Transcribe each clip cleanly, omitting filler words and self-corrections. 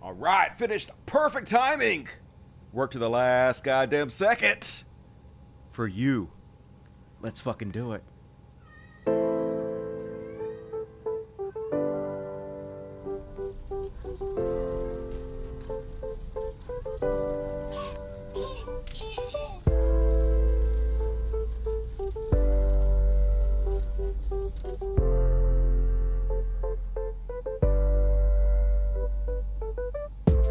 All right, finished. Perfect timing. Worked to the last goddamn second. For you. Let's fucking do it.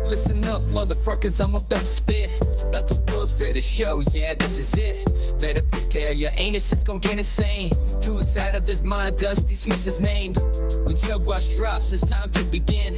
Listen up, motherfuckers, I'm about to spit. Not the world's greatest show, yeah, this is it. Better prepare, your anus is gon' get insane. Who's out of his mind, Dusty Smith's his name. When Joe Rush drops, it's time to begin.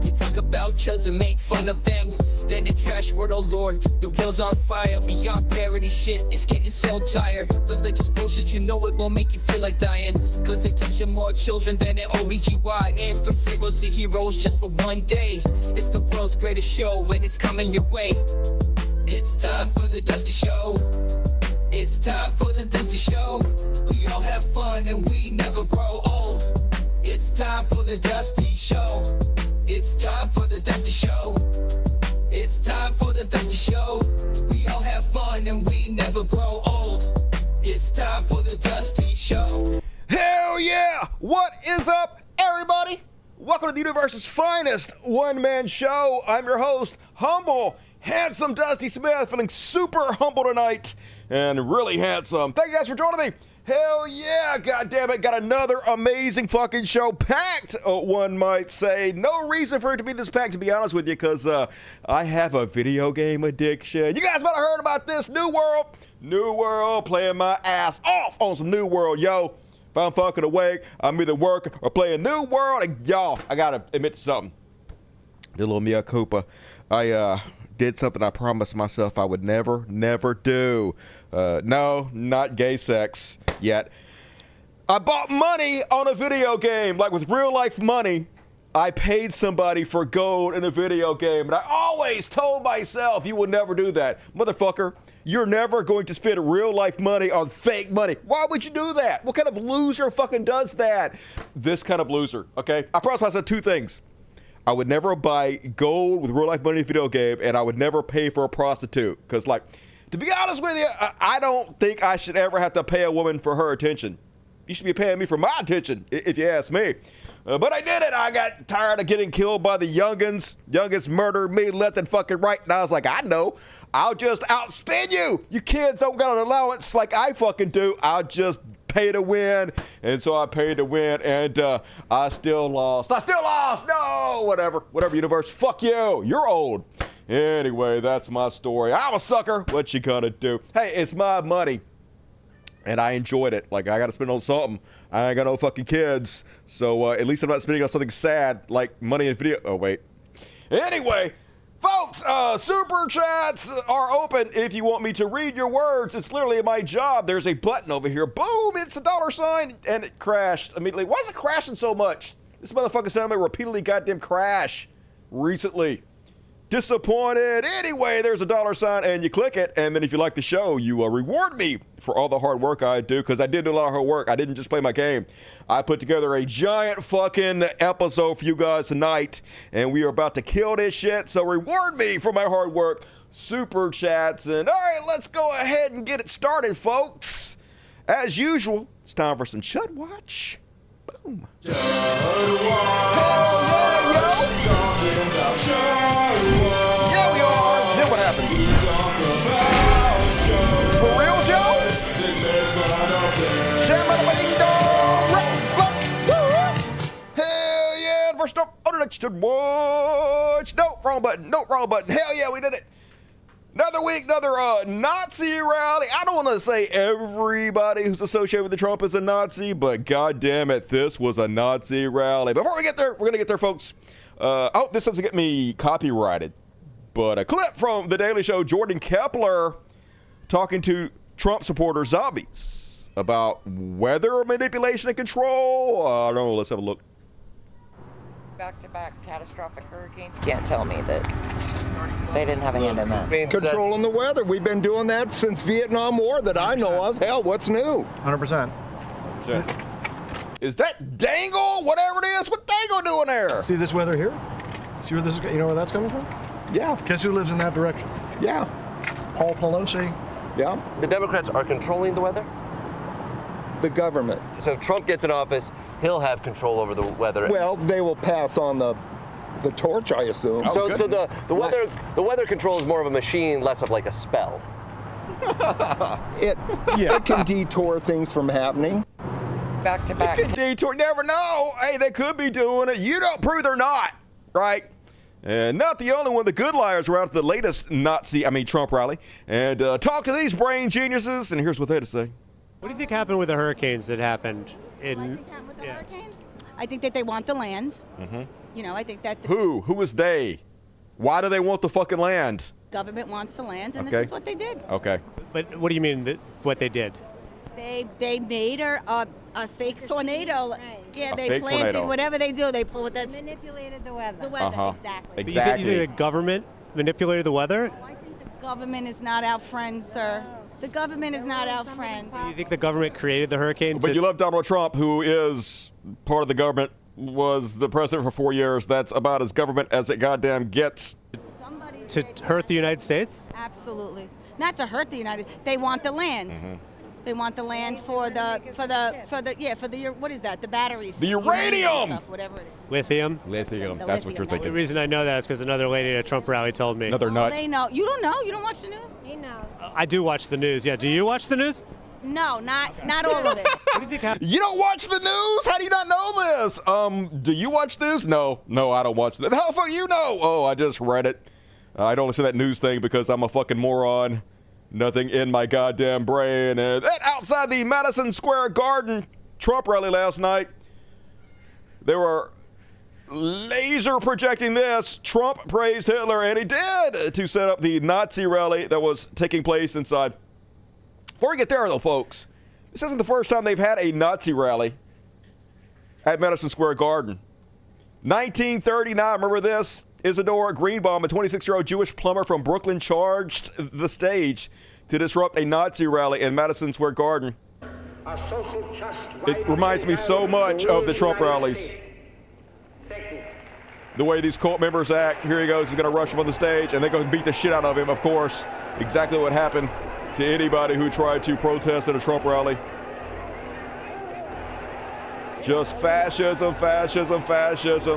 You talk about chuds and make fun of them. Then the trash word, oh lord, the wheel's on fire. Beyond parody shit, it's getting so tired. Religious bullshit, you know it won't make you feel like dying. Cause they touch more children than an OBGY. And from zeros to heroes just for one day. It's the world's greatest show and it's coming your way. It's time for the Dusty Show. It's time for the Dusty Show. We all have fun and we never grow old. It's time for the Dusty Show. It's time for the Dusty Show. It's time for the Dusty Show. We all have fun and we never grow old. It's time for the Dusty Show. Hell yeah! What is up, everybody? Welcome to the universe's finest one-man show. I'm your host, humble, handsome Dusty Smith, feeling super humble tonight and really handsome. Thank you guys for joining me. Hell yeah, goddammit, got another amazing fucking show packed, one might say. No reason for it to be this packed, to be honest with you, because I have a video game addiction. You guys might have heard about this. New World, playing my ass off on some New World, yo. If I'm fucking awake, I'm either working or playing New World. And y'all, I gotta admit to something. The little mea culpa. I did something I promised myself I would never do. No, not gay sex yet. I bought money on a video game, like with real life money. I paid somebody for gold in a video game, and I always told myself you would never do that. Motherfucker, you're never going to spend real life money on fake money. Why would you do that? What kind of loser fucking does that? This kind of loser, okay? I promised myself two things. I would never buy gold with real life money in a video game, and I would never pay for a prostitute. Because, like, to be honest with you, I don't think I should ever have to pay a woman for her attention. You should be paying me for my attention, if you ask me. But I did it. I got tired of getting killed by the youngins. Youngins murdered me left and fucking right. And I was like, I know. I'll just outspin you. You kids don't got an allowance like I fucking do. I'll just pay to win. And so I paid to win, and I still lost. No, whatever, universe. Fuck you. You're old. Anyway, that's my story. I'm a sucker. What you gonna do? Hey, it's my money. And I enjoyed it. Like, I got to spend on something. I ain't got no fucking kids. So at least I'm not spending on something sad like money in video. Oh, wait. Anyway, folks, super chats are open if you want me to read your words. It's literally my job. There's a button over here. Boom, it's a $sign. And it crashed immediately. Why is it crashing so much? This motherfucker said I'm going to repeatedly goddamn crash recently. Disappointed. Anyway, there's a $sign and you click it, and then if you like the show, you reward me for all the hard work I do, because I did do a lot of hard work. I didn't just play my game. I put together a giant fucking episode for you guys tonight, and we are about to kill this shit, so reward me for my hard work. Super chats, and all right, let's go ahead and get it started, folks. As usual, it's time for some Chud Watch. Boom. Chud Watch. Hell yeah, yo. Yeah, we are. Then what happens? For real, Joe? Hell yeah. First up on the next Chud Watch. No, wrong button. Hell yeah, we did it. Another week, another Nazi rally. I don't want to say everybody who's associated with the Trump is a Nazi, but god damn it, this was a Nazi rally. Before we get there, we're going to get there, folks. I hope this doesn't get me copyrighted, but a clip from The Daily Show, Jordan Kepler talking to Trump supporter zombies about weather manipulation and control. I don't know, let's have a look. Back-to-back catastrophic hurricanes. Can't tell me that they didn't have a hand in that. Controlling the weather. We've been doing that since Vietnam War that I know of. Hell, what's new? 100%. Is that Dangle? Whatever it is, what Dangle doing there? See this weather here? See where this is? You know where that's coming from? Yeah. Guess who lives in that direction? Yeah. Paul Pelosi. Yeah. The Democrats are controlling the weather? The government. So if Trump gets in office, he'll have control over the weather. Well, they will pass on the torch, I assume. So the weather control is more of a machine, less of like a spell. It can detour things from happening. Back to back. Detour, never know. Hey, they could be doing it. You don't prove they're not, right? And not the only one. The good liars were out at the latest Trump rally. And talk to these brain geniuses, and here's what they had to say. What do you think happened with the hurricanes that happened in? What I think happened with the hurricanes? I think that they want the land. Mm-hmm. You know, I think that the Who is they? Why do they want the fucking land? government wants the land, and Okay. this is what they did. Okay. But what do you mean what they did? They made a fake tornado. Right. Yeah, A they fake planted tornado. whatever they do. They pull with that Manipulated the weather. the weather Uh-huh. exactly. But Exactly. You think the government manipulated the weather? Oh, I think the government is not our friend, sir. The government is not our friend. Do you think the government created the hurricane? But you love Donald Trump, who is part of the government, was the president for 4 years. That's about as government as it goddamn gets. Somebody to did. hurt the United States? Absolutely. Not to hurt the United. They want the land. Mm-hmm. They want the land for the what is that? The batteries. The uranium! Stuff, whatever it is. Lithium? Lithium. The That's what you're lithium, The thinking. reason I know that is because another lady at a Trump rally told me. Another Oh, nut. they know. You don't know? You don't watch the news? He knows. I do watch the news. Yeah. Do you watch the news? No, not all of it. What do you think happened? You don't watch the news? How do you not know this? Do you watch news? No, I don't watch that. How the fuck do you know? Oh, I just read it. I'd only see that news thing because I'm a fucking moron. Nothing in my goddamn brain. And outside the Madison Square Garden Trump rally last night, they were laser projecting this. Trump praised Hitler, and he did, to set up the Nazi rally that was taking place inside. Before we get there, though, folks, this isn't the first time they've had a Nazi rally at Madison Square Garden. 1939, remember this? Isidore Greenbaum, a 26-year-old Jewish plumber from Brooklyn, charged the stage to disrupt a Nazi rally in Madison Square Garden. It reminds me so much of the Trump rallies. The way these cult members act. Here he goes, he's going to rush him on the stage, and they're going to beat the shit out of him, of course. Exactly what happened to anybody who tried to protest at a Trump rally. Just fascism.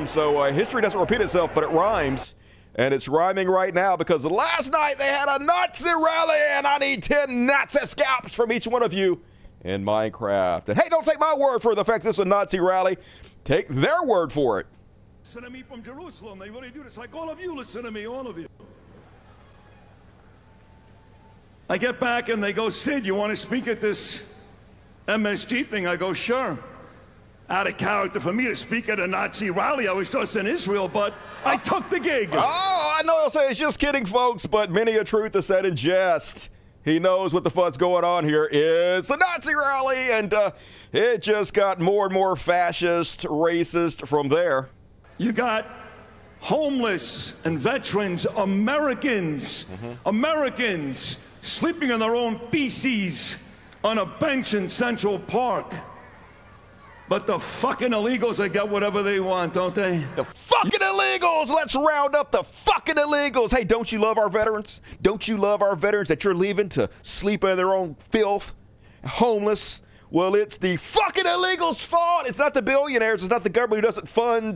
So history doesn't repeat itself, but it rhymes. And it's rhyming right now because last night they had a Nazi rally, and I need 10 Nazi scalps from each one of you in Minecraft. And hey, don't take my word for the fact this is a Nazi rally. Take their word for it. Listen to me from Jerusalem. They really do this. Like all of you listen to me, all of you. I get back and they go, Sid, you want to speak at this MSG thing? I go, sure. Out of character for me to speak at a Nazi rally. I was just in Israel, but I took the gig. Oh, I know he'll say it's just kidding, folks, but many a truth is said in jest. He knows what the fuck's going on here. It's a Nazi rally, and it just got more and more fascist, racist from there. You got homeless and veterans, Americans, Americans sleeping in their own feces on a bench in Central Park. But the fucking illegals, they get whatever they want, don't they? The fucking illegals! Let's round up the fucking illegals! Hey, don't you love our veterans? Don't you love our veterans that you're leaving to sleep in their own filth? Homeless? Well, it's the fucking illegals' fault. It's not the billionaires. It's not the government who doesn't fund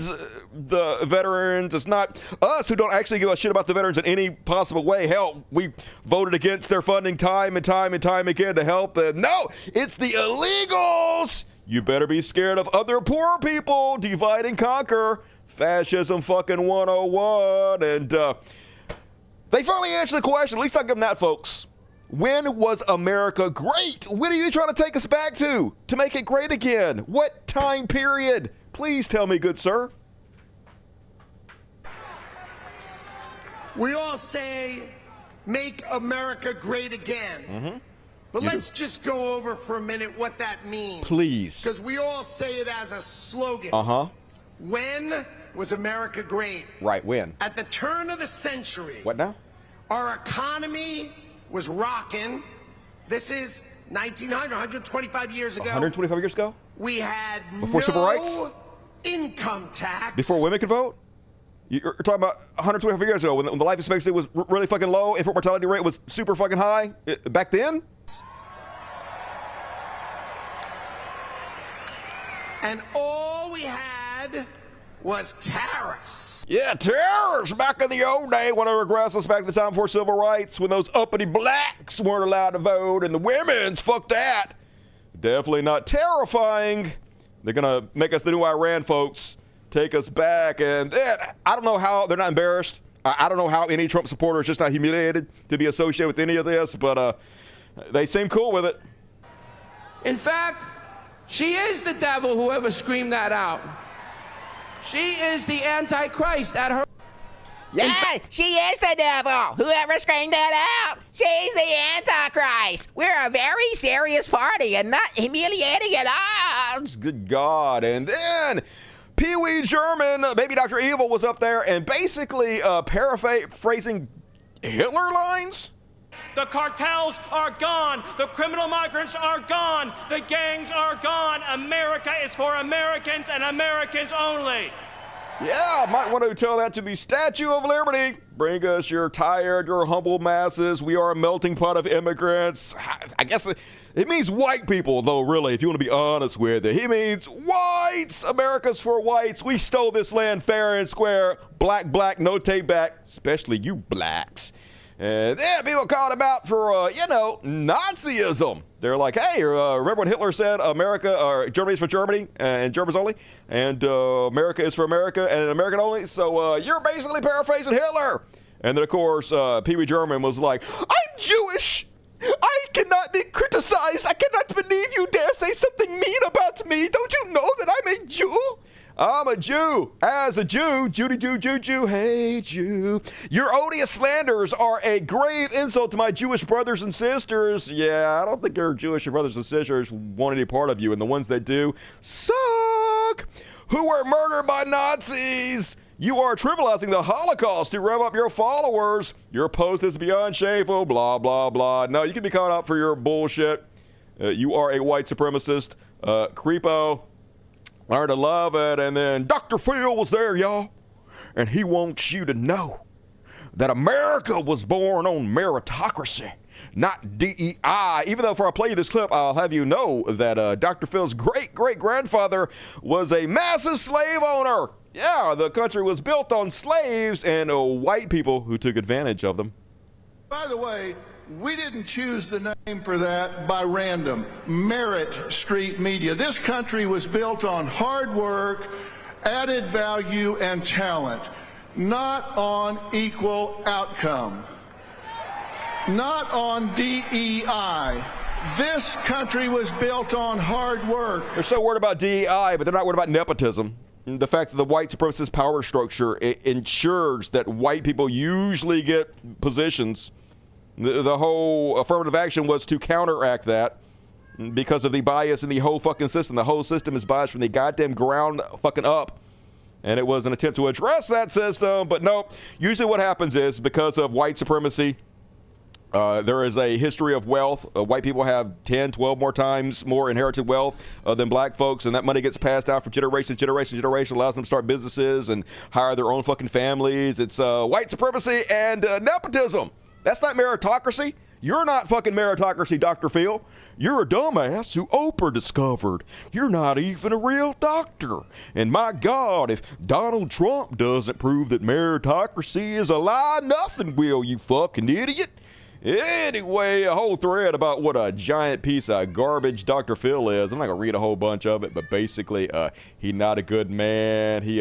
the veterans. It's not us who don't actually give a shit about the veterans in any possible way. Hell, we voted against their funding time and time again to help them. No, it's the illegals! You better be scared of other poor people. Divide and conquer. Fascism fucking 101. And they finally answered the question. At least I'll give them that, folks. When was America great? When are you trying to take us back to make it great again? What time period? Please tell me, good sir. We all say, make America great again. But let's just go over for a minute what that means. Please. Because we all say it as a slogan. When was America great? Right, when? At the turn of the century. What now? Our economy was rocking. This is 1900, 125 years ago. 125 years ago? We had Before civil rights? income tax. Before women could vote? You're talking about 125 years ago when the life expectancy was really fucking low, infant mortality rate was super fucking high back then? And all we had was tariffs. Yeah, tariffs back in the old day when I regress us back to the time before civil rights when those uppity blacks weren't allowed to vote and the women's, fuck that. Definitely not terrifying. They're going to make us the new Iran, folks. Take us back. And then, I don't know how they're not embarrassed. I don't know how any Trump supporter is just not humiliated to be associated with any of this, but they seem cool with it. In fact, she is the devil, whoever screamed that out. She is the Antichrist at her. Yeah, she is the devil. Whoever screamed that out, she's the Antichrist. We're a very serious party and not humiliating at all. Good God. And then Pee Wee German, Baby Dr. Evil, was up there and basically paraphrasing Hitler lines. The cartels are gone. The criminal migrants are gone. The gangs are gone. America is for Americans and Americans only. Yeah, might want to tell that to the Statue of Liberty. Bring us your tired, your humble masses. We are a melting pot of immigrants. I guess it means white people, though, really, if you want to be honest with it. He means whites. America's for whites. We stole this land fair and square. Black, black, no take back, especially you blacks. And then people called him out for, Nazism. They're like, hey, remember when Hitler said America, or Germany's for Germany, and Germans only, and America is for America, and American only, so you're basically paraphrasing Hitler. And then, of course, Pee Wee German was like, I'm Jewish. I cannot be criticized. I cannot believe you dare say something mean about me. Don't you know that I'm a Jew? I'm a Jew. As a Jew, Judy Jew, Jew, Jew, hey Jew. Your odious slanders are a grave insult to my Jewish brothers and sisters. Yeah, I don't think your Jewish brothers and sisters want any part of you, and the ones that do suck. Who were murdered by Nazis. You are trivializing the Holocaust to rev up your followers. Your post is beyond shameful, blah, blah, blah. No, you can be caught out for your bullshit. You are a white supremacist. Creepo. Learn to love it. And then Dr. Phil was there, y'all. And he wants you to know that America was born on meritocracy, not DEI. Even though before I play you this clip, I'll have you know that Dr. Phil's great-great-grandfather was a massive slave owner. Yeah, the country was built on slaves and white people who took advantage of them. By the way, we didn't choose the name for that by random. Merit Street Media. This country was built on hard work, added value, and talent, not on equal outcome, not on DEI. This country was built on hard work. They're so worried about DEI, but they're not worried about nepotism. The fact that the white supremacist power structure ensures that white people usually get positions. The whole affirmative action was to counteract that because of the bias in the whole fucking system. The whole system is biased from the goddamn ground fucking up. And it was an attempt to address that system, but no. Usually what happens is because of white supremacy, there is a history of wealth. White people have 10, 12 more times more inherited wealth than black folks, and that money gets passed out from generation to generation to generation, allows them to start businesses and hire their own fucking families. It's white supremacy and nepotism. That's not meritocracy. You're not fucking meritocracy, Dr. Phil. You're a dumbass who Oprah discovered. You're not even a real doctor. And my God, if Donald Trump doesn't prove that meritocracy is a lie, nothing will, you fucking idiot. Anyway, a whole thread about what a giant piece of garbage Dr. Phil is. I'm not going to read a whole bunch of it, but basically, he's not a good man. He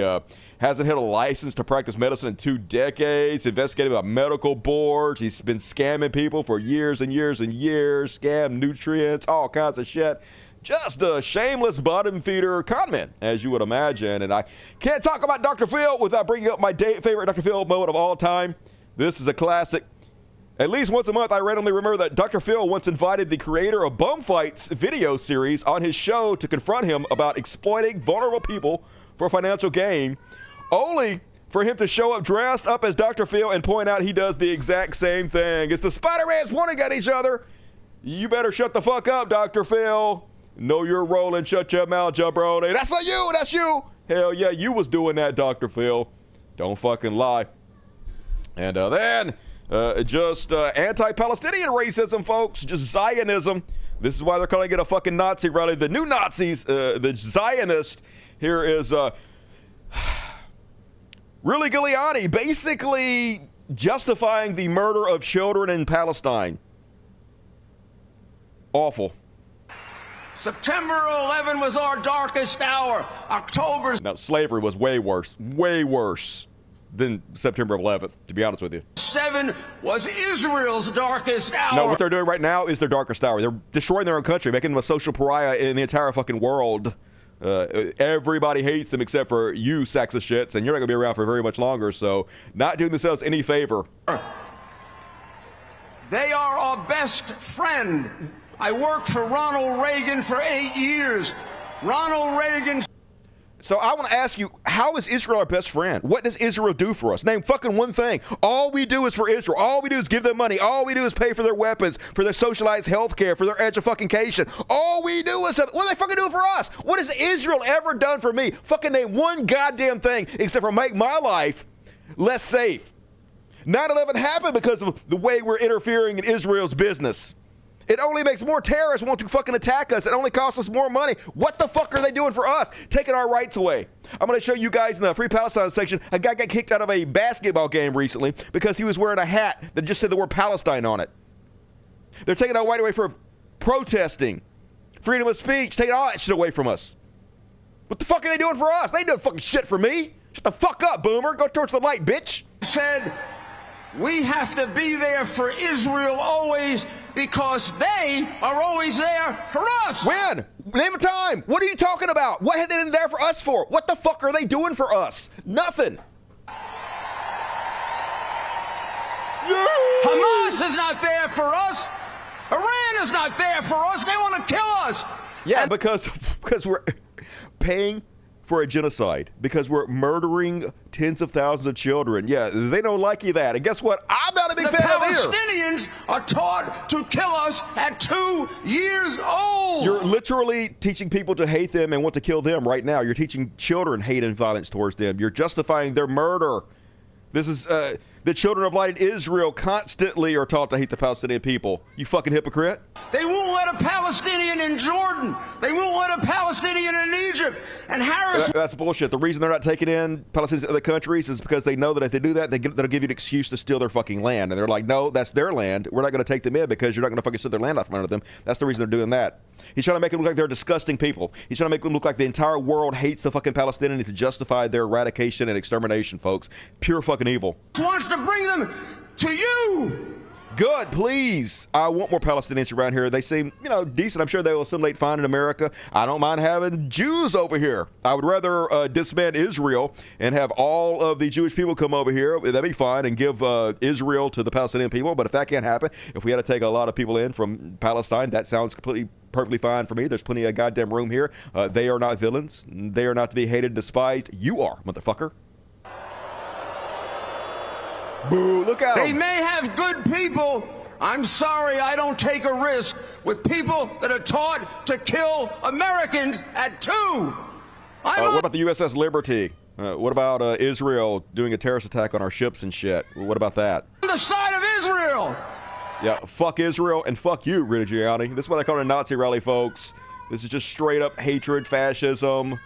hasn't had a license to practice medicine in 2 decades, investigated by medical boards. He's been scamming people for years and years and years, scam nutrients, all kinds of shit. Just a shameless bottom feeder conman, as you would imagine. And I can't talk about Dr. Phil without bringing up my favorite Dr. Phil moment of all time. This is a classic. At least once a month, I randomly remember that Dr. Phil once invited the creator of Bum Fights video series on his show to confront him about exploiting vulnerable people for financial gain, only for him to show up dressed up as Dr. Phil and point out he does the exact same thing. It's the Spider-Mans pointing at each other. You better shut the fuck up, Dr. Phil. Know your role and shut your mouth, jabroni. That's not you. That's you. Hell yeah, you was doing that, Dr. Phil. Don't fucking lie. And then just anti-Palestinian racism, folks. Just Zionism. This is why they're calling it a fucking Nazi rally. The new Nazis, the Zionists. Here is Rudy Giuliani basically justifying the murder of children in Palestine. Awful. September 11 was our darkest hour. October. Now, slavery was way worse than September 11th, to be honest with you. 7 was Israel's darkest hour. No, what they're doing right now is their darkest hour. They're destroying their own country, making them a social pariah in the entire fucking world. Everybody hates them except for you, sacks of shits, and you're not going to be around for very much longer, so not doing themselves any favor. They are our best friend. I worked for Ronald Reagan for 8 years. Ronald Reagan. So I want to ask you, how is Israel our best friend? What does Israel do for us? Name fucking one thing. All we do is for Israel. All we do is give them money. All we do is pay for their weapons, for their socialized health care, for their education. All we do is, what are they fucking doing for us? What has Israel ever done for me? Fucking name one goddamn thing except for make my life less safe. 9/11 happened because of the way we're interfering in Israel's business. It only makes more terrorists want to fucking attack us. It only costs us more money. What the fuck are they doing for us? Taking our rights away. I'm going to show you guys in the Free Palestine section, a guy got kicked out of a basketball game recently because he was wearing a hat that just said the word Palestine on it. They're taking our right away for protesting. Freedom of speech, taking all that shit away from us. What the fuck are they doing for us? They ain't doing fucking shit for me. Shut the fuck up, boomer. Go towards the light, bitch. Said, we have to be there for Israel always because they are always there for us. When? Name a time. What are you talking about? What have they been there for us for? What the fuck are they doing for us? Nothing. Hamas is not there for us. Iran is not there for us. They want to kill us. Yeah, and because we're paying for a genocide, because we're murdering tens of thousands of children. Yeah, they don't like you that. And guess what? I'm not a big fan of either. The Palestinians are taught to kill us at 2 years old. You're literally teaching people to hate them and want to kill them right now. You're teaching children hate and violence towards them. You're justifying their murder. This is the children of light in Israel constantly are taught to hate the Palestinian people. You fucking hypocrite. They won't let a Palestinian in Jordan. They won't let a Palestinian in Egypt. And Harris. That's bullshit. The reason they're not taking in Palestinians in other countries is because they know that if they do that, they'll give you an excuse to steal their fucking land. And they're like, no, that's their land. We're not going to take them in because you're not going to fucking steal their land off under them. That's the reason they're doing that. He's trying to make them look like they're disgusting people. He's trying to make them look like the entire world hates the fucking Palestinians to justify their eradication and extermination, folks. Pure fucking evil. Wants to bring them to you. Good, please. I want more Palestinians around here. They seem, decent. I'm sure they will assimilate fine in America. I don't mind having Jews over here. I would rather disband Israel and have all of the Jewish people come over here. That'd be fine, and give Israel to the Palestinian people. But if that can't happen, if we had to take a lot of people in from Palestine, that sounds perfectly fine for me. There's plenty of goddamn room here. They are not villains. They are not to be hated and despised. You are, motherfucker. Boo, look at them. They may have good people. I'm sorry I don't take a risk with people that are taught to kill Americans at 2. What about the USS Liberty? What about Israel doing a terrorist attack on our ships and shit? What about that? On the side of Israel. Yeah, fuck Israel and fuck you, Rudy Giuliani. This is why they call it a Nazi rally, folks. This is just straight up hatred, fascism.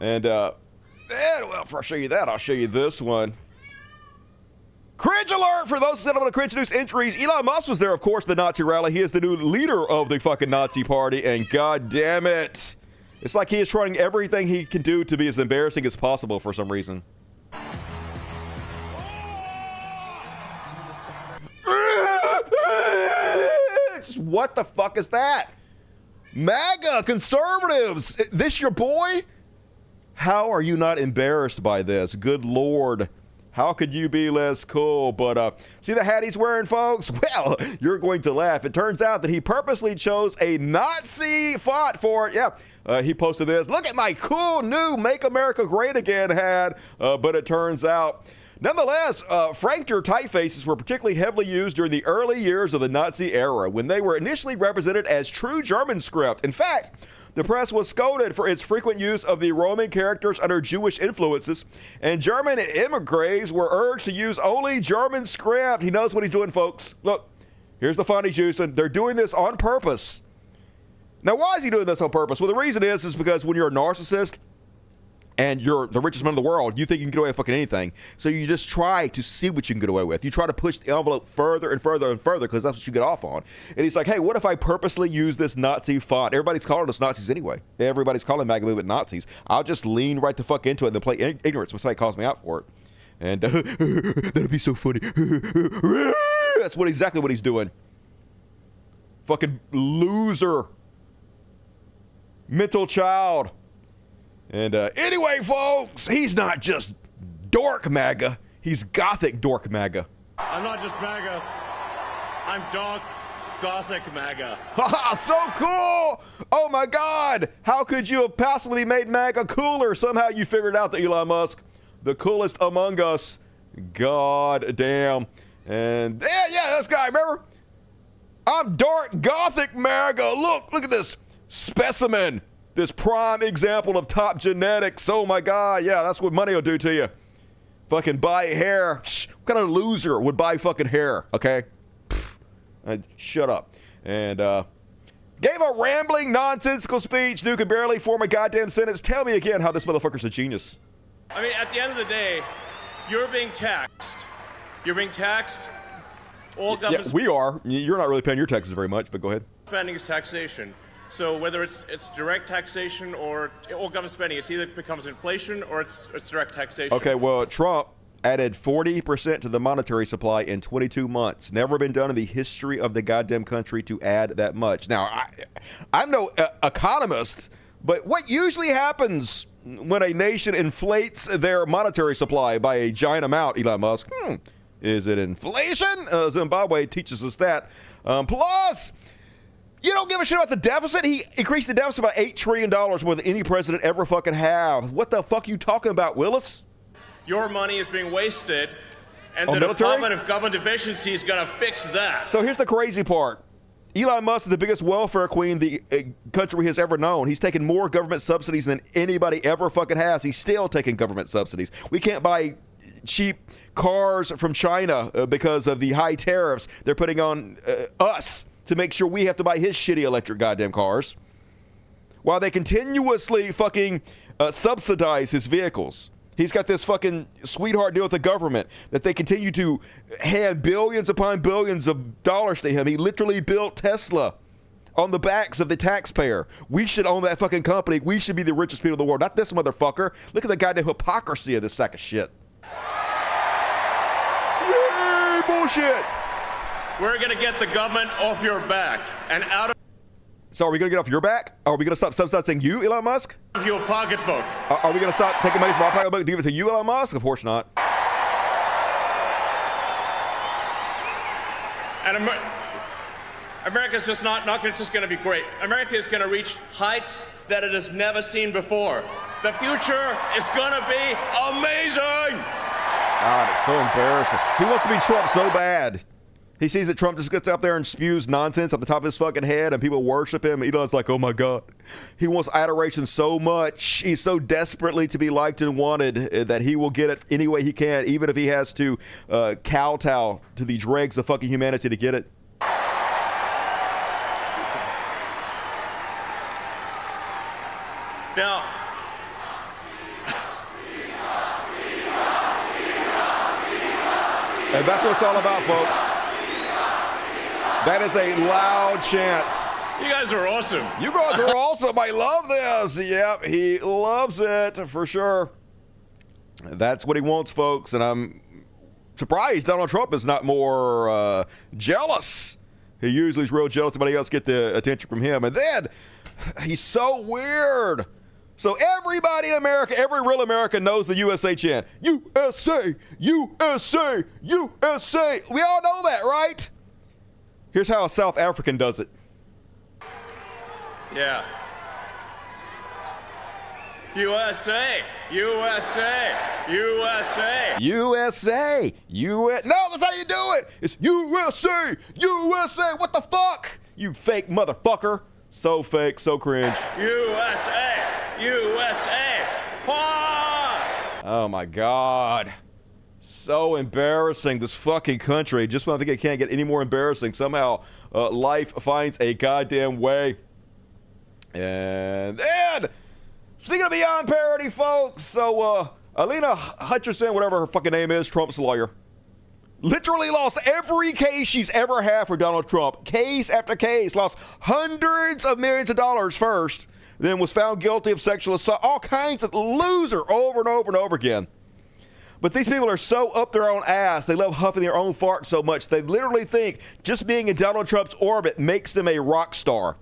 And, well, before I show you that, I'll show you this one. Cringe alert for those who said I'm going to cringe news entries. Elon Musk was there, of course, the Nazi rally. He is the new leader of the fucking Nazi party, and god damn it. It's like he is trying everything he can do to be as embarrassing as possible for some reason. What the fuck is that? MAGA conservatives, this your boy? How are you not embarrassed by this? Good Lord. How could you be less cool? But see the hat he's wearing, folks? Well, you're going to laugh. It turns out that he purposely chose a Nazi font for it. Yeah, he posted this. Look at my cool new Make America Great Again hat. But it turns out, nonetheless, Frankfurter typefaces were particularly heavily used during the early years of the Nazi era when they were initially represented as true German script. In fact, The press was scolded for its frequent use of the Roman characters under Jewish influences, and German immigrants were urged to use only German script. He knows what he's doing, folks. Look, here's the fun he's using. They're doing this on purpose. Now, why is he doing this on purpose? Well, the reason is because when you're a narcissist and you're the richest man in the world, you think you can get away with fucking anything. So you just try to see what you can get away with. You try to push the envelope further and further and further because that's what you get off on. And he's like, hey, what if I purposely use this Nazi font? Everybody's calling us Nazis anyway. Everybody's calling MAGA movement Nazis. I'll just lean right the fuck into it and then play ignorance when somebody calls me out for it. And that'd be so funny. That's exactly what he's doing. Fucking loser. Mental child. And anyway, folks, he's not just dork MAGA. He's gothic dork MAGA. I'm not just MAGA. I'm dark, gothic MAGA. So cool! Oh my God! How could you have possibly made MAGA cooler? Somehow you figured out that Elon Musk, the coolest among us. God damn. And yeah, this guy, remember? I'm dark, gothic MAGA. Look at this specimen. This prime example of top genetics. Oh my God, yeah, that's what money will do to you. Fucking buy hair. What kind of loser would buy fucking hair, okay? Shut up. And gave a rambling, nonsensical speech. Dude could barely form a goddamn sentence. Tell me again how this motherfucker's a genius. I mean, at the end of the day, you're being taxed. You're being taxed. All government Yeah, we are. You're not really paying your taxes very much, but go ahead. spending is taxation. So whether it's direct taxation or all government spending, it either becomes inflation or it's direct taxation. Okay, well, Trump added 40% to the monetary supply in 22 months. Never been done in the history of the goddamn country to add that much. Now, I'm no economist, but what usually happens when a nation inflates their monetary supply by a giant amount, Elon Musk? Is it inflation? Zimbabwe teaches us that. Plus, you don't give a shit about the deficit? He increased the deficit by $8 trillion more than any president ever fucking have. What the fuck are you talking about, Willis? Your money is being wasted, and On the military? Department of Government Efficiency is going to fix that. So here's the crazy part. Elon Musk is the biggest welfare queen the country has ever known. He's taken more government subsidies than anybody ever fucking has. He's still taking government subsidies. We can't buy cheap cars from China because of the high tariffs they're putting on us to make sure we have to buy his shitty electric goddamn cars, while they continuously fucking subsidize his vehicles. He's got this fucking sweetheart deal with the government that they continue to hand billions upon billions of dollars to him. He literally built Tesla on the backs of the taxpayer. We should own that fucking company. We should be the richest people in the world, not this motherfucker. Look at the goddamn hypocrisy of this sack of shit. Yay, bullshit. We're going to get the government off your back and out So are we going to get off your back? Are we going to stop subsidizing you, Elon Musk? of your pocketbook. Are we going to stop taking money from our pocketbook and give it to you, Elon Musk? Of course not. And America's just not just going to be great. America is going to reach heights that it has never seen before. The future is going to be amazing. God, it's so embarrassing. He wants to be Trump so bad. He sees that Trump just gets up there and spews nonsense at the top of his fucking head and people worship him. Elon's like, oh my God. He wants adoration so much. He's so desperately to be liked and wanted that he will get it any way he can, even if he has to kowtow to the dregs of fucking humanity to get it. Now, and that's what it's all about, folks. That is a loud chant. you guys are awesome. You guys are awesome. I love this. Yep, he loves it for sure. That's what he wants, folks. And I'm surprised Donald Trump is not more jealous. He usually is real jealous. Somebody else get the attention from him. And then he's so weird. So everybody in America, every real American knows the USA chant. USA, USA, USA. We all know that, right? Here's how a South African does it. Yeah. USA, USA, USA. USA, No, that's how you do it. It's USA, USA. What the fuck? You fake motherfucker. So fake, so cringe. USA! USA! Wah! Oh my God. So embarrassing, this fucking country. Just when I think it can't get any more embarrassing, somehow life finds a goddamn way. And then, speaking of beyond parody, folks, so Alina Hutcherson, whatever her fucking name is, Trump's lawyer, literally lost every case she's ever had for Donald Trump. Case after case. Lost hundreds of millions of dollars first. Then was found guilty of sexual assault. All kinds of loser over and over and over again. But these people are so up their own ass. They love huffing their own fart so much. They literally think just being in Donald Trump's orbit makes them a rock star.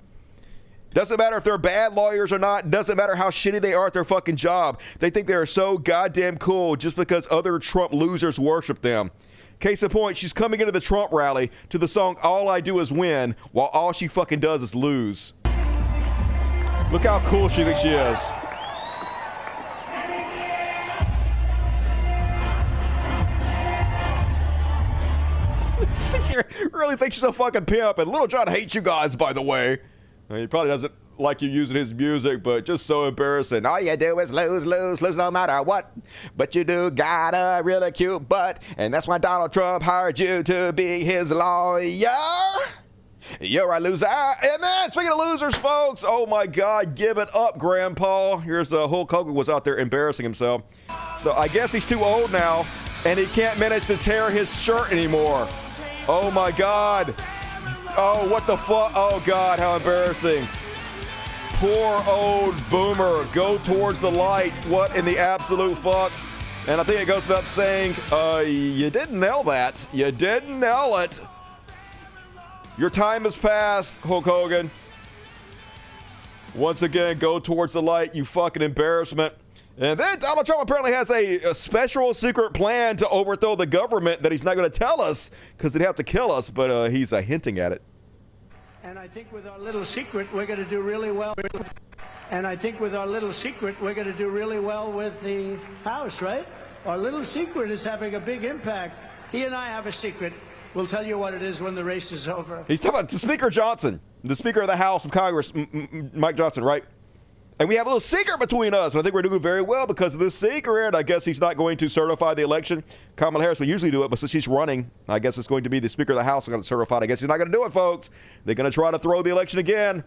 Doesn't matter if they're bad lawyers or not. Doesn't matter how shitty they are at their fucking job. They think they are so goddamn cool just because other Trump losers worship them. Case in point, she's coming into the Trump rally to the song All I Do Is Win, while all she fucking does is lose. Look how cool she thinks she is. She really thinks she's a fucking pimp, and Little John hates you guys, by the way. He probably doesn't like you using his music, but just so embarrassing. All you do is lose no matter what. But you do got a really cute butt, and that's why Donald Trump hired you to be his lawyer. You're a loser. And then, speaking of losers, folks, oh my God, give it up, Grandpa. Here's Hulk Hogan was out there embarrassing himself. So I guess he's too old now, and he can't manage to tear his shirt anymore. Oh my God. Oh, what the fuck? Oh God, how embarrassing. Poor old boomer. Go towards the light. What in the absolute fuck? And I think it goes without saying, you didn't nail that. You didn't nail it. Your time has passed, Hulk Hogan. Once again, go towards the light, you fucking embarrassment. And then Donald Trump apparently has a special secret plan to overthrow the government that he's not going to tell us because he'd have to kill us, but he's hinting at it. And I think with our little secret, we're going to do really well. And I think with our little secret, we're going to do really well with the House, right? Our little secret is having a big impact. He and I have a secret. We'll tell you what it is when the race is over. He's talking about Speaker Johnson, the Speaker of the House of Congress, Mike Johnson, right? And we have a little secret between us, and I think we're doing very well because of this secret. I guess he's not going to certify the election. Kamala Harris will usually do it, but since she's running, I guess it's going to be the Speaker of the House who's going to certify it. I guess he's not going to do it, folks. They're going to try to throw the election again.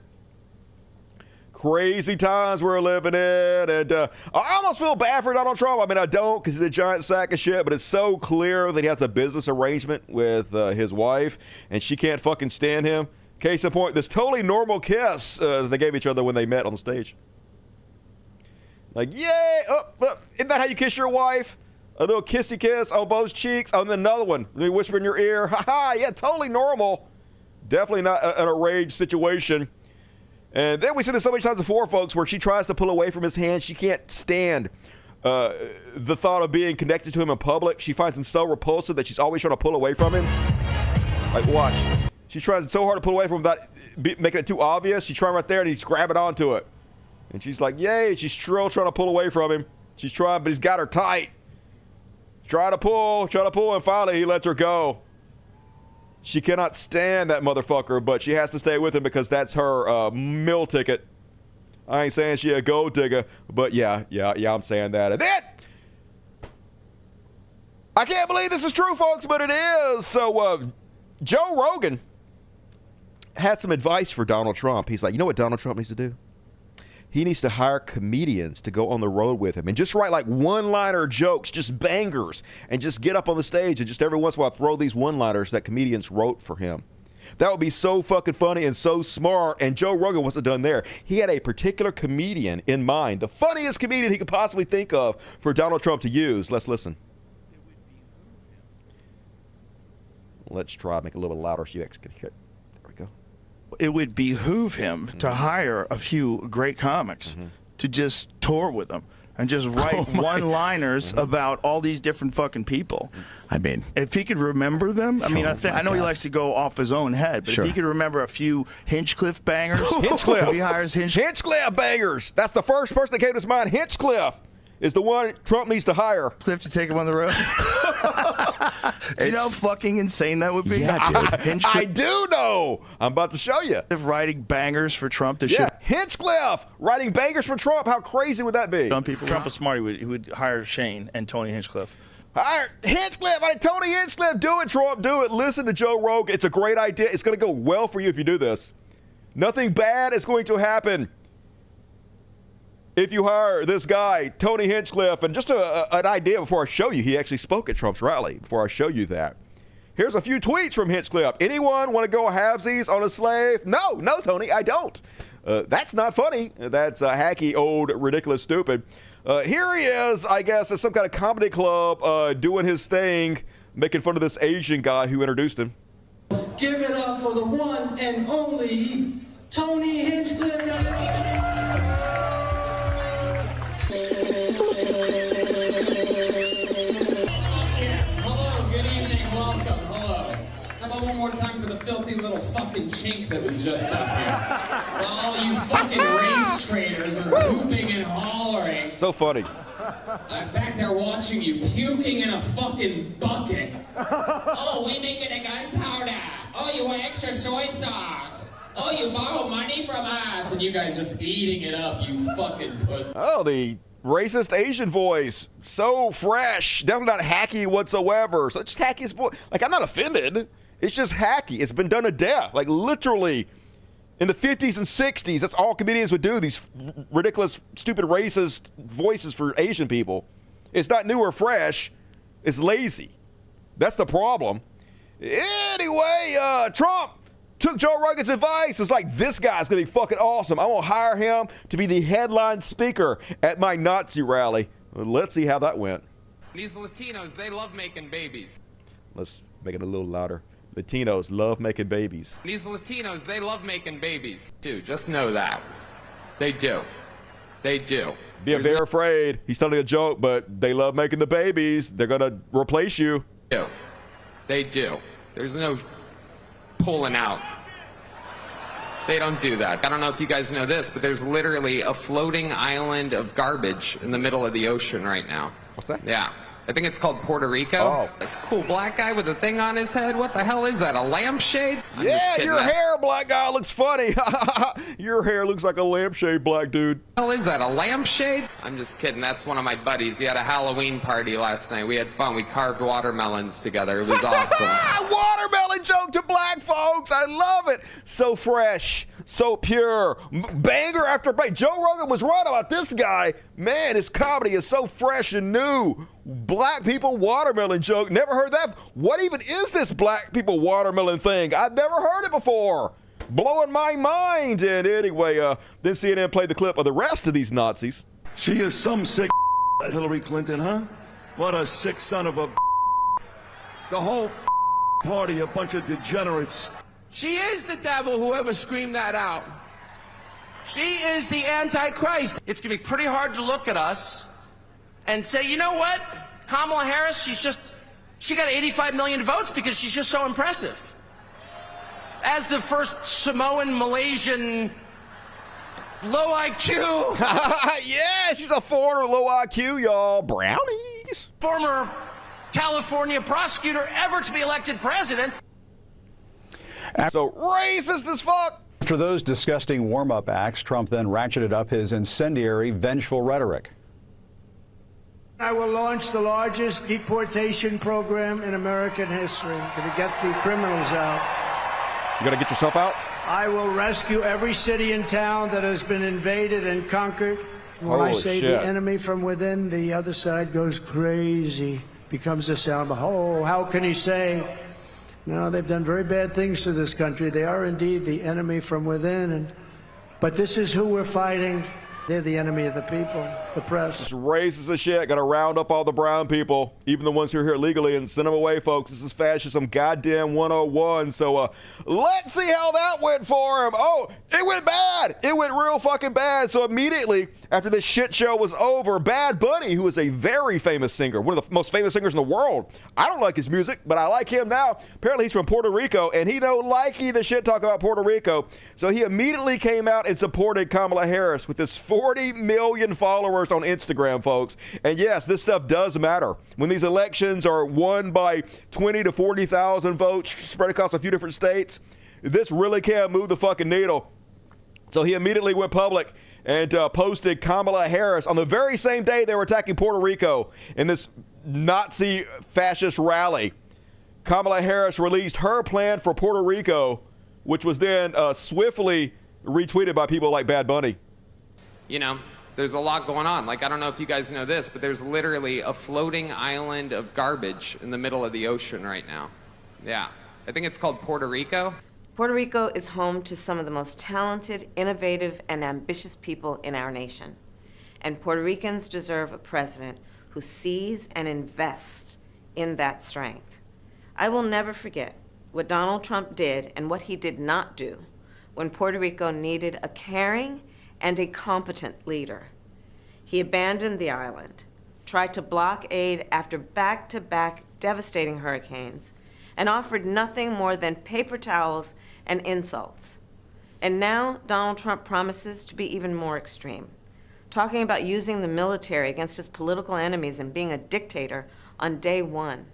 Crazy times we're living in, and I almost feel bad for Donald Trump. I mean, I don't because he's a giant sack of shit, but it's so clear that he has a business arrangement with his wife, and she can't fucking stand him. Case in point, this totally normal kiss that they gave each other when they met on the stage. Like, yay! Isn't that how you kiss your wife? A little kissy kiss on both cheeks. Oh, and then another one. Let me whisper in your ear. Ha-ha! Yeah, totally normal. Definitely not an arranged situation. And then we see this so many times before, folks, where she tries to pull away from his hand. She can't stand the thought of being connected to him in public. She finds him so repulsive that she's always trying to pull away from him. Like, watch. She tries so hard to pull away from him without making it too obvious. She's trying right there, and he's grabbing onto it. And she's like, yay, she's still trying to pull away from him. She's trying, but he's got her tight. Try to pull, and finally he lets her go. She cannot stand that motherfucker, but she has to stay with him because that's her meal ticket. I ain't saying she a gold digger, but yeah, I'm saying that. And then, I can't believe this is true, folks, but it is. So, Joe Rogan had some advice for Donald Trump. He's like, you know what Donald Trump needs to do? He needs to hire comedians to go on the road with him and just write like one-liner jokes, just bangers, and just get up on the stage and just every once in a while throw these one-liners that comedians wrote for him. That would be so fucking funny and so smart, and Joe Rogan wasn't done there. He had a particular comedian in mind, the funniest comedian he could possibly think of for Donald Trump to use. Let's listen. Let's try make it a little bit louder so you guys can hear it. It would behoove him to hire a few great comics to just tour with them and just write one-liners about all these different fucking people. I mean, if he could remember them, I mean, I know he likes to go off his own head, but if he could remember a few Hinchcliffe bangers, Hinchcliffe. if he hires Hinchcliffe bangers. That's the first person that came to his mind, Hinchcliffe. is the one Trump needs to hire. We have to take him on the road. Do you know how fucking insane that would be? Yeah, I do know. I'm about to show you. Writing bangers for Trump to Hinchcliffe writing bangers for Trump. How crazy would that be? Some people. Trump was smart. He would hire Shane and Tony Hinchcliffe. Hire Hinchcliffe. Tony Hinchcliffe. Do it, Trump. Do it. Listen to Joe Rogan. It's a great idea. It's going to go well for you if you do this. Nothing bad is going to happen if you hire this guy, Tony Hinchcliffe. And just an idea before I show you, he actually spoke at Trump's rally, before I show you that. Here's a few tweets from Hinchcliffe. Anyone want to go halvesies on a slave? No, Tony, I don't. That's not funny. That's hacky, old, ridiculous, stupid. Here he is, I guess, at some kind of comedy club doing his thing, making fun of this Asian guy who introduced him. Give it up for the one and only Tony Hinchcliffe. Hello, good evening, welcome, hello. How about one more time for the filthy little fucking chink that was just up here? While all you fucking race traitors are whooping and hollering. So funny. I'm back there watching you puking in a fucking bucket. Oh, we making a gunpowder. Oh, you want extra soy sauce. Oh, you borrow money from us. And you guys just eating it up, you fucking pussy. Oh, the racist Asian voice. So fresh. Definitely not hacky whatsoever. So just hacky as boy. Like, I'm not offended. It's just hacky. It's been done to death. Like, literally, in the 50s and 60s, that's all comedians would do, these ridiculous, stupid, racist voices for Asian people. It's not new or fresh. It's lazy. That's the problem. Anyway, Trump took Joe Rogan's advice. It's like, this guy's going to be fucking awesome. I'm going to hire him to be the headline speaker at my Nazi rally. Let's see how that went. These Latinos, they love making babies. Let's make it a little louder. Latinos love making babies. These Latinos, they love making babies, too. Just know that. They do. They do. Being very afraid. He's telling a joke, but they love making the babies. They're going to replace you. They do. There's no pulling out. They don't do that. I don't know if you guys know this, but there's literally a floating island of garbage in the middle of the ocean right now. What's that? Yeah. I think it's called Puerto Rico. Oh. That's a cool black guy with a thing on his head. What the hell is that? A lampshade? I'm just Yeah, kidding. your hair, black guy, looks funny. Your hair looks like a lampshade, black dude. What the hell is that? A lampshade? I'm just kidding. That's one of my buddies. He had a Halloween party last night. We had fun. We carved watermelons together. It was awesome. Watermelon joke to black folks. I love it. So fresh, so pure. Banger after banger. Joe Rogan was right about this guy. Man, his comedy is so fresh and new. Black people watermelon joke. Never heard that. What even is this black people watermelon thing? I've never heard it before. Blowing my mind. And anyway, then CNN played the clip of the rest of these Nazis. She is some sick Hillary Clinton, huh? What a sick son of a. The whole party, a bunch of degenerates. She is the devil, whoever screamed that out. She is the Antichrist. It's going to be pretty hard to look at us and say, you know what? Kamala Harris, she got 85 million votes because she's just so impressive. As the first Samoan, Malaysian, low IQ. Yeah, she's a foreigner, low IQ, y'all. Brownies. Former California prosecutor ever to be elected president. So racist as fuck. After those disgusting warm-up acts, Trump then ratcheted up his incendiary, vengeful rhetoric. I will launch the largest deportation program in American history to get the criminals out. You gonna get yourself out? I will rescue every city and town that has been invaded and conquered. When I Holy say shit. the enemy from within, the other side goes crazy, becomes the sound of, oh, how can he say? No, they've done very bad things to this country. They are indeed the enemy from within. But this is who we're fighting. They're the enemy of the people, the press. It's racist as shit. Got to round up all the brown people, even the ones who are here legally, and send them away, folks. This is fascism goddamn 101. So let's see how that went for him. Oh, it went bad. It went real fucking bad. So immediately after this shit show was over, Bad Bunny, who is a very famous singer, one of the most famous singers in the world. I don't like his music, but I like him now. Apparently he's from Puerto Rico, and he don't like the shit talk about Puerto Rico. So he immediately came out and supported Kamala Harris with this 4 40 million followers on Instagram, folks. And yes, this stuff does matter. When these elections are won by 20 to 40,000 votes spread across a few different states, this really can move the fucking needle. So he immediately went public and posted Kamala Harris on the very same day they were attacking Puerto Rico in this Nazi fascist rally. Kamala Harris released her plan for Puerto Rico, which was then swiftly retweeted by people like Bad Bunny. You know, there's a lot going on. Like, I don't know if you guys know this, but there's literally a floating island of garbage in the middle of the ocean right now. Yeah. I think it's called Puerto Rico. Puerto Rico is home to some of the most talented, innovative, and ambitious people in our nation. And Puerto Ricans deserve a president who sees and invests in that strength. I will never forget what Donald Trump did and what he did not do when Puerto Rico needed a caring and a competent leader. He abandoned the island, tried to block aid after back-to-back devastating hurricanes, and offered nothing more than paper towels and insults. And now Donald Trump promises to be even more extreme, talking about using the military against his political enemies and being a dictator on day one.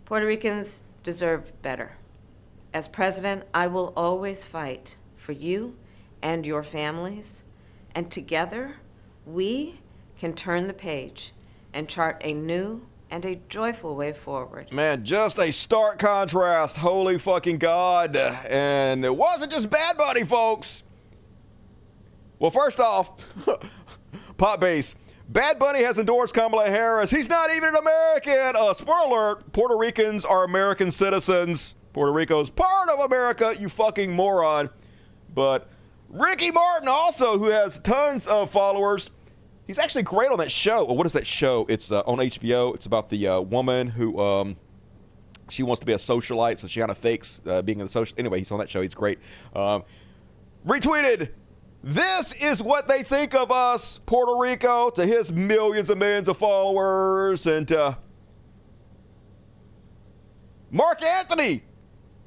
Puerto Ricans deserve better. As president, I will always fight for you and your families, and together we can turn the page and chart a new and a joyful way forward. Man, just a stark contrast. Holy fucking God. And it wasn't just Bad Bunny, folks. Well, first off, pop bass. Bad Bunny has endorsed Kamala Harris. He's not even an American. Spoiler alert, Puerto Ricans are American citizens. Puerto Rico's part of America, you fucking moron. But Ricky Martin also, who has tons of followers, he's actually great on that show. What is that show? It's on HBO. It's about the woman who she wants to be a socialite, so she kind of fakes being a social. Anyway, he's on that show. He's great. Retweeted, "This is what they think of us, Puerto Rico," to his millions and millions of followers. And Mark Anthony,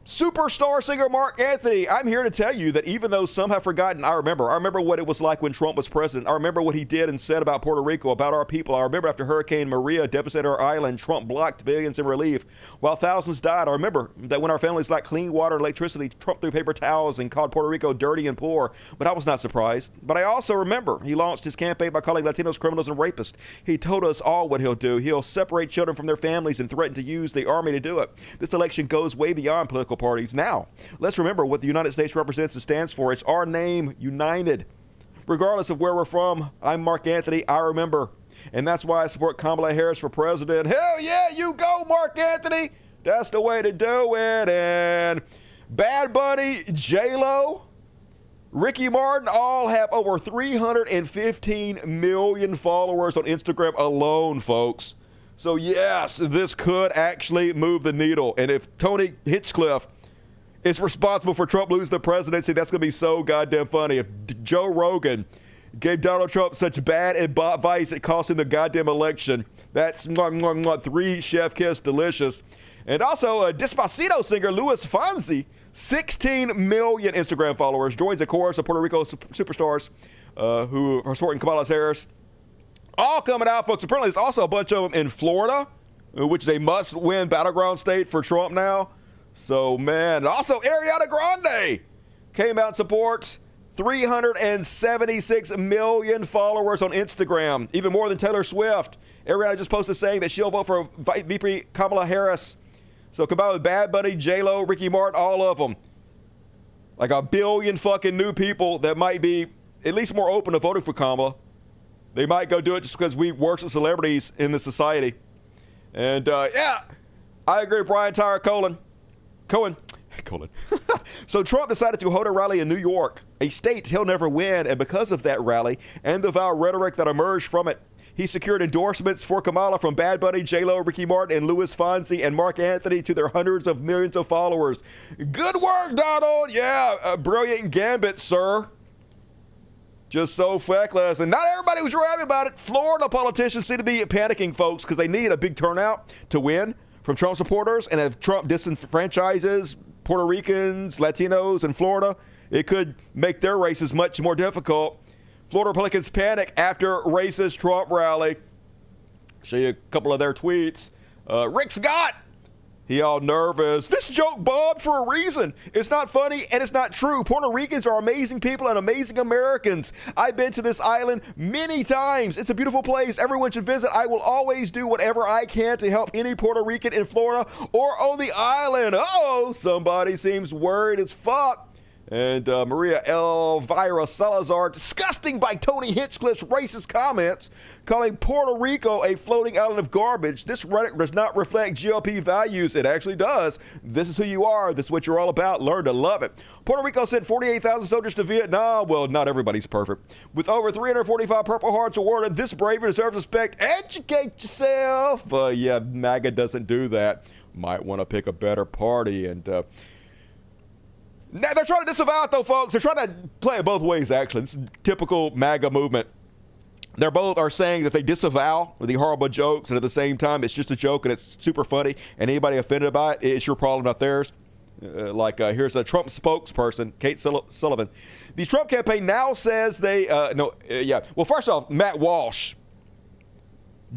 superstar singer Mark Anthony, I'm here to tell you that even though some have forgotten, I remember what it was like when Trump was president. I remember what he did and said about Puerto Rico, about our people. I remember after Hurricane Maria devastated our island, Trump blocked billions in relief while thousands died. I remember that when our families lacked clean water and electricity, Trump threw paper towels and called Puerto Rico dirty and poor. But I was not surprised. But I also remember he launched his campaign by calling Latinos criminals and rapists. He told us all what he'll do. He'll separate children from their families and threaten to use the army to do it. This election goes way beyond political parties. Now, let's remember what the United States represents and stands for. It's our name, united. Regardless of where we're from, I'm Mark Anthony. I remember. And that's why I support Kamala Harris for president. Hell yeah, you go, Mark Anthony. That's the way to do it. And Bad Bunny, J-Lo, Ricky Martin all have over 315 million followers on Instagram alone, folks. So yes, this could actually move the needle. And if Tony Hinchcliffe is responsible for Trump losing the presidency, that's going to be so goddamn funny. If Joe Rogan gave Donald Trump such bad advice it cost him the goddamn election, that's 3 chef kiss delicious. And also, Despacito singer Luis Fonsi, 16 million Instagram followers, joins a chorus of Puerto Rico superstars who are supporting Kamala Harris. All coming out, folks. Apparently, there's also a bunch of them in Florida, which is a must-win battleground state for Trump now. So, man, also Ariana Grande came out in support. 376 million followers on Instagram, even more than Taylor Swift. Ariana just posted saying that she'll vote for VP Kamala Harris. So combined with Bad Bunny, J-Lo, Ricky Martin, all of them. Like a billion fucking new people that might be at least more open to voting for Kamala. They might go do it just because we worship celebrities in this society. And yeah, I agree with Brian Tyler Cohen. So Trump decided to hold a rally in New York, a state he'll never win. And because of that rally and the vile rhetoric that emerged from it, he secured endorsements for Kamala from Bad Bunny, J-Lo, Ricky Martin, and Luis Fonsi, and Mark Anthony to their hundreds of millions of followers. Good work, Donald. Yeah, a brilliant gambit, sir. Just so feckless. And not everybody was real happy about it. Florida politicians seem to be panicking, folks, because they need a big turnout to win from Trump supporters. And if Trump disenfranchises Puerto Ricans, Latinos in Florida, it could make their races much more difficult Florida Republicans panic after racist Trump rally. Show you a couple of their tweets. Rick Scott, he all nervous. This joke bombed for a reason. It's not funny and it's not true. Puerto Ricans are amazing people and amazing Americans. I've been to this island many times. It's a beautiful place. Everyone should visit. I will always do whatever I can to help any Puerto Rican in Florida or on the island. Uh-oh, somebody seems worried as fuck. And Maria Elvira Salazar, disgusting by Tony Hinchcliffe's racist comments, calling Puerto Rico a floating island of garbage. This rhetoric does not reflect GOP values. It actually does. This is who you are. This is what you're all about. Learn to love it. Puerto Rico sent 48,000 soldiers to Vietnam. Well, not everybody's perfect. With over 345 Purple Hearts awarded, this bravery deserves respect. Educate yourself. Yeah, MAGA doesn't do that. Might want to pick a better party. And now they're trying to disavow it, though, folks. They're trying to play it both ways, actually. This is typical MAGA movement. They're both are saying that they disavow the horrible jokes, and at the same time, it's just a joke, and it's super funny, and anybody offended by it, it's your problem, not theirs. Here's a Trump spokesperson, Kate Sullivan. The Trump campaign now says they, Well, first off, Matt Walsh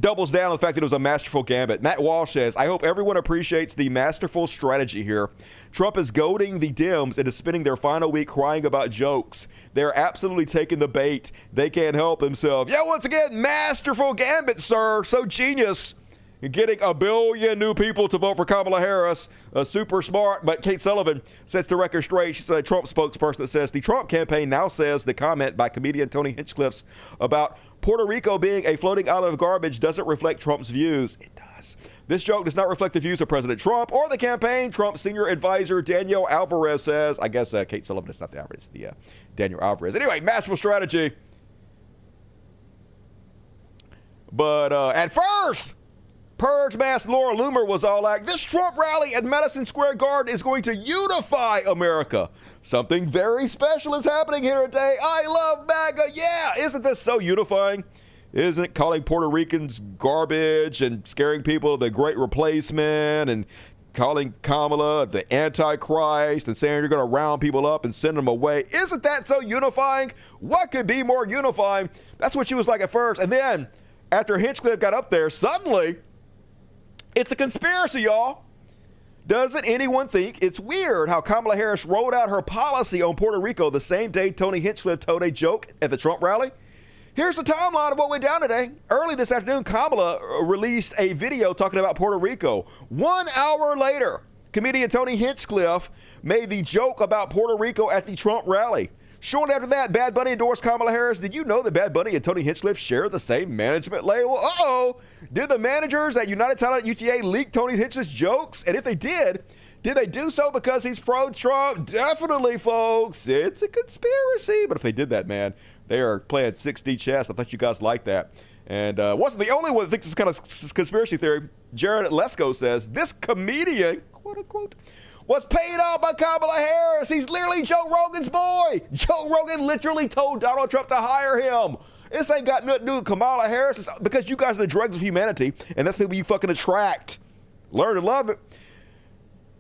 doubles down on the fact that it was a masterful gambit. Matt Walsh says, I hope everyone appreciates the masterful strategy here. Trump is goading the Dems into spending their final week crying about jokes. They're absolutely taking the bait. They can't help themselves. Yeah, once again, masterful gambit, sir. So genius. Getting 1 billion new people to vote for Kamala Harris. Super smart. But Kate Sullivan sets the record straight. She's a Trump spokesperson that says the Trump campaign now says the comment by comedian Tony Hinchcliffe about Puerto Rico being a floating island of garbage doesn't reflect Trump's views. It does. This joke does not reflect the views of President Trump or the campaign. Trump's senior advisor Daniel Alvarez says, I guess Kate Sullivan is not the Alvarez, the Daniel Alvarez. Anyway, masterful strategy. But at first, Purge Mass Laura Loomer was all like, this Trump rally at Madison Square Garden is going to unify America. Something very special is happening here today. I love MAGA. Yeah, isn't this so unifying? Isn't it calling Puerto Ricans garbage and scaring people of the great replacement and calling Kamala the Antichrist and saying you're going to round people up and send them away? Isn't that so unifying? What could be more unifying? That's what she was like at first. And then after Hinchcliffe got up there, suddenly it's a conspiracy, y'all. Doesn't anyone think it's weird how Kamala Harris rolled out her policy on Puerto Rico the same day Tony Hinchcliffe told a joke at the Trump rally? Here's the timeline of what went down today. Early this afternoon, Kamala released a video talking about Puerto Rico. 1 hour later, comedian Tony Hinchcliffe made the joke about Puerto Rico at the Trump rally. Shortly after that, Bad Bunny endorsed Kamala Harris. Did you know that Bad Bunny and Tony Hinchcliffe share the same management label? Uh-oh. Did the managers at United Talent UTA leak Tony Hinchcliffe's jokes? And if they did they do so because he's pro-Trump? Definitely, folks. It's a conspiracy. But if they did that, man, they are playing 6D chess. I thought you guys liked that. And wasn't the only one that thinks this kind of conspiracy theory. Jared Lesko says, this comedian, quote-unquote, was paid off by Kamala Harris. He's literally Joe Rogan's boy. Joe Rogan literally told Donald Trump to hire him. This ain't got nothing to do with Kamala Harris. It's because you guys are the dregs of humanity, and that's people you fucking attract. Learn to love it.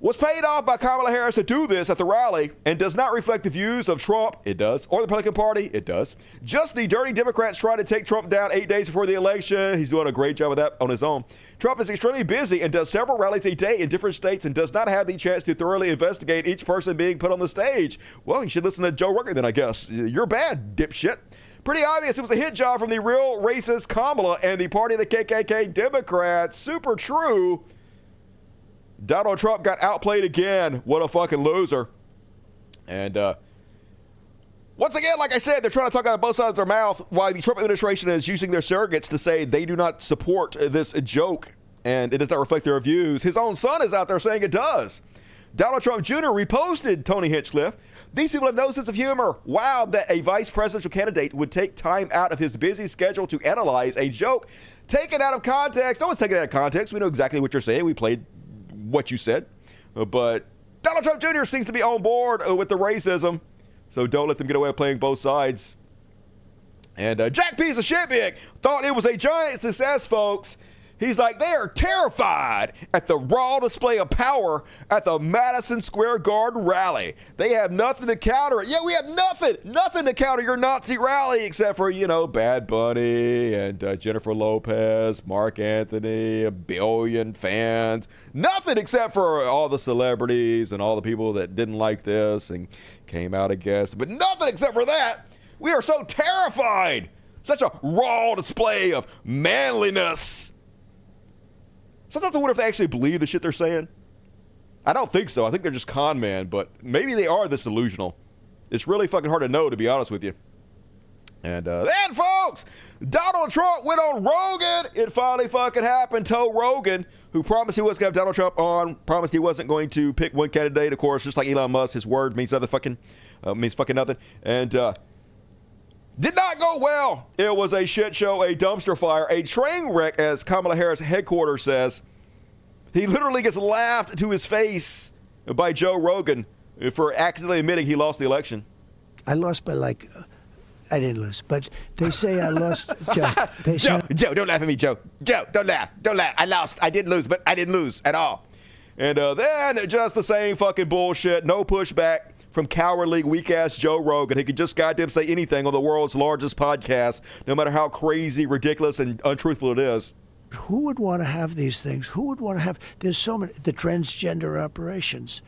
Was paid off by Kamala Harris to do this at the rally and does not reflect the views of Trump. It does. Or the Republican Party. It does. Just the dirty Democrats trying to take Trump down 8 days before the election. He's doing a great job of that on his own. Trump is extremely busy and does several rallies a day in different states and does not have the chance to thoroughly investigate each person being put on the stage. Well, you should listen to Joe Rogan then, I guess. You're bad, dipshit. Pretty obvious it was a hit job from the real racist Kamala and the party of the KKK Democrats. Super true. Donald Trump got outplayed again. What a fucking loser. And once again, like I said, they're trying to talk out of both sides of their mouth while the Trump administration is using their surrogates to say they do not support this joke and it does not reflect their views. His own son is out there saying it does. Donald Trump Jr. reposted Tony Hinchcliffe. These people have no sense of humor. Wow, that a vice presidential candidate would take time out of his busy schedule to analyze a joke. Taken out of context. No one's taken it out of context. We know exactly what you're saying. We played what you said. But Donald Trump Jr. seems to be on board with the racism. So don't let them get away with playing both sides. And Jack Piece of Shit Big thought it was a giant success, folks. He's like, they are terrified at the raw display of power at the Madison Square Garden rally. They have nothing to counter it. Yeah, we have nothing to counter your Nazi rally except for, Bad Bunny and Jennifer Lopez, Mark Anthony, 1 billion fans. Nothing except for all the celebrities and all the people that didn't like this and came out against. But nothing except for that. We are so terrified. Such a raw display of manliness. Sometimes I wonder if they actually believe the shit they're saying. I don't think so. I think they're just con men, but maybe they are this delusional. It's really fucking hard to know, to be honest with you. And then, folks, Donald Trump went on Rogan. It finally fucking happened. Told Rogan, who promised he was going to have Donald Trump on, promised he wasn't going to pick one candidate. Of course, just like Elon Musk, his word means fucking nothing. And did not go well. It was a shit show, a dumpster fire, a train wreck, as Kamala Harris headquarters says. He literally gets laughed to his face by Joe Rogan for accidentally admitting he lost the election. I lost by I didn't lose, but they say I lost. Joe, don't laugh at me, Joe. Joe, don't laugh. I lost. I did lose, but I didn't lose at all. And then just the same fucking bullshit. No pushback from cowardly, weak-ass Joe Rogan. He could just goddamn say anything on the world's largest podcast, no matter how crazy, ridiculous, and untruthful it is. Who would want to have these things? Who would want to have? There's so many. The transgender operations,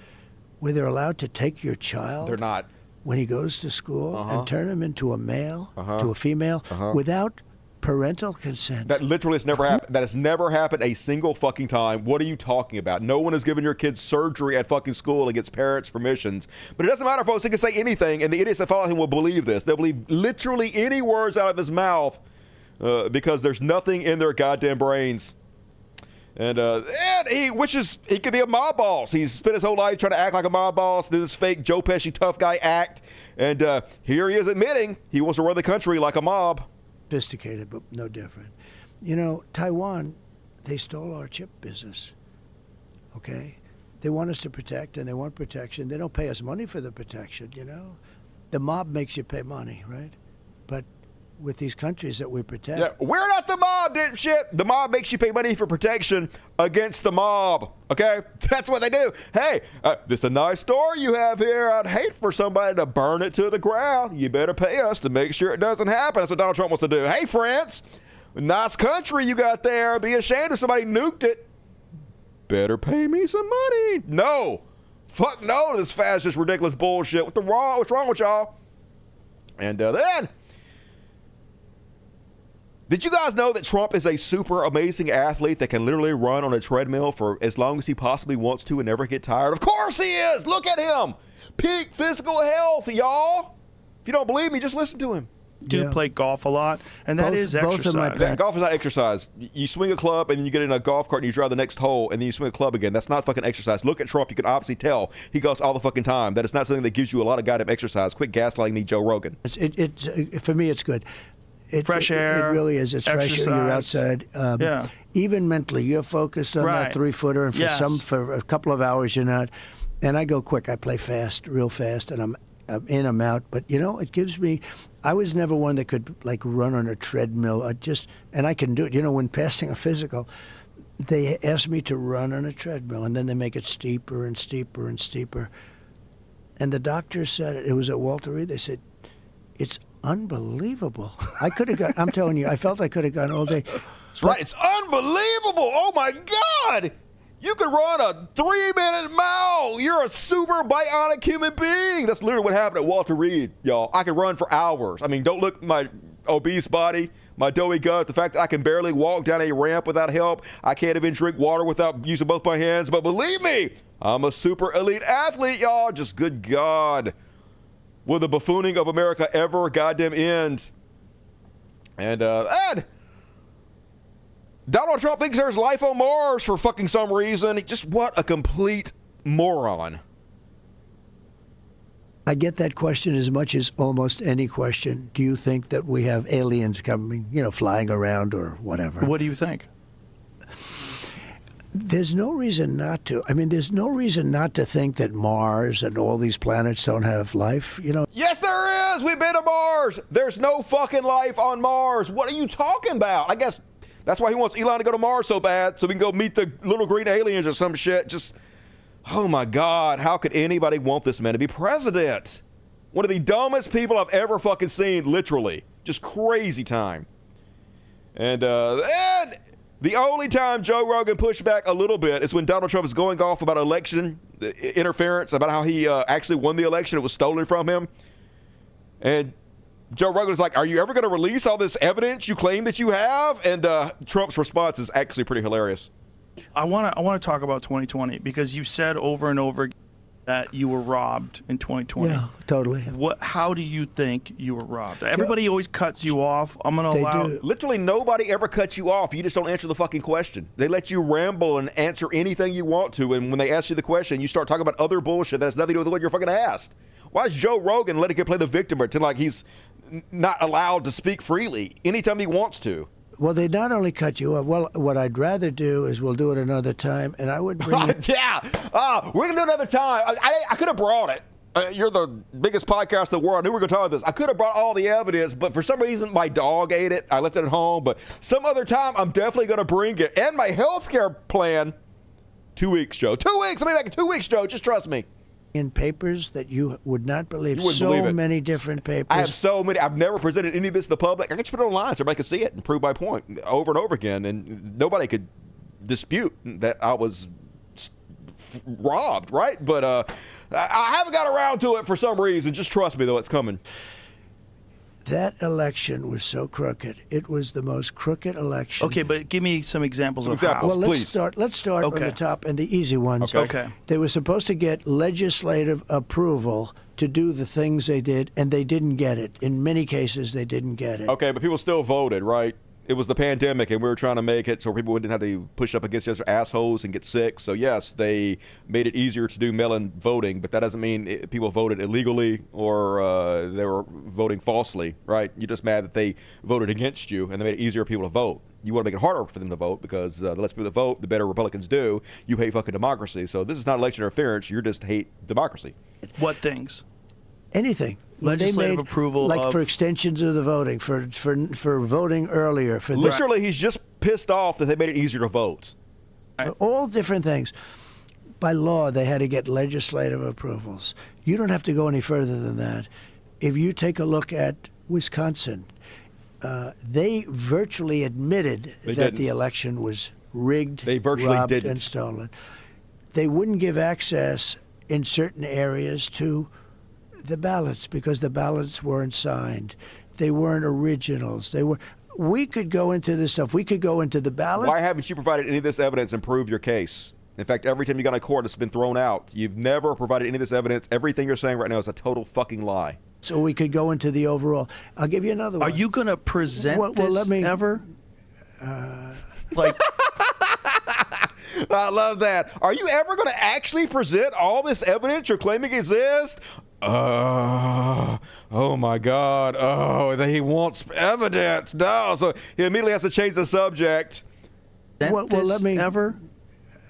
where they're allowed to take your child. They're not. When he goes to school and turn him into a male, to a female, without parental consent. That literally has never happened. That has never happened a single fucking time. What are you talking about? No one has given your kids surgery at fucking school against parents' permissions. But it doesn't matter, folks. He can say anything, and the idiots that follow him will believe this. They'll believe literally any words out of his mouth because there's nothing in their goddamn brains. And he could be a mob boss. He's spent his whole life trying to act like a mob boss, did this fake Joe Pesci tough guy act, and here he is admitting he wants to run the country like a mob. Sophisticated, but no different. Taiwan, they stole our chip business. Okay? They want us to protect, and they want protection. They don't pay us money for the protection, The mob makes you pay money, right? But with these countries that we protect. Yeah, we're not the mob, dipshit. The mob makes you pay money for protection against the mob. Okay? That's what they do. Hey, this is a nice store you have here. I'd hate for somebody to burn it to the ground. You better pay us to make sure it doesn't happen. That's what Donald Trump wants to do. Hey, France, nice country you got there. Be ashamed if somebody nuked it. Better pay me some money. No. Fuck no to this fascist, ridiculous bullshit. What's wrong with y'all? And then... did you guys know that Trump is a super amazing athlete that can literally run on a treadmill for as long as he possibly wants to and never get tired? Of course he is! Look at him! Peak physical health, y'all! If you don't believe me, just listen to him. Play golf a lot, and that is exercise. Golf is not exercise. You swing a club, and then you get in a golf cart, and you drive the next hole, and then you swing a club again. That's not fucking exercise. Look at Trump. You can obviously tell he goes all the fucking time. That is not something that gives you a lot of goddamn exercise. Quit gaslighting me, Joe Rogan. For me, it's good. Fresh air. It really is. It's fresh air. You're outside. Even mentally, you're focused on that 3-footer, and for a couple of hours, you're not. And I go quick. I play fast, real fast, and I'm in, I'm out. But it gives me. I was never one that could run on a treadmill. And I can do it. When passing a physical, they asked me to run on a treadmill, and then they make it steeper and steeper and steeper. And the doctor said it was at Walter Reed. They said, it's unbelievable. I could have I'm telling you, I felt I could have gone all day. That's right. It's unbelievable. Oh, my God. You could run a 3-minute mile. You're a super bionic human being. That's literally what happened at Walter Reed, y'all. I could run for hours. I mean, don't look at my obese body, my doughy gut, the fact that I can barely walk down a ramp without help. I can't even drink water without using both my hands. But believe me, I'm a super elite athlete, y'all. Just good God. Will the buffooning of America ever goddamn end? And Donald Trump thinks there's life on Mars for fucking some reason. Just what a complete moron. I get that question as much as almost any question. Do you think that we have aliens coming, flying around or whatever? What do you think? There's no reason not to. I mean, there's no reason not to think that Mars and all these planets don't have life, Yes, there is. We've been to Mars. There's no fucking life on Mars. What are you talking about? I guess That's why he wants Elon to go to Mars so bad, so we can go meet the little green aliens or some shit. Just, oh my God, how could anybody want this man to be president? One of the dumbest people I've ever fucking seen, literally. Just crazy time. And the only time Joe Rogan pushed back a little bit is when Donald Trump is going off about election interference, about how he actually won the election. It was stolen from him. And Joe Rogan is like, are you ever going to release all this evidence you claim that you have? And Trump's response is actually pretty hilarious. I want to talk about 2020 because you said over and over again that you were robbed in 2020. Yeah, totally. How do you think you were robbed? Everybody always cuts you off. I'm going to allow... Literally nobody ever cuts you off. You just don't answer the fucking question. They let you ramble and answer anything you want to, and when they ask you the question, you start talking about other bullshit that has nothing to do with what you're fucking asked. Why is Joe Rogan letting him play the victim or pretend like he's not allowed to speak freely anytime he wants to? Well, they not only cut you off. Well, what I'd rather do is we'll do it another time, and I would bring it. Yeah, we're going to do it another time. I could have brought it. You're the biggest podcast in the world. I knew we were going to talk about this. I could have brought all the evidence, but for some reason, my dog ate it. I left it at home. But some other time, I'm definitely going to bring it. And my health care plan. 2 weeks, Joe. 2 weeks. I'll be back in 2 weeks, Joe. Just trust me. In papers that you would not believe. You wouldn't believe it. Many different papers. I have so many. I've never presented any of this to the public. I can just put it online so everybody can see it and prove my point over and over again. And nobody could dispute that I was robbed, right? But I haven't got around to it for some reason. Just trust me, though, it's coming. That election was so crooked. It was the most crooked election. Okay, but give me some examples of how. Well, let's start on the top and the easy ones. Okay. They were supposed to get legislative approval to do the things they did, and they didn't get it. In many cases, they didn't get it. Okay, but people still voted, right? It was the pandemic, and we were trying to make it so people wouldn't have to push up against each other assholes and get sick. So, yes, they made it easier to do mail-in voting, but that doesn't mean people voted illegally or they were voting falsely, right? You're just mad that they voted against you, and they made it easier for people to vote. You want to make it harder for them to vote because the less people that vote, the better Republicans do. You hate fucking democracy. So this is not election interference. You just hate democracy. What things? Anything. Legislative approval, like for extensions of the voting, for voting earlier. For literally, he's just pissed off that they made it easier to vote. For all different things. By law, they had to get legislative approvals. You don't have to go any further than that. If you take a look at Wisconsin, they virtually admitted that the election was rigged, they virtually robbed, didn't. And stolen. They wouldn't give access in certain areas to the ballots because the ballots weren't signed. They weren't originals. We could go into this stuff. We could go into the ballots. Why haven't you provided any of this evidence and proved your case? In fact, every time you got in court, it's been thrown out. You've never provided any of this evidence. Everything you're saying right now is a total fucking lie. So we could go into the overall. I'll give you another one. Are you going to present this ever? I love that. Are you ever going to actually present all this evidence you're claiming exists? Oh my God. He wants evidence. No. So he immediately has to change the subject. Let me ever.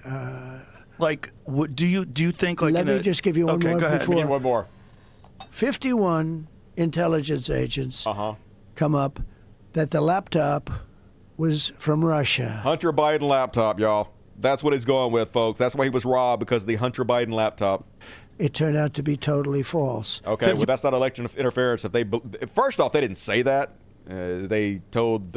Do you think like? Let me just give you one more. Go ahead. Before. Give me one more. 51 intelligence agents come up that the laptop was from Russia. Hunter Biden laptop, y'all. That's what he's going with, folks. That's why he was robbed, because of the Hunter Biden laptop. It turned out to be totally false. Okay, well, that's not election interference. First off, they didn't say that. They told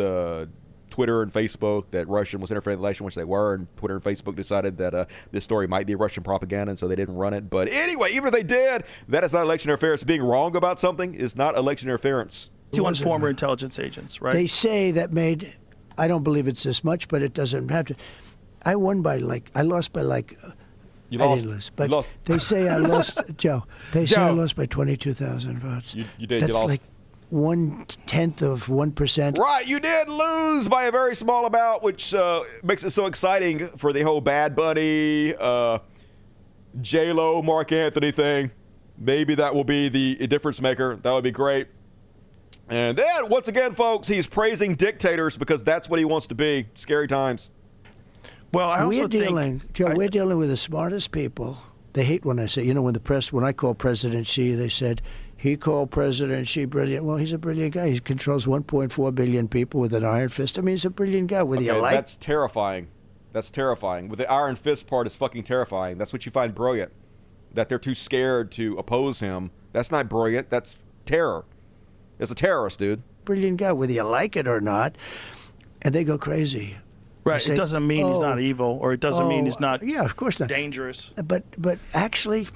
Twitter and Facebook that Russian was interfering in the election, which they were, and Twitter and Facebook decided that this story might be Russian propaganda, and so they didn't run it. But anyway, even if they did, that is not election interference. Being wrong about something is not election interference. 21 former intelligence agents, right? They say that made, I don't believe it's this much, but it doesn't have to. I lost by You I lost. didn't lose, but You lost. they say I lost, Joe. They say I lost by 22,000 votes. You did. That's You lost. like 1/10 of 1%. Right, you did lose by a very small amount, which makes it so exciting for the whole Bad Bunny, J-Lo, Mark Anthony thing. Maybe that will be the difference maker. That would be great. And then, once again, folks, he's praising dictators because that's what he wants to be. Scary times. Well, I also we're dealing with the smartest people. They hate when I say, when I call President Xi, they said, He called President Xi brilliant. Well, he's a brilliant guy. He controls 1.4 billion people with an iron fist. I mean, he's a brilliant guy. Whether you like... That's terrifying. That's terrifying. With the iron fist part is fucking terrifying. That's what you find brilliant. That they're too scared to oppose him. That's not brilliant. That's terror. It's a terrorist, dude. Brilliant guy, whether you like it or not. And they go crazy. Right. It doesn't mean he's not evil, or it doesn't mean he's not yeah, of course not. dangerous. But actually,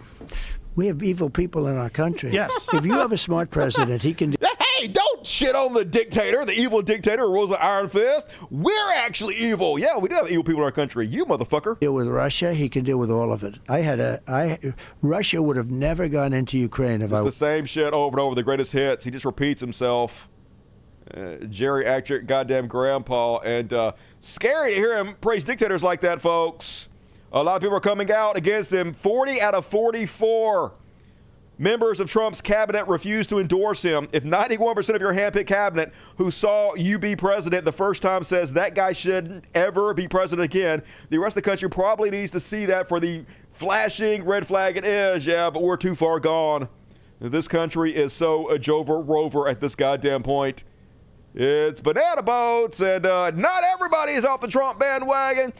we have evil people in our country. Yes. If you have a smart president, he can do... Hey, don't shit on the dictator, the evil dictator who rules the iron fist. We're actually evil. Yeah, we do have evil people in our country. You motherfucker. Deal with Russia, he can deal with all of it. Russia would have never gone into Ukraine if it's the same shit over and over, the greatest hits. He just repeats himself. Geriatric goddamn grandpa. And scary to hear him praise dictators like that, folks. A lot of people are coming out against him. 40 out of 44 members of Trump's cabinet refused to endorse him. If 91% of your handpicked cabinet who saw you be president the first time says that guy shouldn't ever be president again, the rest of the country probably needs to see that for the flashing red flag it is. Yeah, but we're too far gone. This country is so a Jover Rover at this goddamn point. It's banana boats, and not everybody is off the Trump bandwagon.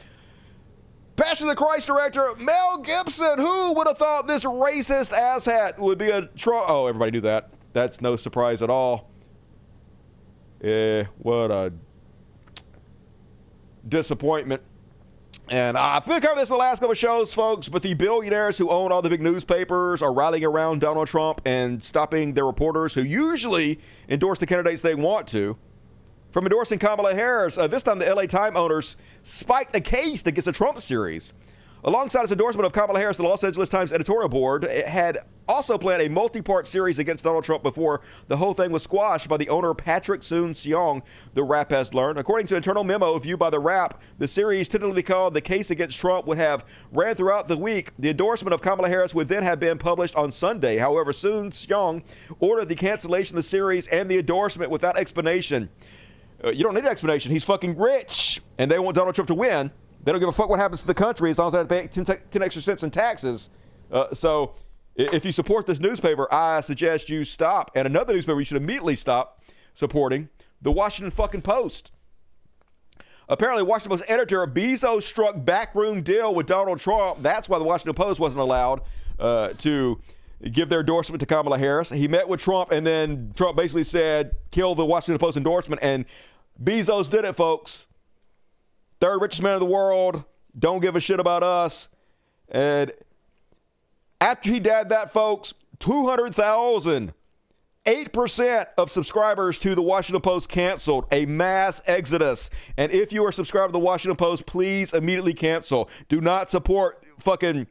Passion of the Christ director, Mel Gibson. Who would have thought this racist asshat would be a Trump? Oh, everybody knew that. That's no surprise at all. What a disappointment. And I've been covering this in the last couple of shows, folks, but the billionaires who own all the big newspapers are rallying around Donald Trump and stopping their reporters who usually endorse the candidates they want to from endorsing Kamala Harris. This time, the LA Times owners spiked a case against the Trump series. Alongside its endorsement of Kamala Harris, the Los Angeles Times editorial board had also planned a multi-part series against Donald Trump before the whole thing was squashed by the owner Patrick Soon-Seong, the Wrap has learned. According to an internal memo viewed by the Wrap, the series, tentatively called The Case Against Trump, would have ran throughout the week. The endorsement of Kamala Harris would then have been published on Sunday. However, Soon-Seong ordered the cancellation of the series and the endorsement without explanation. You don't need an explanation. He's fucking rich, and they want Donald Trump to win. They don't give a fuck what happens to the country as long as they have to pay 10 extra cents in taxes. So if you support this newspaper, I suggest you stop. And another newspaper you should immediately stop supporting, the Washington fucking Post. Apparently, Washington Post editor Bezos struck backroom deal with Donald Trump. That's why the Washington Post wasn't allowed to give their endorsement to Kamala Harris. He met with Trump, and then Trump basically said, kill the Washington Post endorsement. And Bezos did it, folks. Third richest man in the world. Don't give a shit about us. And after he did that, folks, 200,000, 8% of subscribers to the Washington Post canceled. A mass exodus. And if you are subscribed to the Washington Post, please immediately cancel. Do not support fucking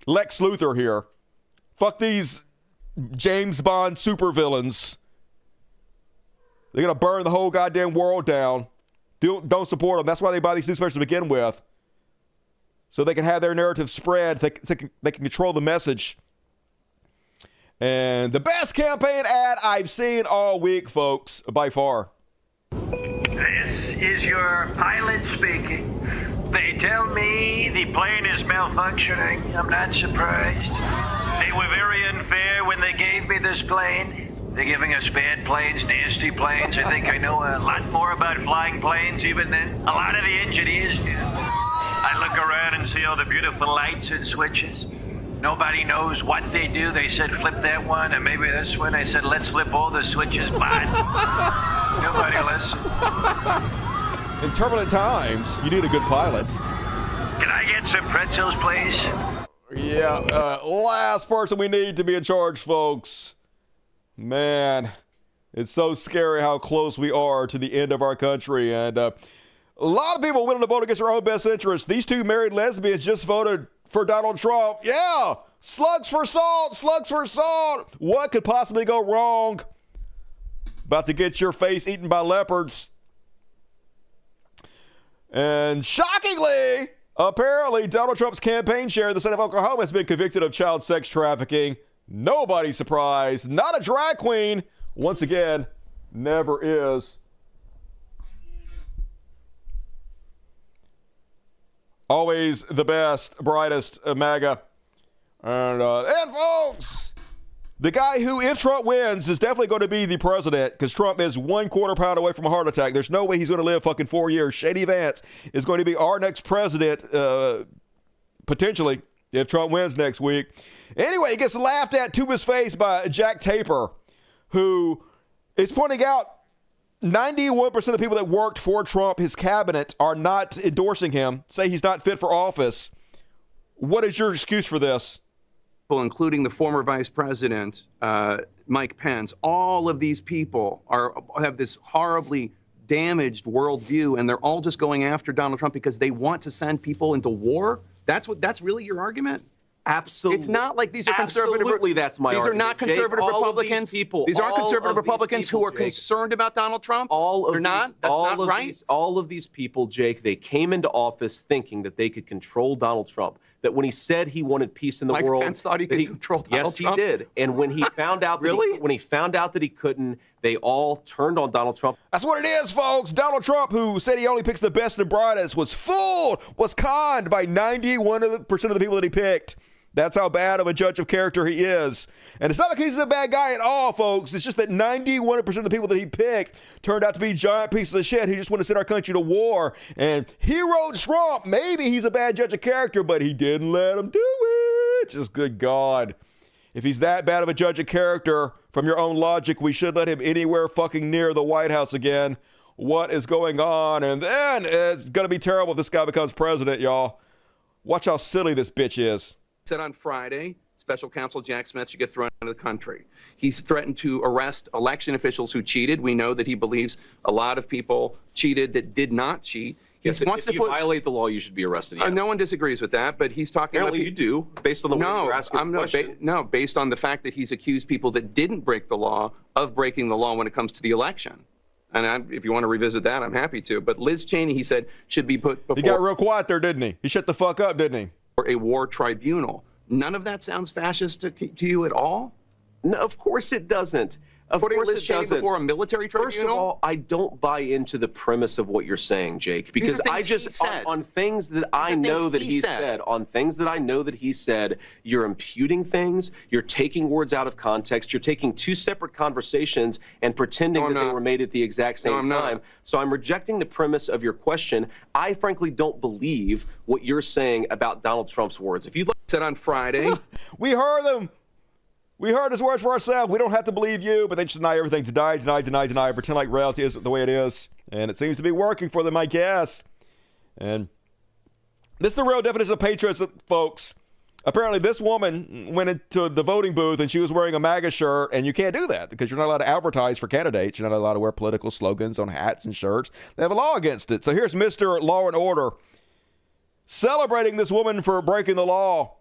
Lex Luthor here. Fuck these James Bond supervillains. They're going to burn the whole goddamn world down. Don't support them. That's why they buy these newspapers to begin with. So they can have their narrative spread. They can control the message. And the best campaign ad I've seen all week, folks, by far. This is your pilot speaking. They tell me the plane is malfunctioning. I'm not surprised. They were very unfair when they gave me this plane. They're giving us bad planes, nasty planes. I think I know a lot more about flying planes even than a lot of the engineers do. I look around and see all the beautiful lights and switches. Nobody knows what they do. They said flip that one and maybe this one. I said let's flip all the switches, but nobody listens. In turbulent times, you need a good pilot. Can I get some pretzels, please? Yeah, last person we need to be in charge, folks. Man, it's so scary how close we are to the end of our country. And a lot of people willing to vote against their own best interests. These two married lesbians just voted for Donald Trump. Yeah, slugs for salt, slugs for salt. What could possibly go wrong? About to get your face eaten by leopards. And shockingly, apparently, Donald Trump's campaign chair in the state of Oklahoma has been convicted of child sex trafficking. Nobody surprised. Not a drag queen. Once again, never is. Always the best, brightest MAGA. And folks, The guy who, if Trump wins, is definitely going to be the president because Trump is 1/4 pound away from a heart attack. There's no way he's going to live fucking 4 years. Shady Vance is going to be our next president, potentially, if Trump wins next week. Anyway, he gets laughed at to his face by Jack Taper, who is pointing out 91% of the people that worked for Trump, his cabinet, are not endorsing him, say he's not fit for office. What is your excuse for this? Including the former vice president, Mike Pence, all of these people have this horribly damaged worldview, and they're all just going after Donald Trump because they want to send people into war? That's really your argument? Absolutely. It's not like these are conservative. Absolutely, that's my argument. These are not conservative Republicans. These aren't conservative Republicans who are concerned about Donald Trump. They're not. That's not right. All of these people, Jake, they came into office thinking that they could control Donald Trump. That when he said he wanted peace in the world, Mike Pence thought he could control Donald Trump. Yes, he did. And when he found out that he couldn't, they all turned on Donald Trump. That's what it is, folks. Donald Trump, who said he only picks the best and brightest, was fooled, was conned by 91% of the people that he picked. That's how bad of a judge of character he is. And it's not like he's a bad guy at all, folks. It's just that 91% of the people that he picked turned out to be giant pieces of shit who just want to send our country to war. And hero Trump, maybe he's a bad judge of character, but he didn't let him do it. Just good God. If he's that bad of a judge of character, from your own logic, we should let him anywhere fucking near the White House again. What is going on? And then it's going to be terrible if this guy becomes president, y'all. Watch how silly this bitch is. Said on Friday, Special Counsel Jack Smith should get thrown out of the country. He's threatened to arrest election officials who cheated. We know that he believes a lot of people cheated that did not cheat. Yes, if you violate the law, you should be arrested. Yes. No one disagrees with that, but he's talking about... Apparently you do, based on the way you're asking the question. Based on the fact that he's accused people that didn't break the law of breaking the law when it comes to the election. And if you want to revisit that, I'm happy to. But Liz Cheney, he said, should be put before... He got real quiet there, didn't he? He shut the fuck up, didn't he? Or a war tribunal. None of that sounds fascist to you at all? No, of course it doesn't. Of course it doesn't. Before a military tribunal? First of all, I don't buy into the premise of what you're saying, Jake, because I just on things that I know that he said, on things that I know that he said, you're imputing things, you're taking words out of context, you're taking two separate conversations and pretending that they were made at the exact same time. So I'm rejecting the premise of your question. I frankly don't believe what you're saying about Donald Trump's words. If you said on Friday, we heard them. We heard his words for ourselves. We don't have to believe you, but they just deny everything. Deny, pretend like reality is the way it is. And it seems to be working for them, I guess. And this is the real definition of patriotism, folks. Apparently, this woman went into the voting booth and she was wearing a MAGA shirt, and you can't do that because you're not allowed to advertise for candidates. You're not allowed to wear political slogans on hats and shirts. They have a law against it. So here's Mr. Law and Order celebrating this woman for breaking the law.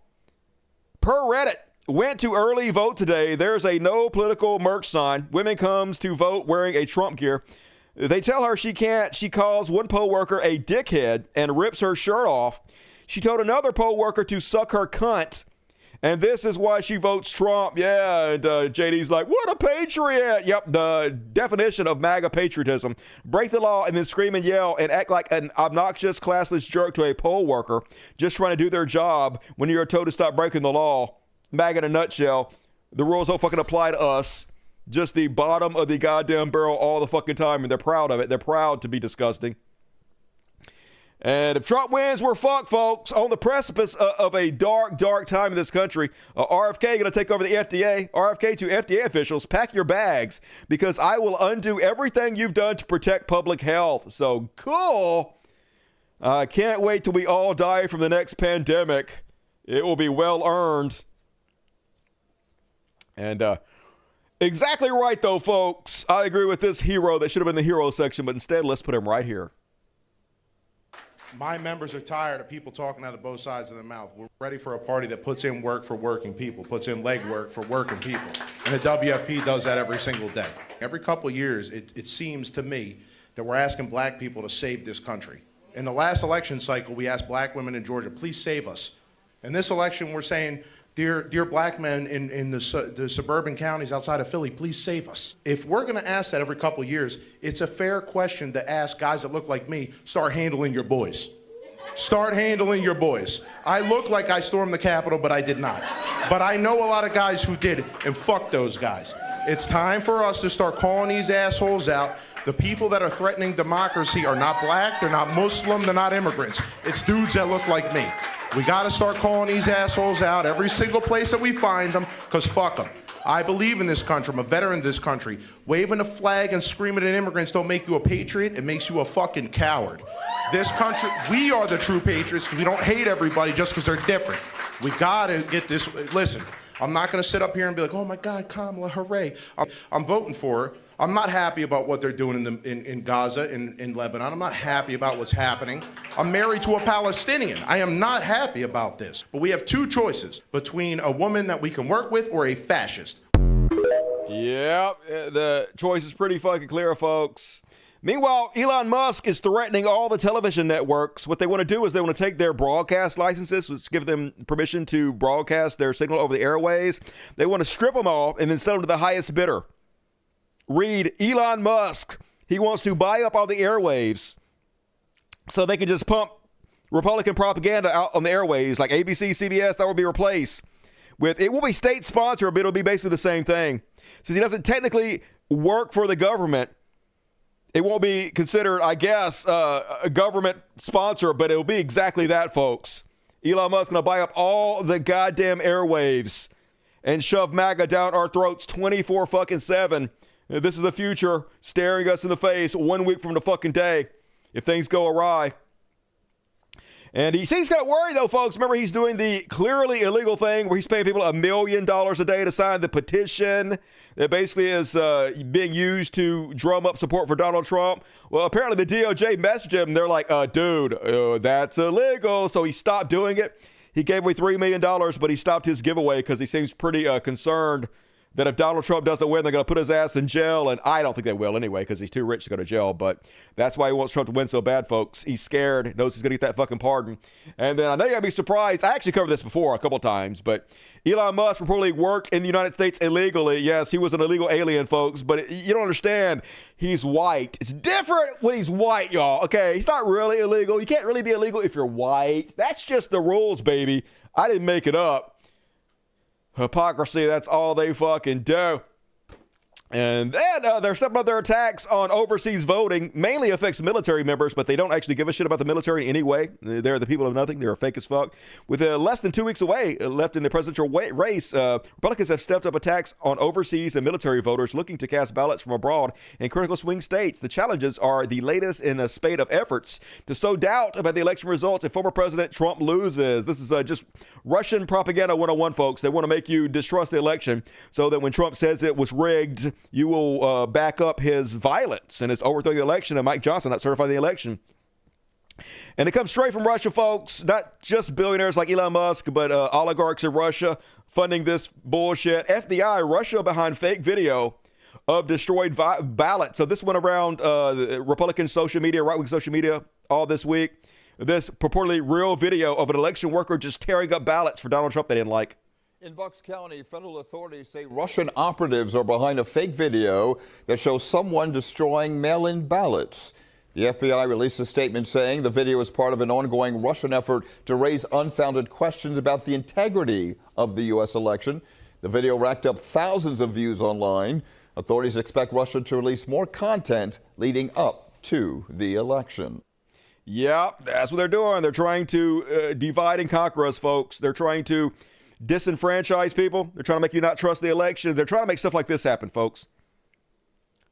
Per Reddit. Went to early vote today. There's a no political merch sign. Women comes to vote wearing a Trump gear. They tell her she can't. She calls one poll worker a dickhead and rips her shirt off. She told another poll worker to suck her cunt. And this is why she votes Trump. Yeah, and JD's like, what a patriot. Yep, the definition of MAGA patriotism. Break the law and then scream and yell and act like an obnoxious, classless jerk to a poll worker just trying to do their job when you're told to stop breaking the law. MAGA in a nutshell. The rules don't fucking apply to us. Just the bottom of the goddamn barrel all the fucking time, and they're proud of it. They're proud to be disgusting. And if Trump wins, we're fucked, folks. On the precipice of a dark, dark time in this country. RFK going to take over the FDA. RFK to FDA officials, pack your bags because I will undo everything you've done to protect public health. So cool. I can't wait till we all die from the next pandemic. It will be well earned. And exactly right, though, folks. I agree with this hero that should have been the hero section, but instead, let's put him right here. My members are tired of people talking out of both sides of their mouth. We're ready for a party that puts in work for working people, puts in legwork for working people. And the WFP does that every single day. Every couple of years, it seems to me that we're asking black people to save this country. In the last election cycle, we asked black women in Georgia, please save us. In this election, we're saying, Dear black men in the suburban counties outside of Philly, please save us. If we're going to ask that every couple of years, it's a fair question to ask guys that look like me, start handling your boys. Start handling your boys. I look like I stormed the Capitol, but I did not. But I know a lot of guys who did, and fuck those guys. It's time for us to start calling these assholes out. The people that are threatening democracy are not black, they're not Muslim, they're not immigrants. It's dudes that look like me. We gotta start calling these assholes out every single place that we find them, because fuck them. I believe in this country. I'm a veteran of this country. Waving a flag and screaming at immigrants don't make you a patriot. It makes you a fucking coward. This country, we are the true patriots because we don't hate everybody just because they're different. We gotta get this. Listen, I'm not gonna sit up here and be like, oh my God, Kamala, hooray. I'm voting for her. I'm not happy about what they're doing in Gaza, in Lebanon. I'm not happy about what's happening. I'm married to a Palestinian. I am not happy about this. But we have two choices between a woman that we can work with or a fascist. Yeah, the choice is pretty fucking clear, folks. Meanwhile, Elon Musk is threatening all the television networks. What they want to do is they want to take their broadcast licenses, which give them permission to broadcast their signal over the airways. They want to strip them all and then sell them to the highest bidder. Read Elon Musk. He wants to buy up all the airwaves so they can just pump Republican propaganda out on the airwaves like ABC, CBS. That will be replaced with, it will be state sponsored, but it'll be basically the same thing. Since he doesn't technically work for the government, it won't be considered, I guess, a government sponsor, but it'll be exactly that, folks. Elon Musk going to buy up all the goddamn airwaves and shove MAGA down our throats 24/7. This is the future staring us in the face 1 week from the fucking day if things go awry. And he seems kind of worried, though, folks. Remember, he's doing the clearly illegal thing where he's paying people $1 million a day to sign the petition that basically is being used to drum up support for Donald Trump. Well, apparently the DOJ messaged him. And they're like, dude, that's illegal. So he stopped doing it. He gave away $3 million, but he stopped his giveaway because he seems pretty concerned that if Donald Trump doesn't win, they're going to put his ass in jail. And I don't think they will anyway, because he's too rich to go to jail. But that's why he wants Trump to win so bad, folks. He's scared, knows he's going to get that fucking pardon. And then I know you're going to be surprised. I actually covered this before a couple times, but Elon Musk reportedly worked in the United States illegally. Yes, he was an illegal alien, folks, but you don't understand. He's white. It's different when he's white, y'all. Okay, he's not really illegal. You can't really be illegal if you're white. That's just the rules, baby. I didn't make it up. Hypocrisy, that's all they fucking do. And then they're stepping up their attacks on overseas voting. Mainly affects military members, but they don't actually give a shit about the military anyway. They're the people of nothing. They're fake as fuck. With less than 2 weeks away left in the presidential race, Republicans have stepped up attacks on overseas and military voters looking to cast ballots from abroad in critical swing states. The challenges are the latest in a spate of efforts to sow doubt about the election results if former President Trump loses. This is just Russian propaganda 101, folks. They want to make you distrust the election so that when Trump says it was rigged, you will back up his violence and his overthrowing the election and Mike Johnson not certifying the election. And it comes straight from Russia, folks. Not just billionaires like Elon Musk, but oligarchs in Russia funding this bullshit. FBI, Russia behind fake video of destroyed ballots. So this went around Republican social media, right-wing social media all this week. This purportedly real video of an election worker just tearing up ballots for Donald Trump they didn't like. In Bucks County, federal authorities say Russian operatives are behind a fake video that shows someone destroying mail-in ballots. The FBI released a statement saying the video is part of an ongoing Russian effort to raise unfounded questions about the integrity of the U.S. election. The video racked up thousands of views online. Authorities expect Russia to release more content leading up to the election. Yeah, that's what they're doing. They're trying to divide and conquer us, folks. They're trying to disenfranchise people. They're trying to make you not trust the election. They're trying to make stuff like this happen, folks.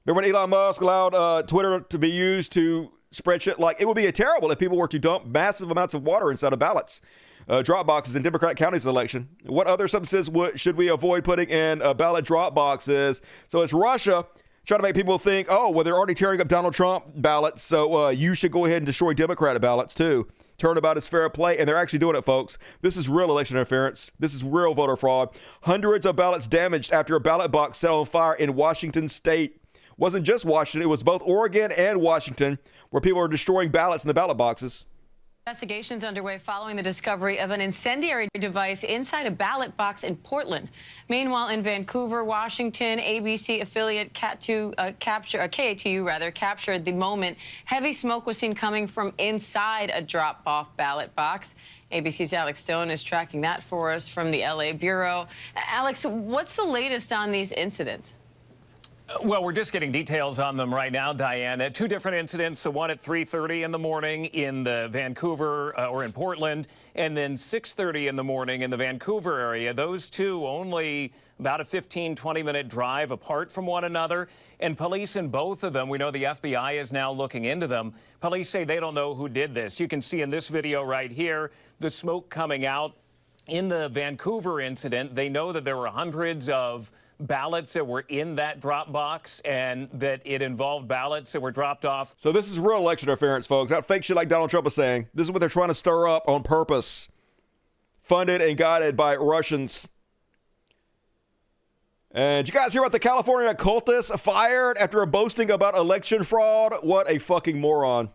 Remember when Elon Musk allowed Twitter to be used to spread shit? Like, it would be terrible if people were to dump massive amounts of water inside of ballots, drop boxes in Democrat counties election. What other substances should we avoid putting in ballot drop boxes? So it's Russia trying to make people think, oh, well, they're already tearing up Donald Trump ballots, so you should go ahead and destroy Democrat ballots too. Turnabout is fair play, and they're actually doing it, folks. This is real election interference. This is real voter fraud. Hundreds of ballots damaged after a ballot box set on fire in Washington state. Wasn't just Washington, it was both Oregon and Washington, where people are destroying ballots in the ballot boxes. Investigations underway following the discovery of an incendiary device inside a ballot box in Portland. Meanwhile, in Vancouver, Washington, ABC affiliate KATU captured the moment heavy smoke was seen coming from inside a drop-off ballot box. ABC's Alex Stone is tracking that for us from the LA Bureau. Alex, what's the latest on these incidents? Well, we're just getting details on them right now, Diane. Two different incidents, so one at 3:30 in the morning in the Vancouver or in Portland, and then 6:30 in the morning in the Vancouver area. Those two only about a 15, 20-minute drive apart from one another. And police in both of them, we know the FBI is now looking into them. Police say they don't know who did this. You can see in this video right here the smoke coming out in the Vancouver incident. They know that there were hundreds of ballots that were in that drop box and that it involved ballots that were dropped off. So this is real election interference, folks. Not fake shit like Donald Trump is saying. This is what they're trying to stir up on purpose. Funded and guided by Russians. And did you guys hear about the California occultist fired after boasting about election fraud? What a fucking moron.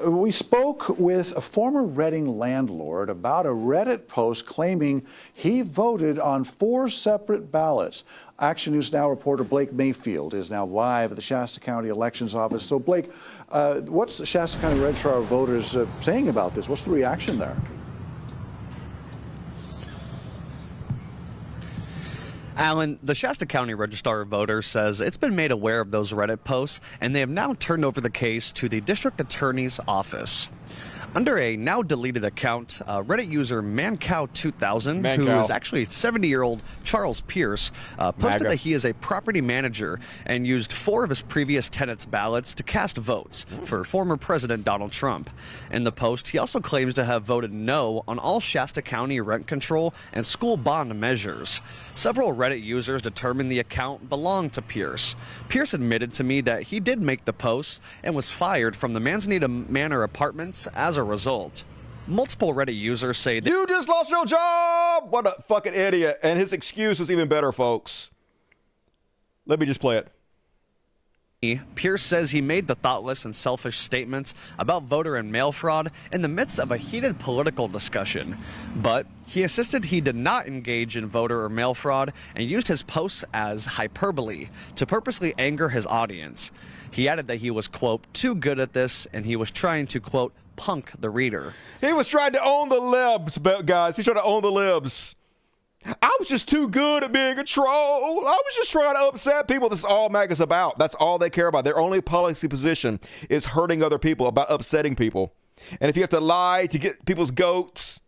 We spoke with a former Reading landlord about a Reddit post claiming he voted on 4 separate ballots. Action News Now reporter Blake Mayfield is now live at the Shasta County Elections Office. So, Blake, what's the Shasta County Registrar of Voters saying about this? What's the reaction there? Alan, the Shasta County Registrar of Voters says it's been made aware of those Reddit posts, and they have now turned over the case to the district attorney's office. Under a now deleted account, Reddit user ManCow2000, who is actually 70-year-old Charles Pierce, posted MAGA. that he is a property manager and used 4 of his previous tenants' ballots to cast votes for former President Donald Trump. In the post, he also claims to have voted no on all Shasta County rent control and school bond measures. Several Reddit users determined the account belonged to Pierce. Pierce admitted to me that he did make the post and was fired from the Manzanita Manor apartments as a result. Multiple Reddit users say that you just lost your job! What a fucking idiot. And his excuse was even better, folks. Let me just play it. Pierce says he made the thoughtless and selfish statements about voter and mail fraud in the midst of a heated political discussion. But he insisted he did not engage in voter or mail fraud and used his posts as hyperbole to purposely anger his audience. He added that he was, quote, too good at this, and he was trying to, quote, punk the reader. He was trying to own the libs, guys. He tried to own the libs. I was just too good at being a troll. I was just trying to upset people. This is all MAGA's about. That's all they care about. Their only policy position is hurting other people, about upsetting people. And if you have to lie to get people's goats,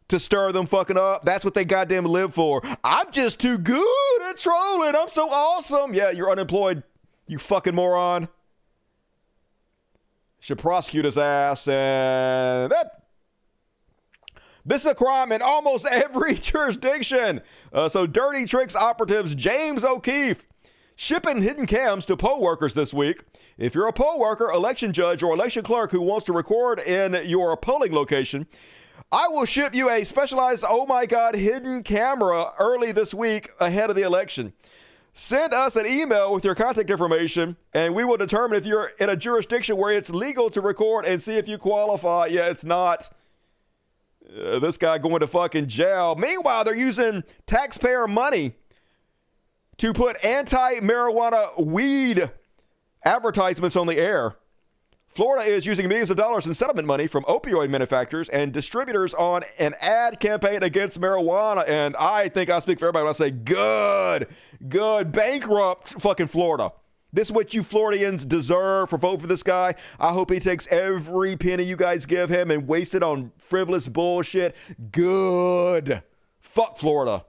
to stir them fucking up, that's what they goddamn live for. I'm just too good at trolling. I'm so awesome. Yeah, you're unemployed, you fucking moron. Should prosecute his ass, and this is a crime in almost every jurisdiction. So Dirty Tricks operatives James O'Keefe shipping hidden cams to poll workers this week. If you're a poll worker, election judge, or election clerk who wants to record in your polling location, I will ship you a specialized, oh my God, hidden camera early this week ahead of the election. Send us an email with your contact information, and we will determine if you're in a jurisdiction where it's legal to record and see if you qualify. Yeah, it's not. This guy going to fucking jail. Meanwhile, they're using taxpayer money to put anti-marijuana weed advertisements on the air. Florida is using millions of dollars in settlement money from opioid manufacturers and distributors on an ad campaign against marijuana. And I think I speak for everybody when I say good, bankrupt fucking Florida. This is what you Floridians deserve for voting for this guy. I hope he takes every penny you guys give him and wastes it on frivolous bullshit. Good. Fuck Florida.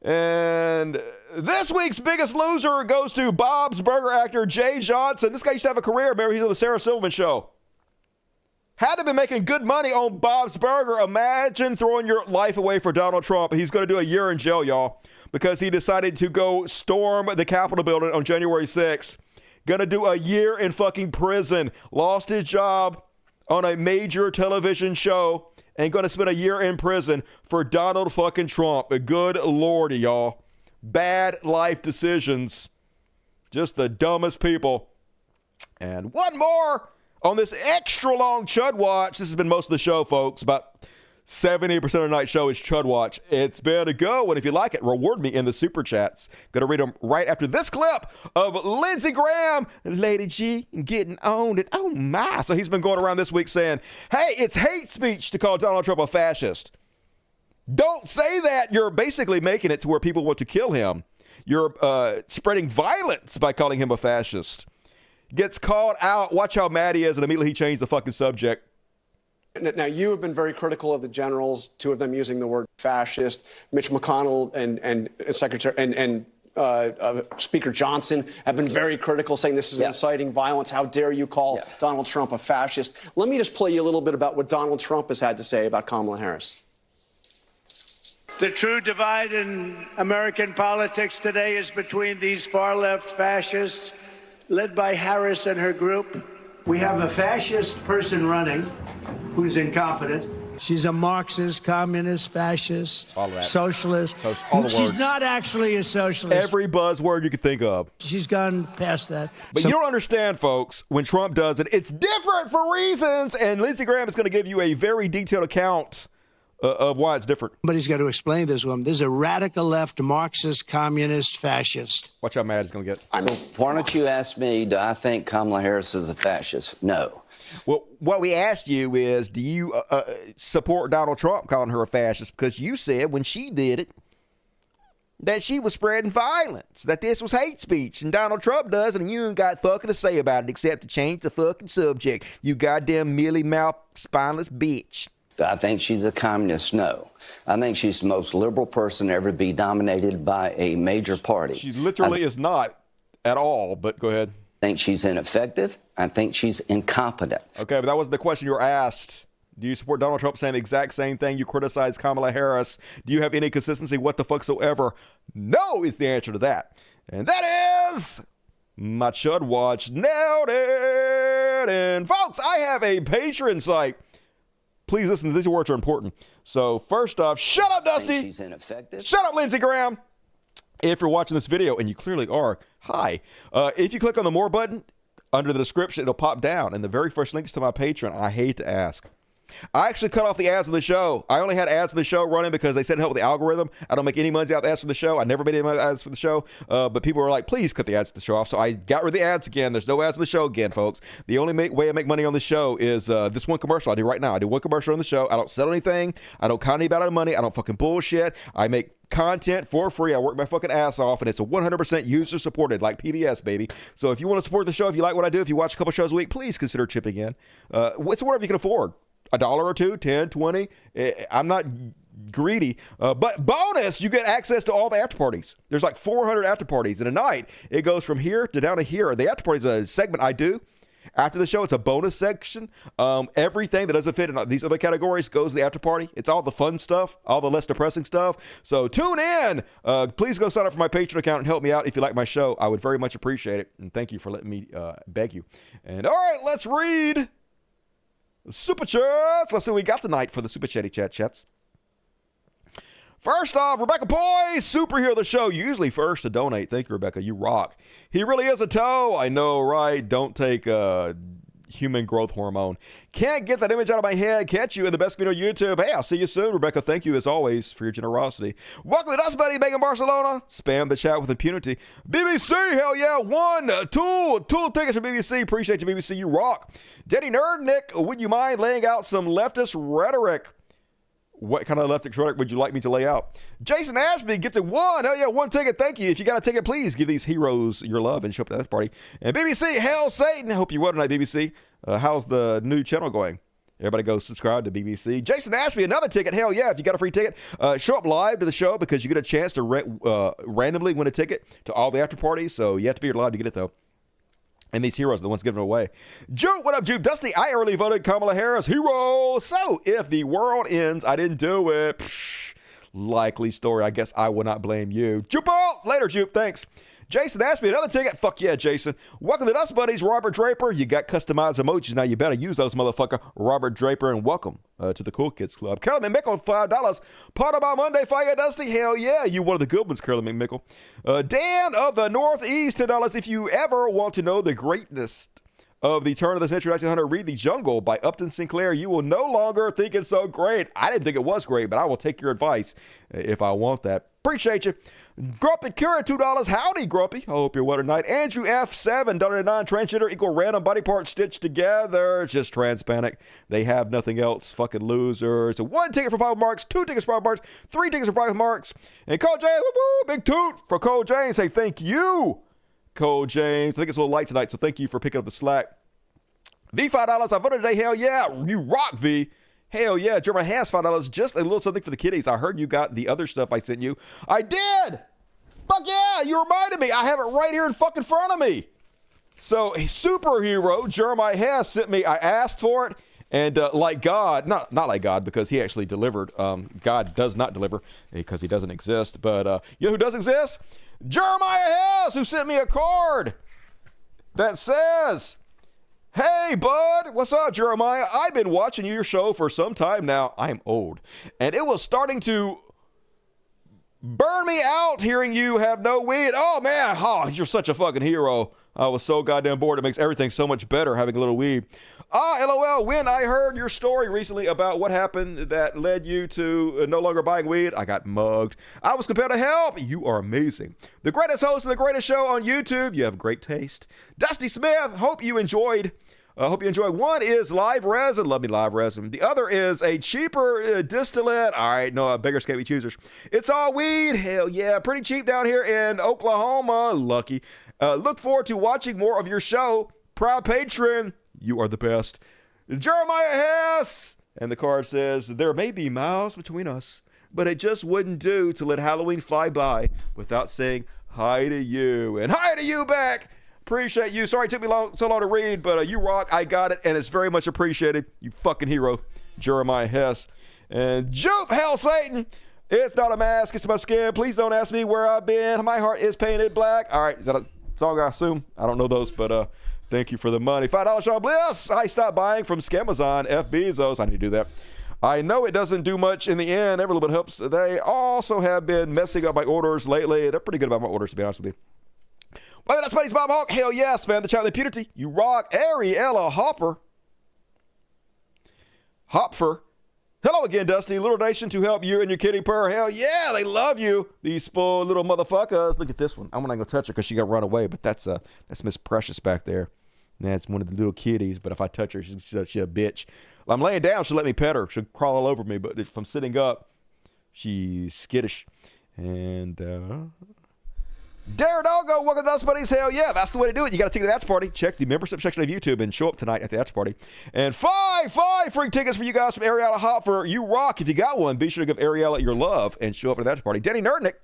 And this week's biggest loser goes to Bob's Burger actor Jay Johnson. This guy used to have a career. Remember, he's on the Sarah Silverman show. Had to be making good money on Bob's Burger. Imagine throwing your life away for Donald Trump. He's going to do a year in jail, y'all, because he decided to go storm the Capitol building on January 6th. Gonna do a year in fucking prison. Lost his job on a major television show and gonna spend a year in prison for Donald fucking Trump. Good lordy, y'all. Bad life decisions. Just the dumbest people. And one more on this extra long Chud Watch. This has been most of the show, folks. About 70% of the night show is Chud Watch. It's been a go, and if you like it, reward me in the Super Chats. Gonna read them right after this clip of Lindsey Graham, Lady G, getting on it. Oh, my. So he's been going around this week saying, hey, it's hate speech to call Donald Trump a fascist. Don't say that. You're basically making it to where people want to kill him. You're spreading violence by calling him a fascist. Gets called out. Watch how mad he is, and immediately he changed the fucking subject. Now, you have been very critical of the generals, two of them using the word fascist. Mitch McConnell and Secretary and Speaker Johnson have been very critical, saying this is inciting violence. How dare you call Donald Trump a fascist? Let me just play you a little bit about what Donald Trump has had to say about Kamala Harris. The true divide in American politics today is between these far-left fascists led by Harris and her group. We have a fascist person running who's incompetent. She's a Marxist, communist, fascist, socialist. All the She's words. not actually a socialist. Every buzzword you could think of. She's gone past that. But you don't understand, folks, when Trump does it, it's different for reasons. And Lindsey Graham is going to give you a very detailed account of why it's different. But he's got to explain this one. There's a radical left Marxist, communist, fascist. Watch how mad he's going to get. So why don't you ask me, do I think Kamala Harris is a fascist? No. Well, what we asked you is, do you support Donald Trump calling her a fascist? Because you said when she did it, that she was spreading violence, that this was hate speech, and Donald Trump does, and you ain't got fucking to say about it except to change the fucking subject. You goddamn mealy-mouthed, spineless bitch. Do I think she's a communist? No. I think she's the most liberal person to ever be dominated by a major party. She literally is not at all, but go ahead. I think she's ineffective. I think she's incompetent. Okay, but that wasn't the question you were asked. Do you support Donald Trump saying the exact same thing? You criticize Kamala Harris. Do you have any consistency whatsoever? No is the answer to that. And that is my Chud Watch. Nailed it. And folks, I have a Patreon site. Please listen, these words are important. So first off, shut up, Dusty. She's ineffective. Shut up, Lindsey Graham. If you're watching this video, and you clearly are, hi. If you click on the More button, under the description, it'll pop down. And the very first link is to my Patreon. I hate to ask. I actually cut off the ads on the show. I only had ads on the show running because they said it helped with the algorithm. I don't make any money out of ads for the show. I never made any money ads for the show. But people were like, please cut the ads for the show off. So I got rid of the ads again. There's no ads on the show again, folks. The only way I make money on the show is this one commercial I do right now. I do one commercial on the show. I don't sell anything. I don't count anybody out of money. I don't fucking bullshit. I make content for free. I work my fucking ass off, and it's a 100% user supported, like PBS, baby. So if you want to support the show, if you like what I do, if you watch a couple shows a week, please consider chipping in. It's whatever you can afford. $1 or $2, 10, 20. I'm not greedy. But bonus, you get access to all the after parties. There's like 400 after parties in a night. It goes from here to down to here. The after party is a segment I do. After the show, it's a bonus section. Everything that doesn't fit in these other categories goes to the after party. It's all the fun stuff, all the less depressing stuff. So tune in. Please go sign up for my Patreon account and help me out if you like my show. I would very much appreciate it. And thank you for letting me beg you. And all right, let's read Super Chats. Let's see what we got tonight for the Super Chatty Chats. First off, Rebecca Boy, superhero of the show, usually first to donate. Thank you, Rebecca. You rock. He really is a toe. I know, right? Don't take human growth hormone. Can't get that image out of my head. Catch you in the best video on YouTube. Hey, I'll see you soon, Rebecca. Thank you, as always, for your generosity. Welcome to us, buddy. Megan Barcelona. Spam the chat with impunity. BBC, hell yeah. 1, 2 tickets for BBC. Appreciate you, BBC. You rock. Daddy Nerd Nick, would you mind laying out some leftist rhetoric? What kind of leftist rhetoric would you like me to lay out? Jason Ashby gifted 1. Hell yeah, 1 ticket. Thank you. If you got a ticket, please give these heroes your love and show up to that party. And BBC, Hell Satan. I hope you well tonight, BBC. How's the new channel going? Everybody go subscribe to BBC. Jason Ashby, another ticket. Hell yeah, if you got a free ticket, show up live to the show because you get a chance to randomly win a ticket to all the after parties. So you have to be here live to get it, though. And these heroes are the ones giving it away. Juke, what up, Juke? Dusty, I early voted Kamala Harris. Hero. So if the world ends, I didn't do it. Psh, likely story. I guess I will not blame you. Juke out. Later, Juke. Thanks. Jason asked me another ticket. Fuck yeah, Jason. Welcome to us, buddies. Robert Draper. You got customized emojis. Now you better use those, motherfucker. Robert Draper, and welcome to the Cool Kids Club. Carolyn McMickle, $5. Part of my Monday Fire Dusty. Hell yeah, you one of the good ones, Carolyn McMickle. Dan of the Northeast, $10. If you ever want to know the greatness of the turn of the century 1900, read The Jungle by Upton Sinclair. You will no longer think it's so great. I didn't think it was great, but I will take your advice if I want that. Appreciate you. Grumpy Cura, $2. Howdy, Grumpy. I hope you're well tonight. Andrew F7, $1.09. Transgender equal random body parts stitched together. Just transpanic. They have nothing else. Fucking losers. 1 ticket for Papa Marks, 2 tickets for Papa Marks, 3 tickets for Papa Marks. And Cole James, woo-woo, big toot for Cole James. Say thank you, Cole James. I think it's a little light tonight, so thank you for picking up the slack. V, $5. I voted today. Hell yeah. You rock, V. Hell yeah. Jeremiah has $5. Just a little something for the kiddies. I heard you got the other stuff I sent you. I did. Fuck yeah. You reminded me. I have it right here in fucking front of me. So, superhero Jeremiah Hess sent me. I asked for it. And like God, not like God, because he actually delivered. God does not deliver because he doesn't exist. But you know who does exist? Jeremiah Hess, who sent me a card that says, hey, bud, what's up, Jeremiah? I've been watching your show for some time now. I'm old. And it was starting to burn me out hearing you have no weed. Oh, man. Oh, you're such a fucking hero. I was so goddamn bored. It makes everything so much better having a little weed. LOL, when I heard your story recently about what happened that led you to no longer buying weed, I got mugged. I was compelled to help. You are amazing. The greatest host of the greatest show on YouTube. You have great taste. Dusty Smith, hope you enjoyed. One is live resin. Love me live resin. The other is a cheaper distillate. All right, no, beggars can't be choosers. It's all weed. Hell yeah. Pretty cheap down here in Oklahoma. Lucky. Look forward to watching more of your show. Proud patron. You are the best. Jeremiah Hess. And the card says, there may be miles between us, but it just wouldn't do to let Halloween fly by without saying hi to you. And hi to you back. Appreciate you. Sorry it took me so long to read, but you rock. I got it, and it's very much appreciated. You fucking hero, Jeremiah Hess. And Jupe, hell Satan. It's not a mask, it's my skin. Please don't ask me where I've been. My heart is painted black. All right, is that a song I assume? I don't know those, but thank you for the money. $5 Sean Bliss. I stopped buying from Scamazon. F Bezos. I need to do that. I know it doesn't do much in the end. Every little bit helps. They also have been messing up my orders lately. They're pretty good about my orders, to be honest with you. Well, that's Buddy's Bob Hawk. Hell yes, man. The child of impunity. You rock. Ariella Hopper. Hopfer. Hello again, Dusty. Little donation to help you and your kitty purr. Hell yeah, they love you. These spoiled little motherfuckers. Look at this one. I'm not going to touch her because she got run away, but that's Miss Precious back there. That's one of the little kitties, but if I touch her, she's a bitch. I'm laying down, she'll let me pet her. She'll crawl all over me, but if I'm sitting up, she's skittish. And Dare Doggo, welcome to Dust Buddies. Hell yeah, that's the way to do it. You got to take it to the after party. Check the membership section of YouTube and show up tonight at the after party. And five free tickets for you guys from Ariella Hopfer. You rock. If you got one, be sure to give Ariella your love and show up at the after party. Danny Nerdnick,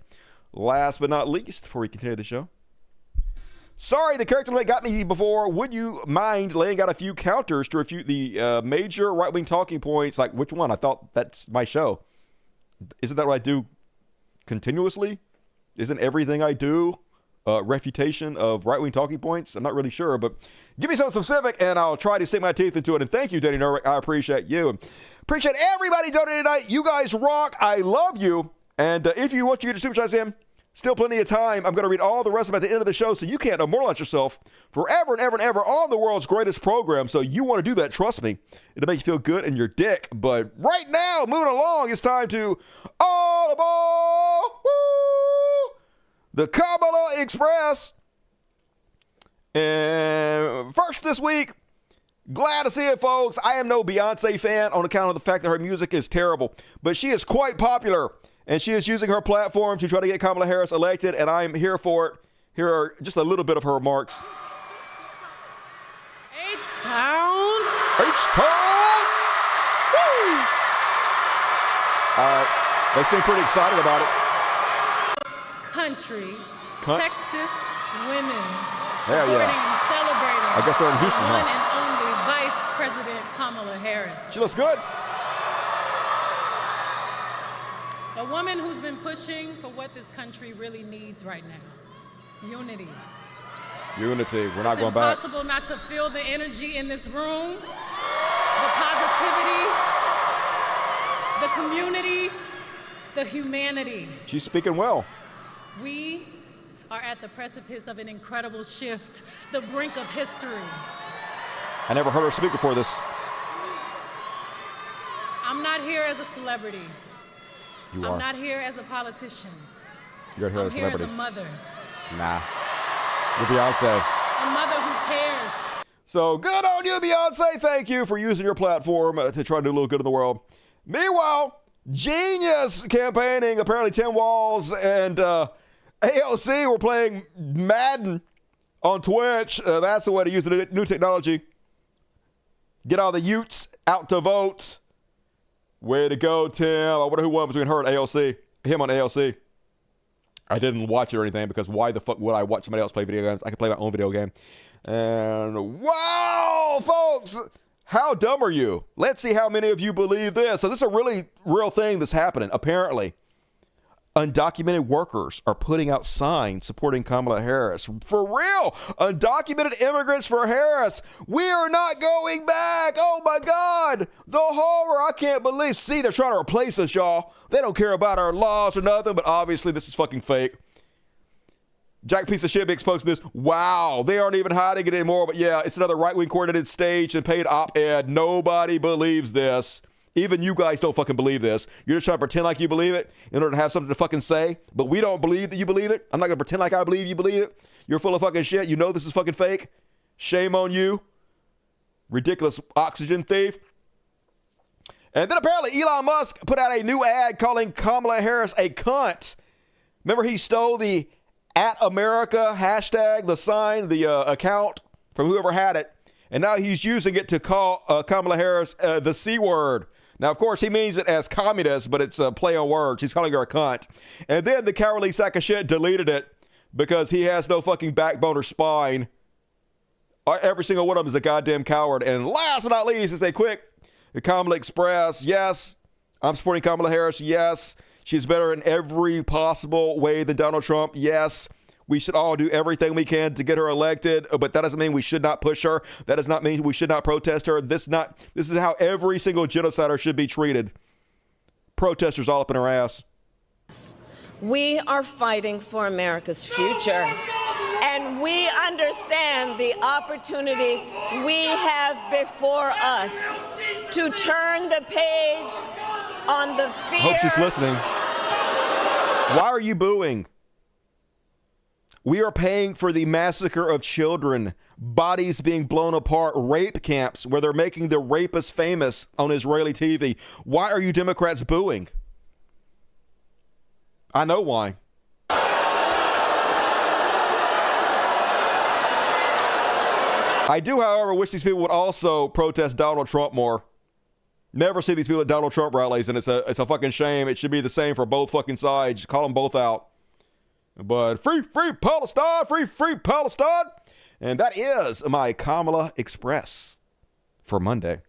last but not least, before we continue the show. Sorry, the character limit got me before. Would you mind laying out a few counters to refute the major right-wing talking points? Like, which one? I thought that's my show. Isn't that what I do continuously? Isn't everything I do refutation of right-wing talking points? I'm not really sure, but give me something specific, and I'll try to sink my teeth into it. And thank you, Danny Nurwick. I appreciate you. Appreciate everybody donating tonight. You guys rock. I love you. And if you want to get your Superchats in, still plenty of time. I'm going to read all the rest of them at the end of the show so you can't immortalize yourself forever and ever and ever on the world's greatest program. So you want to do that, trust me. It'll make you feel good in your dick. But right now, moving along, it's time to all aboard the Kamala Express. And first this week, glad to see it, folks. I am no Beyonce fan on account of the fact that her music is terrible. But she is quite popular. And she is using her platform to try to get Kamala Harris elected, and I'm here for it. Here are just a little bit of her remarks. H-Town. H-Town. Woo! They seem pretty excited about it. Country. Texas women. Hell yeah. Supporting and celebrating. I guess they're in Houston, one and only Vice President Kamala Harris. She looks good. A woman who's been pushing for what this country really needs right now. Unity. Unity. We're not going back. It's impossible not to feel the energy in this room, the positivity, the community, the humanity. She's speaking well. We are at the precipice of an incredible shift, the brink of history. I never heard her speak before this. I'm not here as a celebrity. You are. I'm not here as a politician. You're here as a I'm here celebrity. as a mother. Nah. You're Beyonce. A mother who cares. So good on you, Beyonce. Thank you for using your platform to try to do a little good in the world. Meanwhile, Genius campaigning. Apparently Tim Walz and AOC were playing Madden on Twitch. That's the way to use the new technology. Get all the Utes out to vote. Way to go, Tim. I wonder who won between her and AOC. Him on AOC. I didn't watch it or anything because why the fuck would I watch somebody else play video games? I can play my own video game. And wow, folks, how dumb are you? Let's see how many of you believe this. So this is a really real thing that's happening. Apparently, undocumented workers are putting out signs supporting Kamala Harris. For real, undocumented immigrants for Harris. We are not going back. Oh my God, the horror. I can't believe. See, they're trying to replace us, y'all. They don't care about our laws or nothing, but obviously this is fucking fake. Jack piece of shit exposed this. Wow, they aren't even hiding it anymore. But yeah, it's another right-wing coordinated stage and paid op-ed. Nobody believes this. Even you guys don't fucking believe this. You're just trying to pretend like you believe it in order to have something to fucking say. But we don't believe that you believe it. I'm not going to pretend like I believe you believe it. You're full of fucking shit. You know this is fucking fake. Shame on you. Ridiculous oxygen thief. And then apparently Elon Musk put out a new ad calling Kamala Harris a cunt. Remember he stole the @America hashtag, the sign, the account from whoever had it. And now he's using it to call Kamala Harris the C word. Now, of course, he means it as communist, but it's a play on words. He's calling her a cunt. And then the cowardly sack of shit deleted it because he has no fucking backbone or spine. Every single one of them is a goddamn coward. And last but not least, to say quick, the Kamala Express. Yes, I'm supporting Kamala Harris. Yes, she's better in every possible way than Donald Trump. Yes, we should all do everything we can to get her elected, but that doesn't mean we should not push her. That does not mean we should not protest her. This is how every single genocider should be treated. Protesters all up in her ass. We are fighting for America's future, and we understand the opportunity we have before us to turn the page on the fear. Hope she's listening. Why are you booing? We are paying for the massacre of children, bodies being blown apart, rape camps where they're making the rapists famous on Israeli TV. Why are you Democrats booing? I know why. I do, however, wish these people would also protest Donald Trump more. Never see these people at Donald Trump rallies, and it's a fucking shame. It should be the same for both fucking sides. Just call them both out. But free Palestine, free Palestine. And that is my Kamala Express for Monday.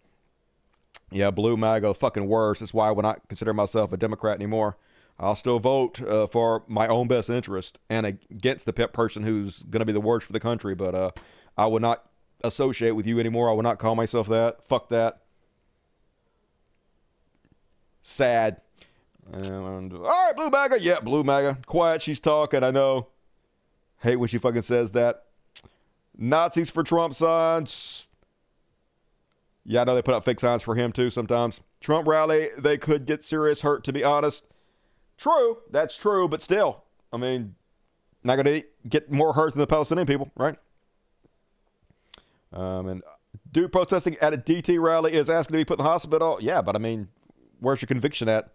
Yeah, blue MAGA, fucking worse. That's why I would not consider myself a Democrat anymore. I'll still vote for my own best interest and against the person who's going to be the worst for the country. But I would not associate with you anymore. I would not call myself that. Fuck that. Sad. And all right, blue MAGA. Yeah, blue MAGA. Quiet, she's talking, I know. Hate when she fucking says that. Nazis for Trump signs. Yeah, I know they put up fake signs for him too sometimes. Trump rally, they could get serious hurt, to be honest. True, that's true, but still, I mean, not going to get more hurt than the Palestinian people, right? And dude protesting at a DT rally is asking to be put in the hospital. Yeah, but I mean, where's your conviction at?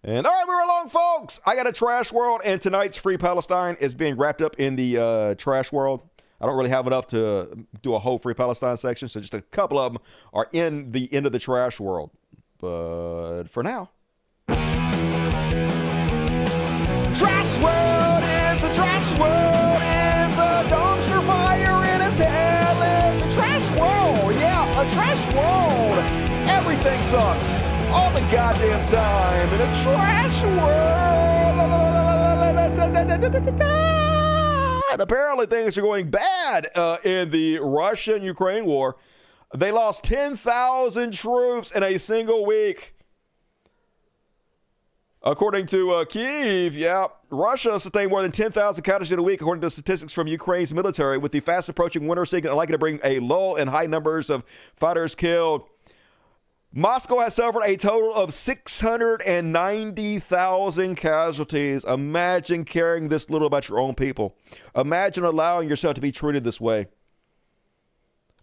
And all right, we're along, folks. I got a trash world, and tonight's Free Palestine is being wrapped up in the trash world. I don't really have enough to do a whole Free Palestine section, so just a couple of them are in the end of the trash world. But for now, trash world, it's a trash world, it's a dumpster fire in his hell, it's a trash world, yeah, a trash world. Everything sucks all the goddamn time in a trash world. And apparently things are going bad in the Russian-Ukraine war. They lost 10,000 troops in a single week. According to Kyiv, Russia sustained more than 10,000 casualties in a week, according to statistics from Ukraine's military, with the fast approaching winter season likely to bring a lull in high numbers of fighters killed. Moscow has suffered a total of 690,000 casualties. Imagine caring this little about your own people. Imagine allowing yourself to be treated this way.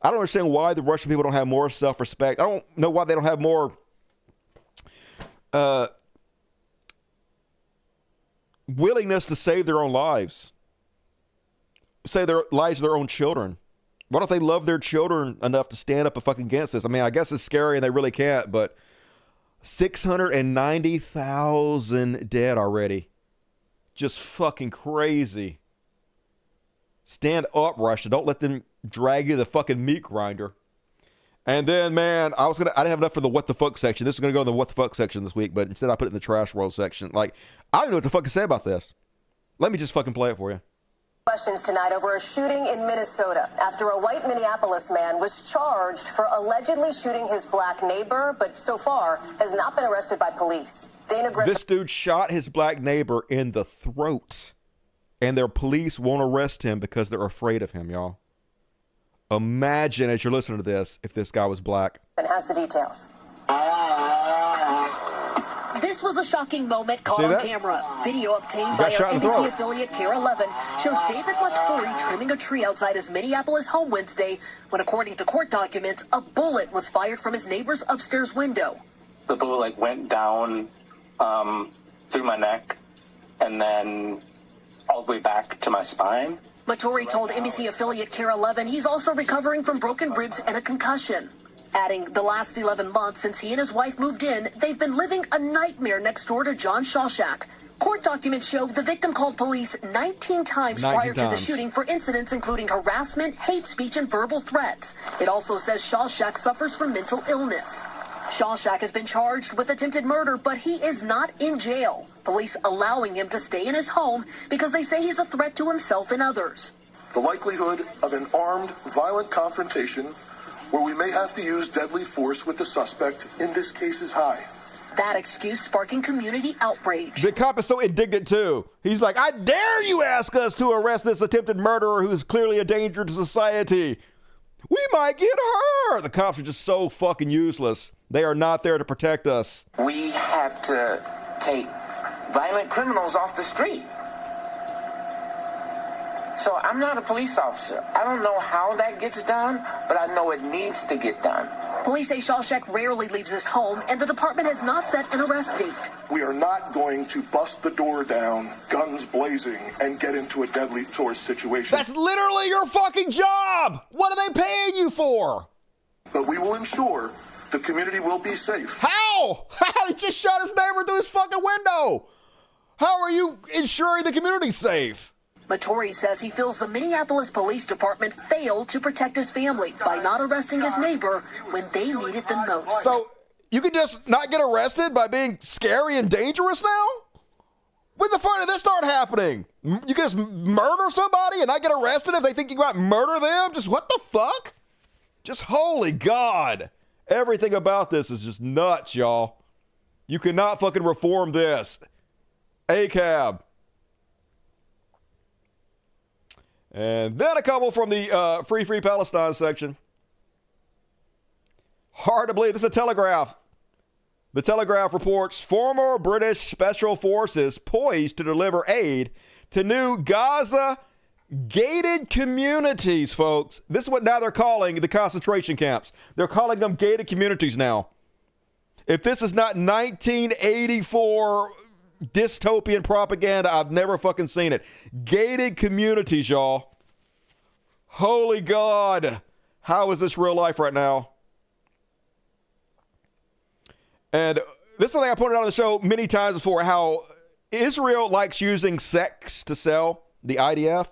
I don't understand why the Russian people don't have more self-respect. I don't know why they don't have more willingness to save their own lives. Save their lives of their own children. Why don't they love their children enough to stand up and fucking against this? I mean, I guess it's scary and they really can't, but 690,000 dead already. Just fucking crazy. Stand up, Russia. Don't let them drag you to the fucking meat grinder. And then, man, I didn't have enough for the what the fuck section. This is going to go in the what the fuck section this week, but instead I put it in the trash world section. Like, I don't know what the fuck to say about this. Let me just fucking play it for you. Questions tonight over a shooting in Minnesota after a white Minneapolis man was charged for allegedly shooting his black neighbor, but so far has not been arrested by police. This dude shot his black neighbor in the throat, and their police won't arrest him because they're afraid of him, y'all. Imagine, as you're listening to this, if this guy was black. And has the details. This was a shocking moment caught on camera. Video obtained by our NBC affiliate KARE 11 shows David Matori trimming a tree outside his Minneapolis home Wednesday when, according to court documents, a bullet was fired from his neighbor's upstairs window. The bullet went down through my neck and then all the way back to my spine. Matori told NBC affiliate KARE 11 he's also recovering from broken ribs and a concussion. Adding, the last 11 months since he and his wife moved in, they've been living a nightmare next door to John Shawshack. Court documents show the victim called police 19 times prior to the shooting for incidents including harassment, hate speech, and verbal threats. It also says Shawshack suffers from mental illness. Shawshack has been charged with attempted murder, but he is not in jail. Police allowing him to stay in his home because they say he's a threat to himself and others. The likelihood of an armed, violent confrontation where we may have to use deadly force with the suspect in this case is high. That excuse sparking community outrage. The cop is so indignant too. He's like, I dare you ask us to arrest this attempted murderer who's clearly a danger to society. We might get hurt. The cops are just so fucking useless. They are not there to protect us. We have to take violent criminals off the street. So I'm not a police officer. I don't know how that gets done, but I know it needs to get done. Police say Shawshack rarely leaves his home, and the department has not set an arrest date. We are not going to bust the door down, guns blazing, and get into a deadly force situation. That's literally your fucking job! What are they paying you for? But we will ensure the community will be safe. How? He just shot his neighbor through his fucking window. How are you ensuring the community's safe? Matori says he feels the Minneapolis Police Department failed to protect his family by not arresting his neighbor when they needed them most. So you can just not get arrested by being scary and dangerous now? When the fuck did this start happening? You can just murder somebody and not get arrested if they think you might murder them? Just what the fuck? Just holy God. Everything about this is just nuts, y'all. You cannot fucking reform this. ACAB. And then a couple from the Free Palestine section. Hard to believe. This is a Telegraph. The Telegraph reports former British Special Forces poised to deliver aid to new Gaza gated communities, folks. This is what now they're calling the concentration camps. They're calling them gated communities now. If this is not 1984 dystopian propaganda, I've never fucking seen it. Gated communities, y'all. Holy God. How is this real life right now? And this is something I pointed out on the show many times before, how Israel likes using sex to sell the IDF.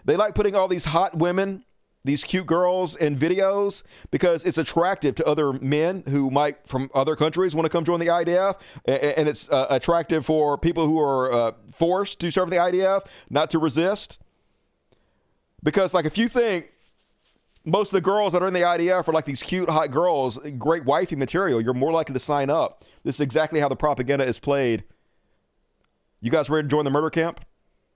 They like putting all these hot women, these cute girls in videos because it's attractive to other men who might from other countries want to come join the IDF. And it's attractive for people who are forced to serve the IDF, not to resist. Because like if you think most of the girls that are in the IDF are like these cute, hot girls, great wifey material, you're more likely to sign up. This is exactly how the propaganda is played. You guys ready to join the murder camp?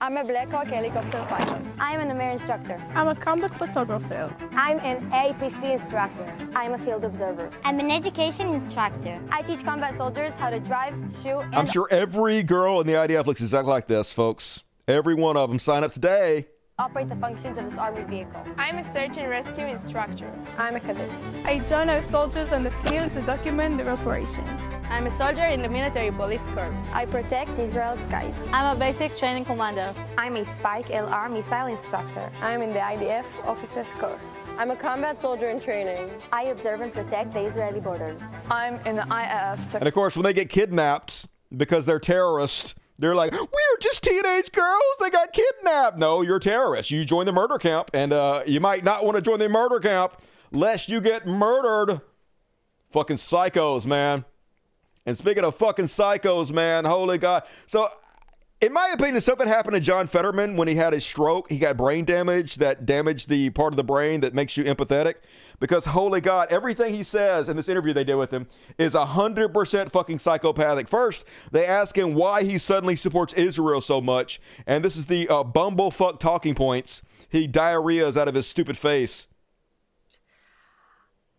I'm a Black Hawk helicopter pilot. I'm an MR instructor. I'm a combat photographer. I'm an APC instructor. I'm a field observer. I'm an education instructor. I teach combat soldiers how to drive, shoot, and... I'm sure every girl in the IDF looks exactly like this, folks. Every one of them. Sign up today. Operate the functions of this armored vehicle. I'm a search and rescue instructor. I'm a cadet. I join our soldiers on the field to document their operation. I'm a soldier in the military police corps. I protect Israel's skies. I'm a basic training commander. I'm a Spike LR missile instructor. I'm in the IDF officers course. I'm a combat soldier in training. I observe and protect the Israeli borders. I'm in the IAF. And of course, when they get kidnapped because they're terrorists, they're like, we're just teenage girls. They got kidnapped. No, you're terrorists. You join the murder camp, and you might not want to join the murder camp lest you get murdered. Fucking psychos, man. And speaking of fucking psychos, man, holy God. So, in my opinion, something happened to John Fetterman when he had his stroke. He got brain damage that damaged the part of the brain that makes you empathetic. Because, holy God, everything he says in this interview they did with him is 100% fucking psychopathic. First, they ask him why he suddenly supports Israel so much. And this is the bumblefuck talking points. He diarrheas out of his stupid face.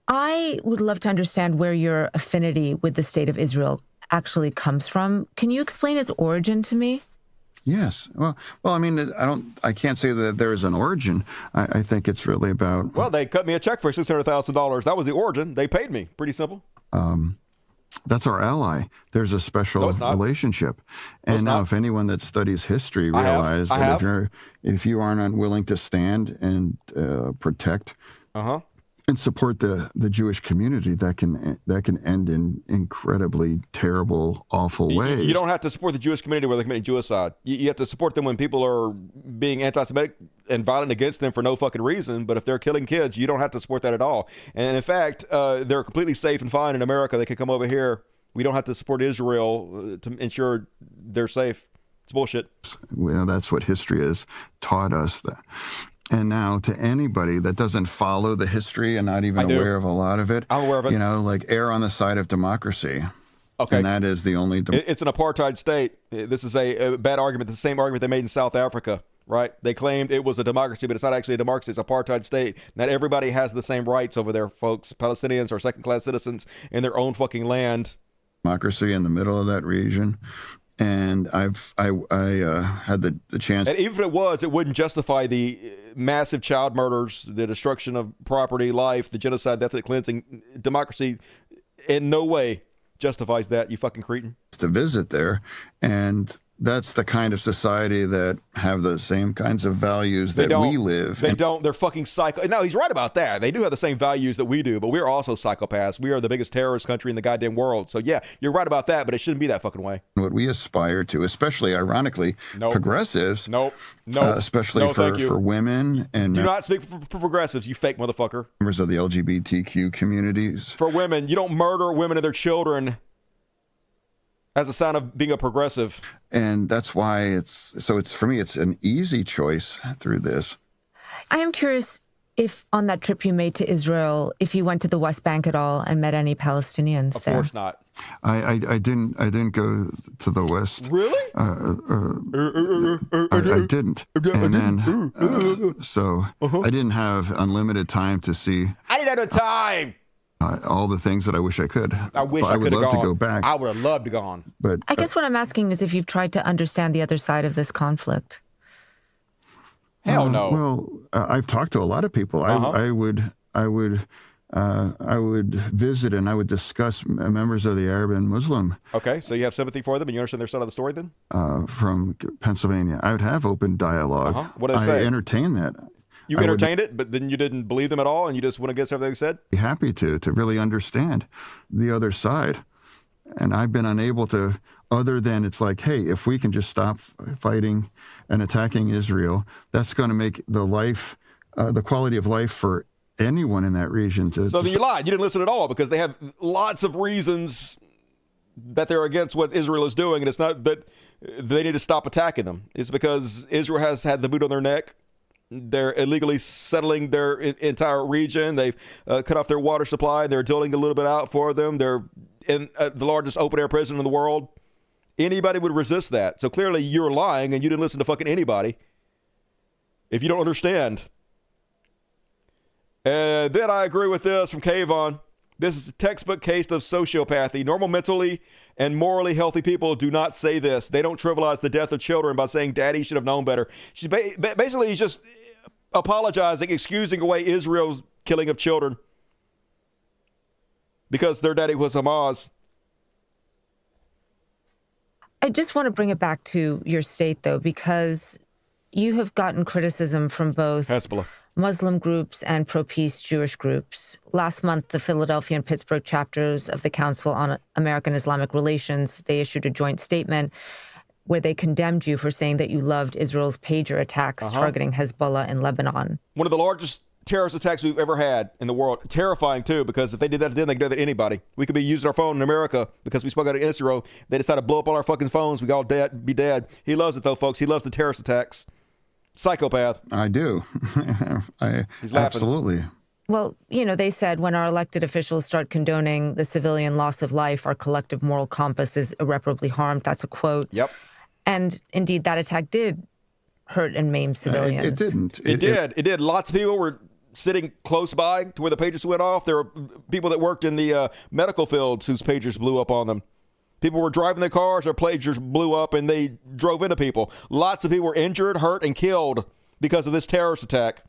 I would love to understand where your affinity with the state of Israel actually comes from. Can you explain its origin to me? Yes. Well, I mean, I can't say that there is an origin. I think it's really about. Well, they cut me a check for $600,000. That was the origin. They paid me. Pretty simple. That's our ally. There's a special relationship. And now, if anyone that studies history realizes that if you aren't unwilling to stand and protect and support the Jewish community, that can end in incredibly terrible, awful ways. You don't have to support the Jewish community where they're committing genocide. You have to support them when people are being anti-Semitic and violent against them for no fucking reason. But if they're killing kids, you don't have to support that at all. And in fact, they're completely safe and fine in America. They can come over here. We don't have to support Israel to ensure they're safe. It's bullshit. Well, that's what history has taught us. And now to anybody that doesn't follow the history and not even aware of a lot of it, I'm aware of it. You know, like err on the side of democracy. Okay. And that is the only... It's an apartheid state. This is a bad argument. The same argument they made in South Africa, right? They claimed it was a democracy, but it's not actually a democracy. It's an apartheid state. Not everybody has the same rights over there, folks. Palestinians are second-class citizens in their own fucking land. Democracy in the middle of that region. And I had the chance. And even if it was, it wouldn't justify the massive child murders, the destruction of property, life, the genocide, ethnic cleansing. Democracy in no way justifies that, you fucking cretin. To visit there, and that's the kind of society that have the same kinds of values that we live. They don't. They're fucking psycho. No, he's right about that. They do have the same values that we do, but we're also psychopaths. We are the biggest terrorist country in the goddamn world. So yeah, you're right about that, but it shouldn't be that fucking way. What we aspire to, especially ironically, progressives. Especially for women and do not speak for progressives, you fake motherfucker. Members of the LGBTQ communities. For women, you don't murder women and their children as a sign of being a progressive. And that's why for me, it's an easy choice through this. I am curious if on that trip you made to Israel, if you went to the West Bank at all and met any Palestinians there. Of course not. I didn't go to the West. Really? I didn't. And then, I didn't have unlimited time to see. I didn't have the time. All the things that I wish I could. I wish I could have gone. I would love to go back. I would have loved to gone. But I guess what I'm asking is if you've tried to understand the other side of this conflict. Hell no. Well, I've talked to a lot of people. I would visit and I would discuss members of the Arab and Muslim. Okay, so you have sympathy for them and you understand their side of the story then? From Pennsylvania. I would have open dialogue. What do they say? I entertain that. You entertained it, but then you didn't believe them at all, and you just went against everything they said? Be happy to really understand the other side. And I've been unable to, other than it's like, hey, if we can just stop fighting and attacking Israel, that's going to make the quality of life for anyone in that region. So then you lied. You didn't listen at all, because they have lots of reasons that they're against what Israel is doing, and it's not that they need to stop attacking them. It's because Israel has had the boot on their neck They're illegally settling their entire region. They've cut off their water supply. They're doling a little bit out for them. They're in the largest open-air prison in the world. Anybody would resist that. So clearly you're lying and you didn't listen to fucking anybody if you don't understand. And then I agree with this from Kayvon. This is a textbook case of sociopathy. Normal, mentally, and morally healthy people do not say this. They don't trivialize the death of children by saying daddy should have known better. She's basically just apologizing, excusing away Israel's killing of children because their daddy was Hamas. I just want to bring it back to your state, though, because you have gotten criticism from both Hezbollah, Muslim groups and pro-peace Jewish groups. Last month, the Philadelphia and Pittsburgh chapters of the Council on American Islamic Relations, they issued a joint statement where they condemned you for saying that you loved Israel's pager attacks targeting Hezbollah in Lebanon. One of the largest terrorist attacks we've ever had in the world. Terrifying, too, because if they did that then, they could do that to anybody. We could be using our phone in America because we spoke out in Israel. They decided to blow up all our fucking phones. We could all be dead. He loves it, though, folks. He loves the terrorist attacks. Psychopath. I do. He's laughing. Absolutely. Well, you know, they said when our elected officials start condoning the civilian loss of life, our collective moral compass is irreparably harmed. That's a quote. Yep. And indeed, that attack did hurt and maim civilians. It didn't. It did. Lots of people were sitting close by to where the pagers went off. There were people that worked in the medical fields whose pagers blew up on them. People were driving their cars, their pagers blew up, and they drove into people. Lots of people were injured, hurt, and killed because of this terrorist attack.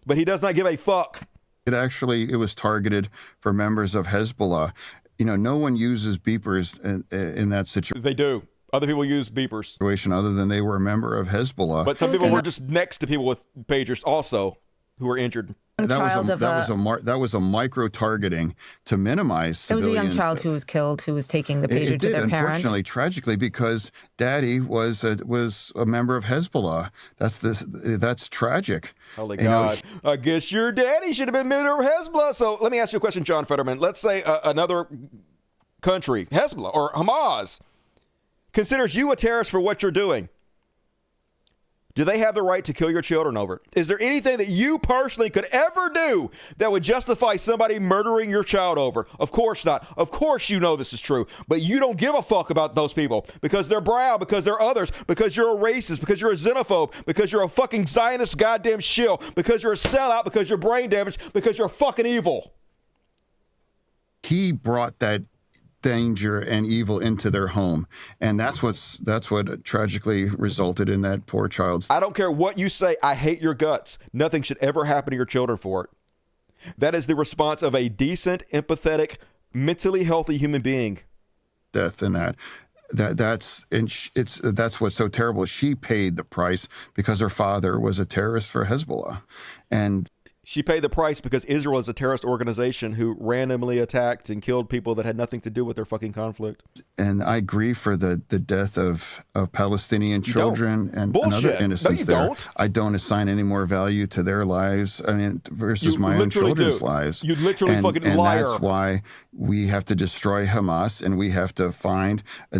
But he does not give a fuck. It was targeted for members of Hezbollah. You know, no one uses beepers in that situation. They do. Other people use beepers. Other than they were a member of Hezbollah. But some people were just next to people with pagers also who were injured. That was a micro targeting to minimize civilians. There was a young child who was killed who was taking the pager to their parent. Unfortunately, tragically, because Daddy was a member of Hezbollah. That's tragic. Holy God! I guess your daddy should have been a member of Hezbollah. So let me ask you a question, John Fetterman. Let's say another country, Hezbollah or Hamas, considers you a terrorist for what you're doing. Do they have the right to kill your children over it? Is there anything that you personally could ever do that would justify somebody murdering your child over? Of course not. Of course you know this is true. But you don't give a fuck about those people because they're brown, because they're others, because you're a racist, because you're a xenophobe, because you're a fucking Zionist goddamn shill, because you're a sellout, because you're brain damaged, because you're fucking evil. He brought that danger and evil into their home, and that's what tragically resulted in that poor child's. I don't care what you say. I hate your guts. Nothing should ever happen to your children for it. That is the response of a decent, empathetic, mentally healthy human being. Death in that's what's so terrible. She paid the price because her father was a terrorist for Hezbollah, and she paid the price because Israel is a terrorist organization who randomly attacked and killed people that had nothing to do with their fucking conflict. And I grieve for the death of Palestinian children and other innocents there. Don't. I don't assign any more value to their lives versus my own children's lives. You literally fucking liar. And that's why we have to destroy Hamas, and we have to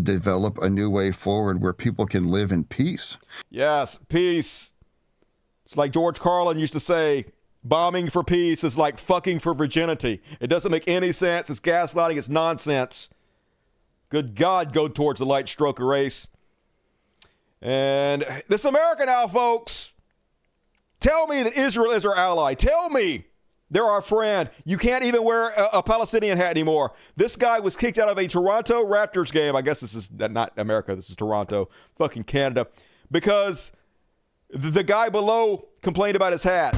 develop a new way forward where people can live in peace. Yes, peace. It's like George Carlin used to say, bombing for peace is like fucking for virginity. It doesn't make any sense. It's gaslighting. It's nonsense. Good God, go towards the light stroke of race. And this America now, folks. Tell me that Israel is our ally. Tell me they're our friend. You can't even wear a Palestinian hat anymore. This guy was kicked out of a Toronto Raptors game. I guess this is not America. This is Toronto, fucking Canada. Because the guy below complained about his hat.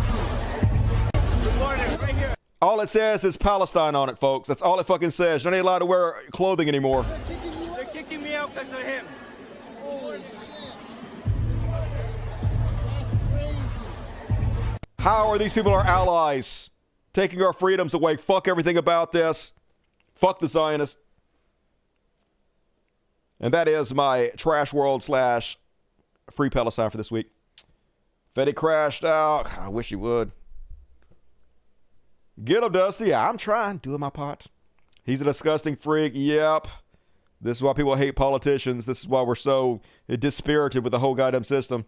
All it says is Palestine on it, folks. That's all it fucking says. You're not allowed to wear clothing anymore. They're kicking me out because of him. How are these people our allies? Taking our freedoms away. Fuck everything about this. Fuck the Zionists. And that is my Trash World / Free Palestine for this week. Fetty crashed out. I wish he would. Get him, Dusty. I'm trying. Doing my part. He's a disgusting freak. Yep. This is why people hate politicians. This is why we're so dispirited with the whole goddamn system.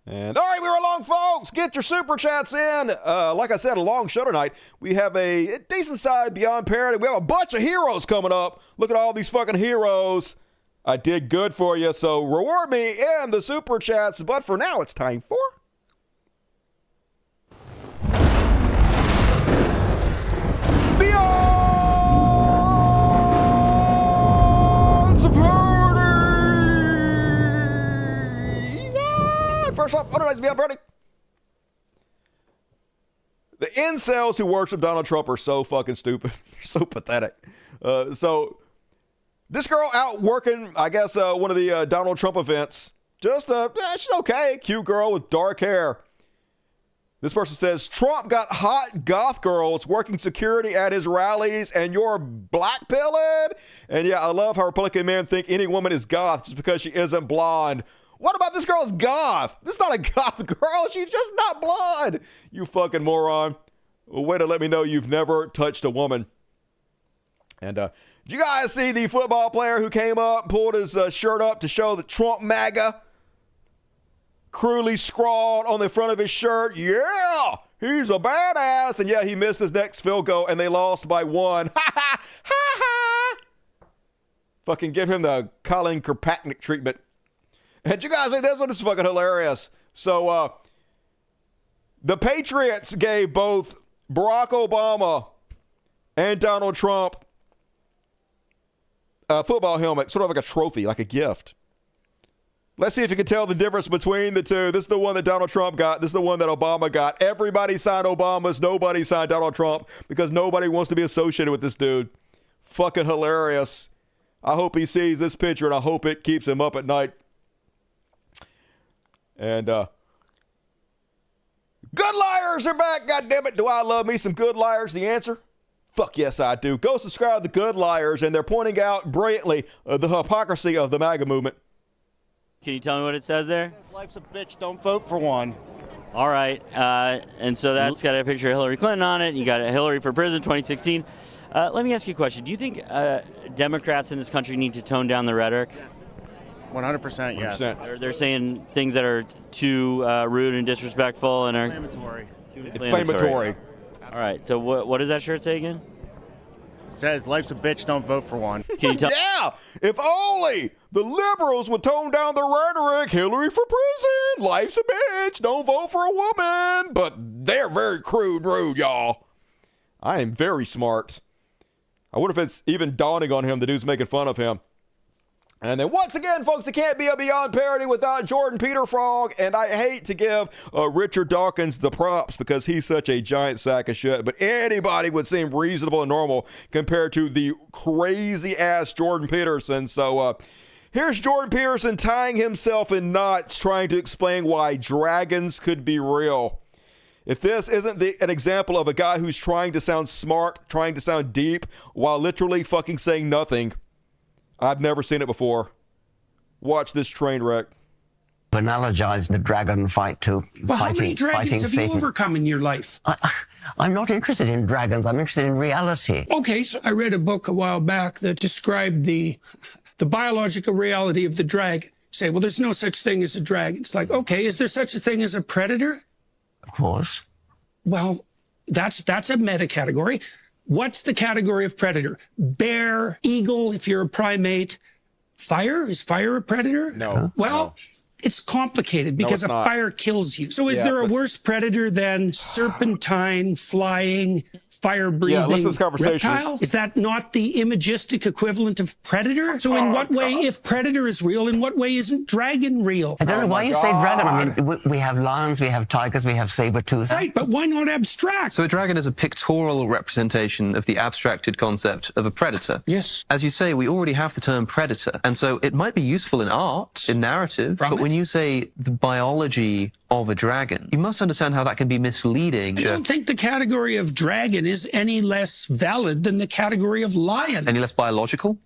And all right, we were along, folks. Get your super chats in. Like I said, a long show tonight. We have a decent side beyond parody. We have a bunch of heroes coming up. Look at all these fucking heroes. I did good for you, so reward me in the super chats. But for now, it's time for Beyond Parody. First off, otherwise Beyond Parody. The incels who worship Donald Trump are so fucking stupid. So pathetic. So this girl out working, I guess, one of the Donald Trump events. Just, she's okay. Cute girl with dark hair. This person says, Trump got hot goth girls working security at his rallies and you're blackpilling? And yeah, I love how Republican men think any woman is goth just because she isn't blonde. What about this girl's goth? This is not a goth girl. She's just not blonde. You fucking moron. Way to let me know you've never touched a woman. And did you guys see the football player who came up, pulled his shirt up to show the Trump MAGA? Cruelly scrawled on the front of his shirt, yeah, he's a badass. And yeah, he missed his next field goal and they lost by 1. Ha ha, ha ha. Fucking give him the Colin Kaepernick treatment. And you guys say this one is fucking hilarious. So the Patriots gave both Barack Obama and Donald Trump a football helmet, sort of like a trophy, like a gift. Let's see if you can tell the difference between the two. This is the one that Donald Trump got. This is the one that Obama got. Everybody signed Obama's. Nobody signed Donald Trump because nobody wants to be associated with this dude. Fucking hilarious. I hope he sees this picture and I hope it keeps him up at night. And good liars are back. God damn it. Do I love me some good liars? The answer? Fuck yes, I do. Go subscribe to the good liars, and they're pointing out brilliantly the hypocrisy of the MAGA movement. Can you tell me what it says there? Life's a bitch, don't vote for one. All right. And so that's got a picture of Hillary Clinton on it. You got Hillary for president 2016. Let me ask you a question. Do you think Democrats in this country need to tone down the rhetoric? 100% yes. 100%. They're saying things that are too rude and disrespectful and are inflammatory. Inflammatory. All right. So what does that shirt say again? It says, life's a bitch, don't vote for one. Can you tell? Yeah! If only the liberals would tone down the rhetoric. Hillary for prison. Life's a bitch. Don't vote for a woman. But they're very crude, rude, y'all. I am very smart. I wonder if it's even dawning on him the dude's making fun of him. And then once again, folks, it can't be a Beyond Parody without Jordan Peter Frog. And I hate to give Richard Dawkins the props because he's such a giant sack of shit. But anybody would seem reasonable and normal compared to the crazy-ass Jordan Peterson. So here's Jordan Peterson tying himself in knots trying to explain why dragons could be real. If this isn't an example of a guy who's trying to sound smart, trying to sound deep, while literally fucking saying nothing, I've never seen it before. Watch this train wreck. Analogize the dragon fight to how many dragons have Satan. You overcome in your life? I'm not interested in dragons. I'm interested in reality. Okay, so I read a book a while back that described the biological reality of the dragon. Say, well, there's no such thing as a dragon. It's like, okay, is there such a thing as a predator? Of course. Well, that's a meta category. What's the category of predator? Bear, eagle, if you're a primate. Fire? Is fire a predator? No. Well, it's complicated because a fire kills you. So is there a worse predator than serpentine, flying, fire-breathing listen to this conversation. reptile? Is that not the imagistic equivalent of predator? So in what way, if predator is real, in what way isn't dragon real? I don't know why you say dragon. I mean, we have lions, we have tigers, we have saber-tooth. Right, but why not abstract? So a dragon is a pictorial representation of the abstracted concept of a predator. Yes. As you say, we already have the term predator, and so it might be useful in art, in narrative, but when you say the biology of a dragon, you must understand how that can be misleading. I don't think the category of dragon is any less valid than the category of lion. Any less biological?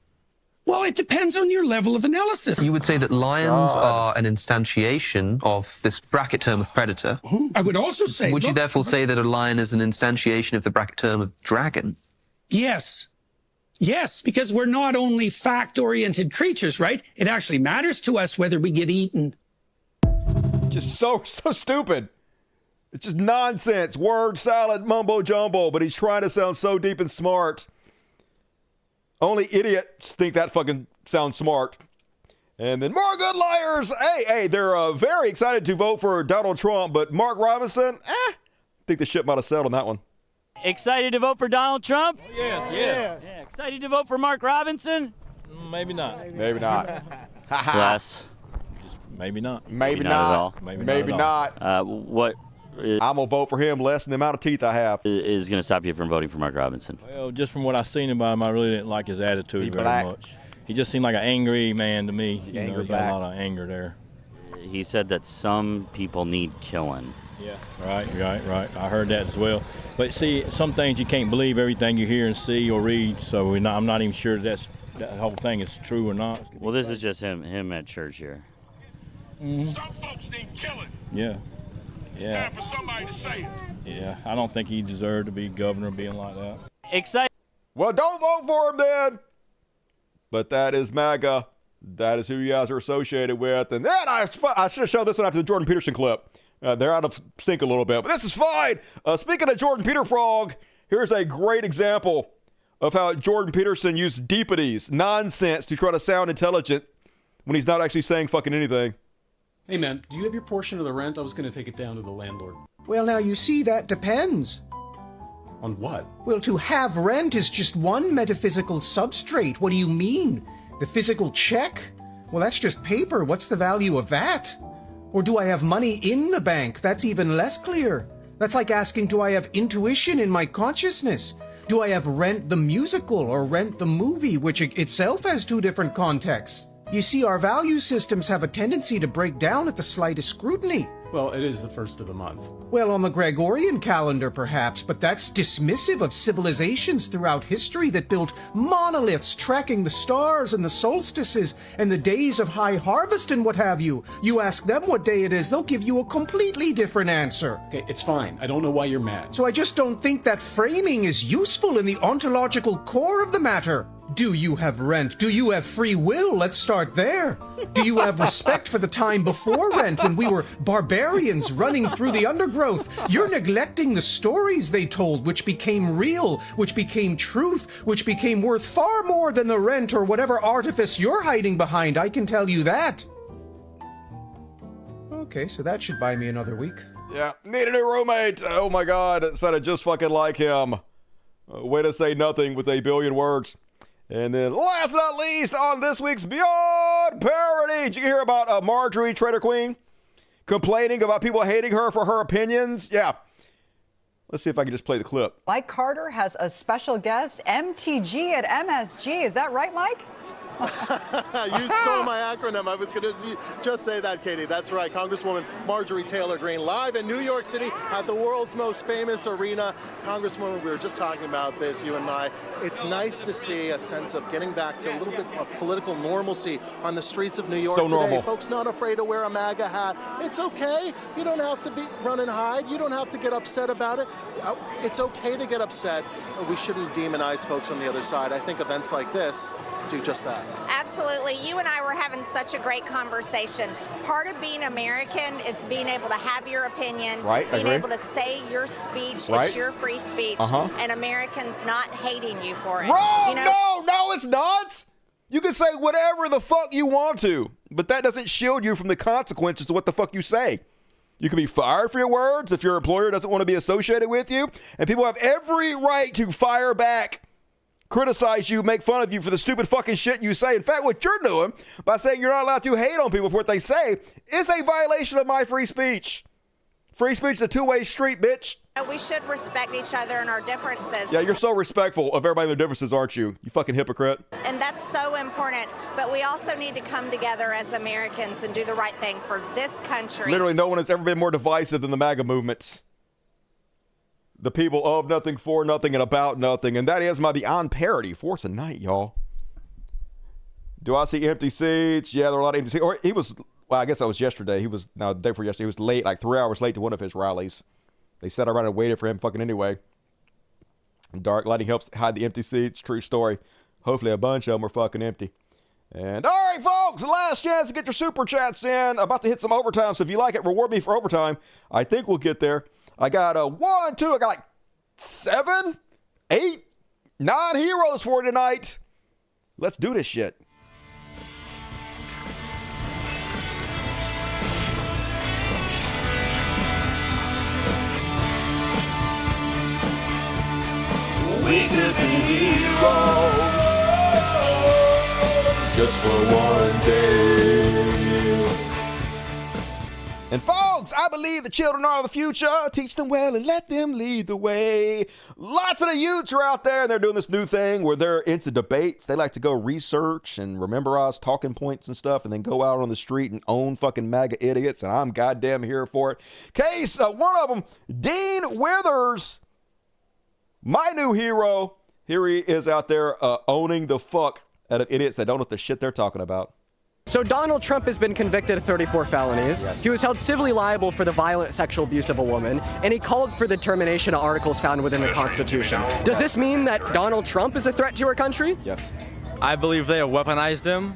Well, it depends on your level of analysis. You would say that lions are an instantiation of this bracket term of predator. I would also say... Would you therefore say that a lion is an instantiation of the bracket term of dragon? Yes. Yes, because we're not only fact-oriented creatures, right? It actually matters to us whether we get eaten. Just so stupid. It's just nonsense. Word salad, mumbo jumbo, but he's trying to sound so deep and smart. Only idiots think that fucking sounds smart. And then more good liars. Hey, they're very excited to vote for Donald Trump, but Mark Robinson, I think the ship might have sailed on that one. Excited to vote for Donald Trump? Yeah. Excited to vote for Mark Robinson? Maybe not. Maybe not. Less. Maybe not. Maybe not at all. Maybe not. What I'm going to vote for him less than the amount of teeth I have. Is going to stop you from voting for Mark Robinson? Well, just from what I've seen about him, I really didn't like his attitude very much. He just seemed like an angry man to me. He got a lot of anger there. He said that some people need killing. Yeah, right. I heard that as well. But see, some things you can't believe everything you hear and see or read, so I'm not even sure that whole thing is true or not. Well, this is just him at church here. Mm-hmm. Some folks need killing. Yeah. It's time for somebody to say it. Yeah, I don't think he deserved to be governor being like that. Excited. Well, don't vote for him then. But that is MAGA. That is who you guys are associated with. And then I should have shown this one after the Jordan Peterson clip. They're out of sync a little bit, but this is fine. Speaking of Jordan Peter Frog, here's a great example of how Jordan Peterson used deepities, nonsense, to try to sound intelligent when he's not actually saying fucking anything. Hey man, do you have your portion of the rent? I was going to take it down to the landlord. Well, now you see, that depends. On what? Well, to have rent is just one metaphysical substrate. What do you mean? The physical check? Well, that's just paper. What's the value of that? Or do I have money in the bank? That's even less clear. That's like asking, do I have intuition in my consciousness? Do I have Rent the musical or Rent the movie, which itself has two different contexts? You see, our value systems have a tendency to break down at the slightest scrutiny. Well, it is the first of the month. Well, on the Gregorian calendar, perhaps, but that's dismissive of civilizations throughout history that built monoliths tracking the stars and the solstices and the days of high harvest and what have you. You ask them what day it is, they'll give you a completely different answer. Okay, it's fine. I don't know why you're mad. So I just don't think that framing is useful in the ontological core of the matter. Do you have rent? Do you have free will? Let's start there. Do you have respect for the time before rent when we were barbarians running through the undergrowth? You're neglecting the stories they told, which became real, which became truth, which became worth far more than the rent or whatever artifice you're hiding behind. I can tell you that. Okay, so that should buy me another week. Yeah, need a new roommate. Oh my God, it sounded just fucking like him. Way to say nothing with a billion words. And then last but not least on this week's Beyond Parody, did you hear about Marjorie Trader Queen complaining about people hating her for her opinions? Yeah. Let's see if I can just play the clip. Mike Carter has a special guest, MTG at MSG. Is that right, Mike? You stole my acronym. I was going to just say that, Katie. That's right. Congresswoman Marjorie Taylor Greene, live in New York City at the world's most famous arena. Congresswoman, we were just talking about this, you and I. It's nice to see a sense of getting back to a little bit of political normalcy on the streets of New York today. Normal. Folks not afraid to wear a MAGA hat. It's okay. You don't have to run and hide. You don't have to get upset about it. It's okay to get upset. We shouldn't demonize folks on the other side. I think events like this do just that. Absolutely. You and I were having such a great conversation. Part of being American is being able to have your opinion, being able to say your speech. It's your free speech, and Americans not hating you for it. Wrong! You know? No, it's not. You can say whatever the fuck you want to, but that doesn't shield you from the consequences of what the fuck you say. You can be fired for your words if your employer doesn't want to be associated with you, and people have every right to fire back, criticize you, make fun of you for the stupid fucking shit you say. In fact, what you're doing by saying you're not allowed to hate on people for what they say is a violation of my free speech. Free speech is a two-way street, bitch. We should respect each other and our differences. Yeah, you're so respectful of everybody and their differences, aren't you? You fucking hypocrite. And that's so important. But we also need to come together as Americans and do the right thing for this country. Literally, no one has ever been more divisive than the MAGA movement. The people of nothing, for nothing, and about nothing. And that is my Beyond Parody for tonight, y'all. Do I see empty seats? Yeah, there are a lot of empty seats. Or he was, well, I guess that was yesterday. The day before yesterday. He was late, like 3 hours late to one of his rallies. They sat around and waited for him fucking anyway. Dark lighting helps hide the empty seats. True story. Hopefully a bunch of them were fucking empty. And all right, folks, last chance to get your super chats in. About to hit some overtime, so if you like it, reward me for overtime. I think we'll get there. I got I got like 7, 8, 9 heroes for tonight. Let's do this shit. We could be heroes just for one day. And folks, I believe the children are the future. Teach them well and let them lead the way. Lots of the youths are out there and they're doing this new thing where they're into debates. They like to go research and memorize talking points and stuff and then go out on the street and own fucking MAGA idiots. And I'm goddamn here for it. Case, one of them, Dean Withers, my new hero. Here he is out there owning the fuck out of idiots that don't know what the shit they're talking about. So Donald Trump has been convicted of 34 felonies. Yes. He was held civilly liable for the violent sexual abuse of a woman, and he called for the termination of articles found within the Constitution. Does this mean that Donald Trump is a threat to our country? Yes. I believe they have weaponized him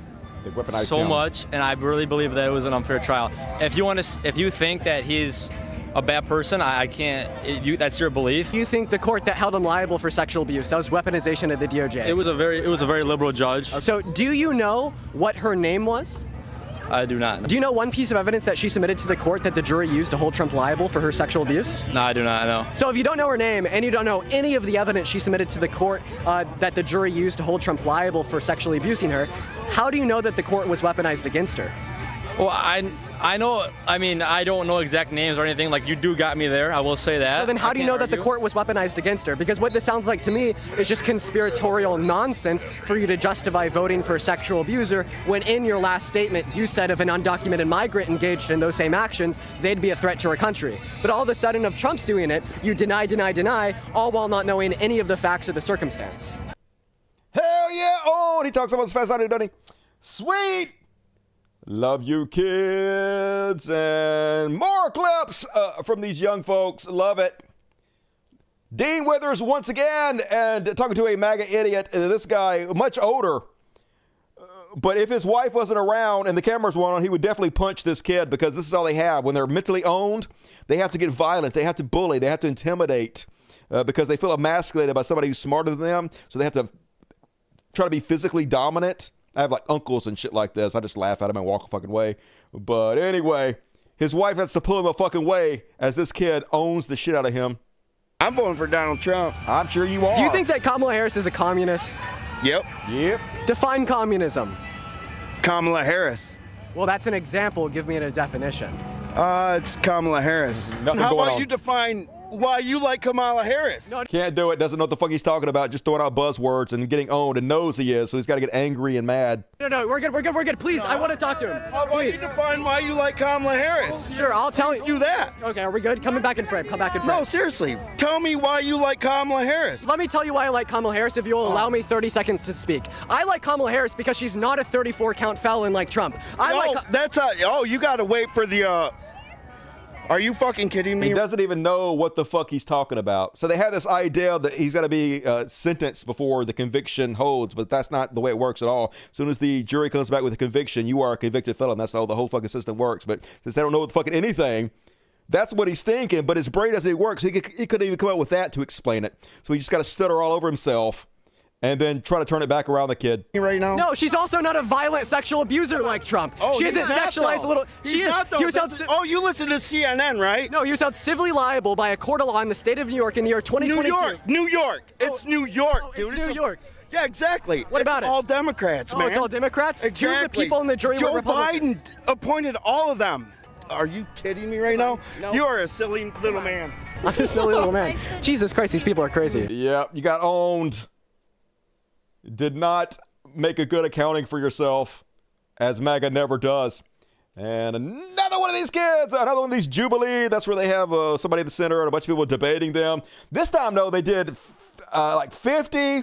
so much, and I really believe that it was an unfair trial. If you think that he's a bad person, I can't. That's your belief. You think the court that held him liable for sexual abuse, that was weaponization of the DOJ? It was a very liberal judge. So do you know what her name was? I do not. Do you know one piece of evidence that she submitted to the court that the jury used to hold Trump liable for her sexual abuse? No, I do not know. So if you don't know her name and you don't know any of the evidence she submitted to the court that the jury used to hold Trump liable for sexually abusing her, how do you know that the court was weaponized against her? Well, I know, I mean, I don't know exact names or anything. Like, you got me there, I will say that. So then how do you know that the court was weaponized against her? Because what this sounds like to me is just conspiratorial nonsense for you to justify voting for a sexual abuser when in your last statement you said if an undocumented migrant engaged in those same actions, they'd be a threat to our country. But all of a sudden, if Trump's doing it, you deny, all while not knowing any of the facts of the circumstance. Hell yeah! Oh, and he talks about his fast doesn't he? Sweet! Love you, kids. And more clips from these young folks. Love it. Dean Withers once again, and talking to a MAGA idiot. This guy, much older. But if his wife wasn't around and the cameras weren't on, he would definitely punch this kid because this is all they have. When they're mentally owned, they have to get violent. They have to bully. They have to intimidate because they feel emasculated by somebody who's smarter than them. So they have to try to be physically dominant. I have like uncles and shit like this. I just laugh at him and walk a fucking way. But anyway, his wife has to pull him a fucking way as this kid owns the shit out of him. I'm voting for Donald Trump. I'm sure you are. Do you think that Kamala Harris is a communist? Yep. Define communism. Kamala Harris. Well, that's an example. Give me a definition. It's Kamala Harris. How about you define why you like Kamala Harris? Can't do it. Doesn't know what the fuck he's talking about. Just throwing out buzzwords and getting owned and knows he is. So he's got to get angry and mad. No, we're good. Please, I want to talk to him. How about you define why you like Kamala Harris? Sure, I'll tell you. Do that. Okay, are we good? Come back in frame. No, seriously. Tell me why you like Kamala Harris. Let me tell you why I like Kamala Harris if you'll allow me 30 seconds to speak. I like Kamala Harris because she's not a 34-count felon like Trump. You got to wait for the... Are you fucking kidding me? He doesn't even know what the fuck he's talking about. So they have this idea that he's got to be sentenced before the conviction holds, but that's not the way it works at all. As soon as the jury comes back with a conviction, you are a convicted felon. That's how the whole fucking system works. But since they don't know fucking anything, that's what he's thinking. But his brain doesn't work, so he couldn't even come up with that to explain it. So he just got to stutter all over himself and then try to turn it back around the kid. Right now? No, she's also not a violent sexual abuser like Trump. Oh, she isn't sexualized a little. He's not though. You listen to CNN, right? No, he was held civilly liable by a court of law in the state of New York in the year 2022. New York. It's New York, dude. It's New York. Yeah, exactly. What about it? All Democrats, man. It's all Democrats? Exactly. 2 of the people in the jury Joe were Republicans. Biden appointed all of them. Are you kidding me right now? No. You are a silly little man. I'm a silly little man. Jesus Christ, these people are crazy. Yeah, you got owned. Did not make a good accounting for yourself, as MAGA never does. And another one of these kids, another one of these Jubilee, that's where they have somebody at the center and a bunch of people debating them. This time, though, they did like 50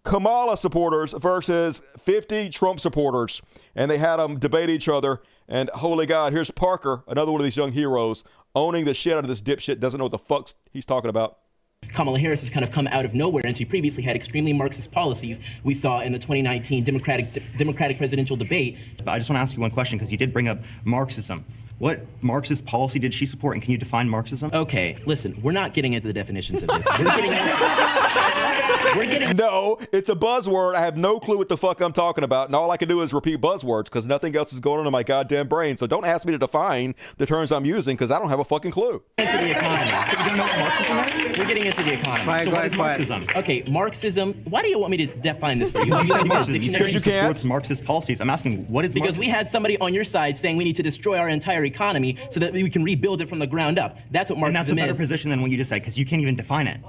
Kamala supporters versus 50 Trump supporters. And they had them debate each other. And holy God, here's Parker, another one of these young heroes, owning the shit out of this dipshit, doesn't know what the fuck he's talking about. Kamala Harris has kind of come out of nowhere, and she previously had extremely Marxist policies we saw in the 2019 Democratic presidential debate. I just want to ask you one question, because you did bring up Marxism. What Marxist policy did she support, and can you define Marxism? Okay, listen, we're not getting into the definitions of this. No, it's a buzzword. I have no clue what the fuck I'm talking about, and all I can do is repeat buzzwords because nothing else is going on in my goddamn brain. So don't ask me to define the terms I'm using because I don't have a fucking clue. Into the economy. So you don't know what Marxism is? We're getting into the economy. So what is Marxism? Okay, Marxism. Why do you want me to define this for you? You said Marxism. Because you supports Marxist policies. I'm asking, what is Because Marxism? we had somebody on your side saying we need to destroy our entire economy so that we can rebuild it from the ground up. That's what Marxism is. And that's a better position than what you just said, because you can't even define it.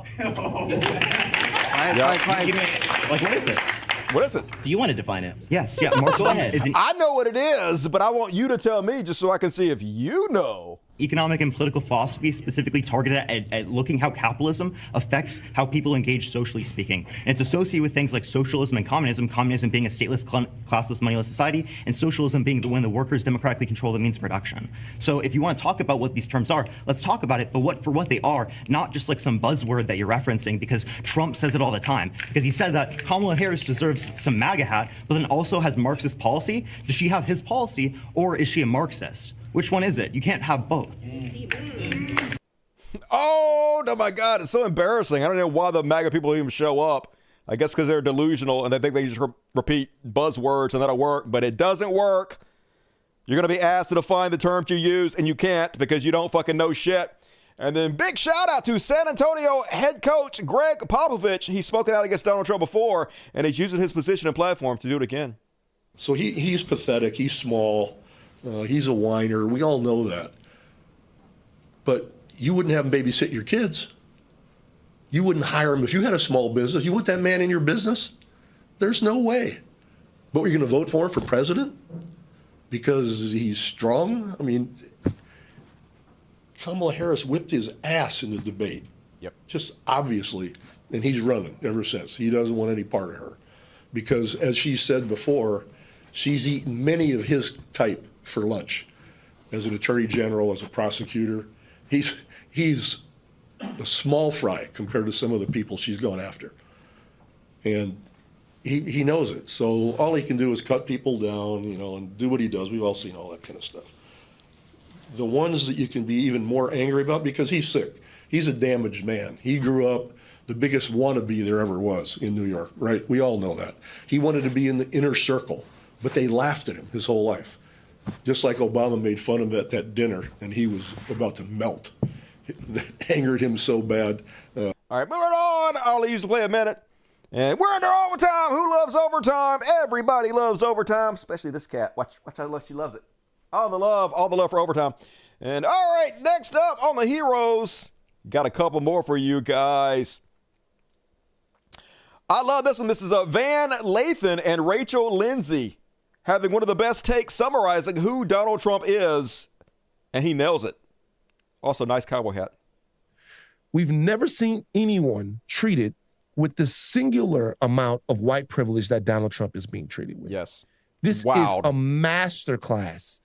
Like, what is it? What is it? Do you want to define it? Yes, yeah. Go ahead. I know what it is, but I want you to tell me just so I can see if you know. Economic and political philosophy specifically targeted at looking how capitalism affects how people engage socially speaking. And it's associated with things like socialism and communism being a stateless, classless, moneyless society, and socialism being when the workers democratically control the means of production. So if you want to talk about what these terms are, let's talk about it, but for what they are, not just like some buzzword that you're referencing, because Trump says it all the time. Because he said that Kamala Harris deserves some MAGA hat, but then also has Marxist policy. Does she have his policy, or is she a Marxist? Which one is it? You can't have both. Oh, my God. It's so embarrassing. I don't know why the MAGA people even show up. I guess because they're delusional and they think they just repeat buzzwords and that'll work, but it doesn't work. You're going to be asked to define the terms you use, and you can't because you don't fucking know shit. And then big shout out to San Antonio head coach Greg Popovich. He's spoken out against Donald Trump before, and he's using his position and platform to do it again. So he's pathetic. He's small. He's a whiner. We all know that. But you wouldn't have him babysit your kids. You wouldn't hire him if you had a small business. You want that man in your business? There's no way. But you're going to vote for him for president? Because he's strong? I mean, Kamala Harris whipped his ass in the debate. Yep. Just obviously. And he's running ever since. He doesn't want any part of her. Because as she said before, she's eaten many of his type for lunch. As an attorney general, as a prosecutor, he's a small fry compared to some of the people she's gone after. And he knows it. So all he can do is cut people down, and do what he does. We've all seen all that kind of stuff. The ones that you can be even more angry about, because he's sick. He's a damaged man. He grew up the biggest wannabe there ever was in New York, right? We all know that. He wanted to be in the inner circle, but they laughed at him his whole life. Just like Obama made fun of him at that dinner, and he was about to melt. That angered him so bad. All right, moving on. I'll use to play a minute. And we're under overtime. Who loves overtime? Everybody loves overtime, especially this cat. Watch how much she loves it. All the love for overtime. And all right, next up on the heroes, got a couple more for you guys. I love this one. This is Van Lathan and Rachel Lindsay having one of the best takes summarizing who Donald Trump is, and he nails it. Also, nice cowboy hat. We've never seen anyone treated with the singular amount of white privilege that Donald Trump is being treated with. Yes. This is a masterclass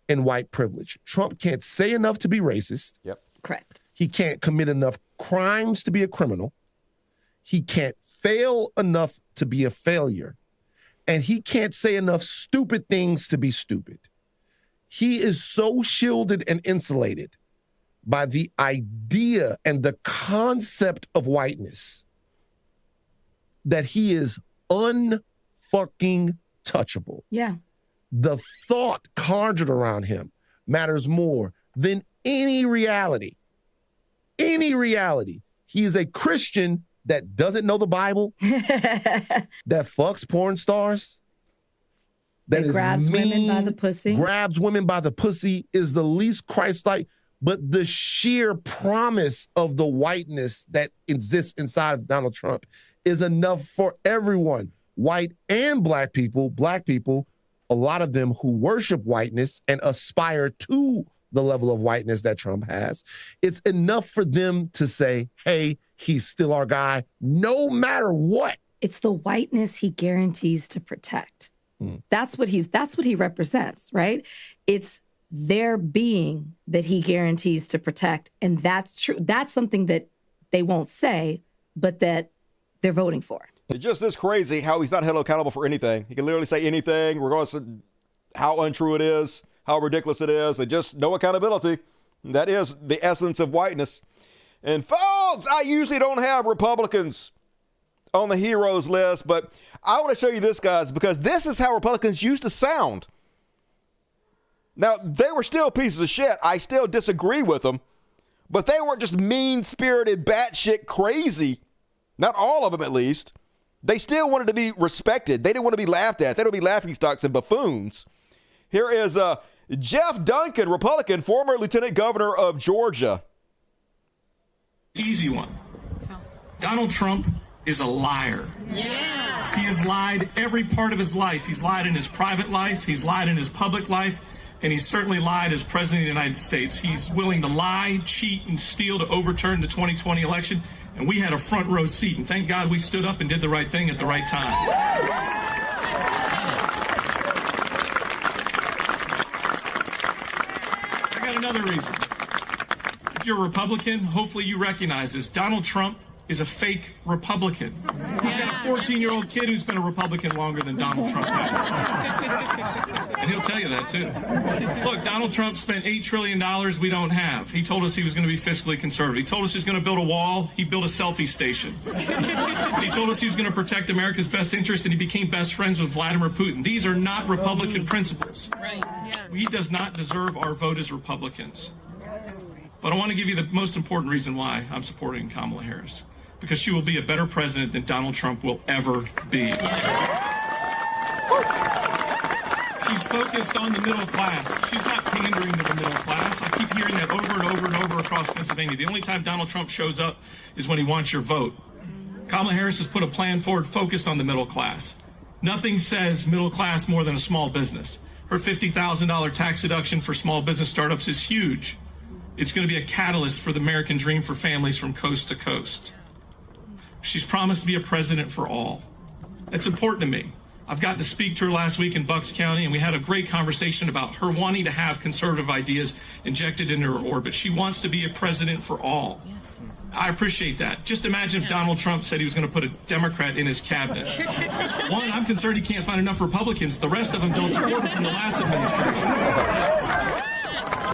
in white privilege. Trump can't say enough to be racist. Yep. Correct. He can't commit enough crimes to be a criminal. He can't fail enough to be a failure. And he can't say enough stupid things to be stupid. He is so shielded and insulated by the idea and the concept of whiteness that he is unfucking touchable. Yeah. The thought conjured around him matters more than any reality. Any reality. He is a Christian that doesn't know the Bible, that fucks porn stars, that grabs women by the pussy. Grabs women by the pussy, is the least Christ-like, but the sheer promise of the whiteness that exists inside of Donald Trump is enough for everyone, white and black people, a lot of them who worship whiteness and aspire to the level of whiteness that Trump has. It's enough for them to say, hey, he's still our guy, no matter what. It's the whiteness he guarantees to protect. That's what he represents, right? It's their being that he guarantees to protect. And that's true. That's something that they won't say, but that they're voting for. It's just this crazy how he's not held accountable for anything. He can literally say anything, regardless of how untrue it is, how ridiculous it is, and just no accountability. That is the essence of whiteness. And folks, I usually don't have Republicans on the heroes list, but I want to show you this, guys, because this is how Republicans used to sound. Now, they were still pieces of shit. I still disagree with them, but they weren't just mean-spirited, batshit crazy. Not all of them, at least. They still wanted to be respected. They didn't want to be laughed at. They don't be laughingstocks and buffoons. Here is Jeff Duncan, Republican, former lieutenant governor of Georgia. Easy one. Donald Trump is a liar. Yes. He has lied every part of his life. He's lied in his private life. He's lied in his public life. And he's certainly lied as president of the United States. He's willing to lie, cheat, and steal to overturn the 2020 election. And we had a front row seat. And thank God we stood up and did the right thing at the right time. I got another reason. If you're a Republican, hopefully you recognize this. Donald Trump is a fake Republican. I've got a 14-year-old kid who's been a Republican longer than Donald Trump has. And he'll tell you that, too. Look, Donald Trump spent $8 trillion we don't have. He told us he was going to be fiscally conservative. He told us he was going to build a wall. He built a selfie station. He told us he was going to protect America's best interest, and he became best friends with Vladimir Putin. These are not Republican principles. Right. Yeah. He does not deserve our vote as Republicans. But I want to give you the most important reason why I'm supporting Kamala Harris. Because she will be a better president than Donald Trump will ever be. She's focused on the middle class. She's not pandering to the middle class. I keep hearing that over and over and over across Pennsylvania. The only time Donald Trump shows up is when he wants your vote. Kamala Harris has put a plan forward focused on the middle class. Nothing says middle class more than a small business. Her $50,000 tax deduction for small business startups is huge. It's going to be a catalyst for the American dream for families from coast to coast. She's promised to be a president for all. That's important to me. I've gotten to speak to her last week in Bucks County, and we had a great conversation about her wanting to have conservative ideas injected into her orbit. She wants to be a president for all. Yes. I appreciate that. Just imagine if Donald Trump said he was going to put a Democrat in his cabinet. One, I'm concerned he can't find enough Republicans. The rest of them don't support him from the last administration.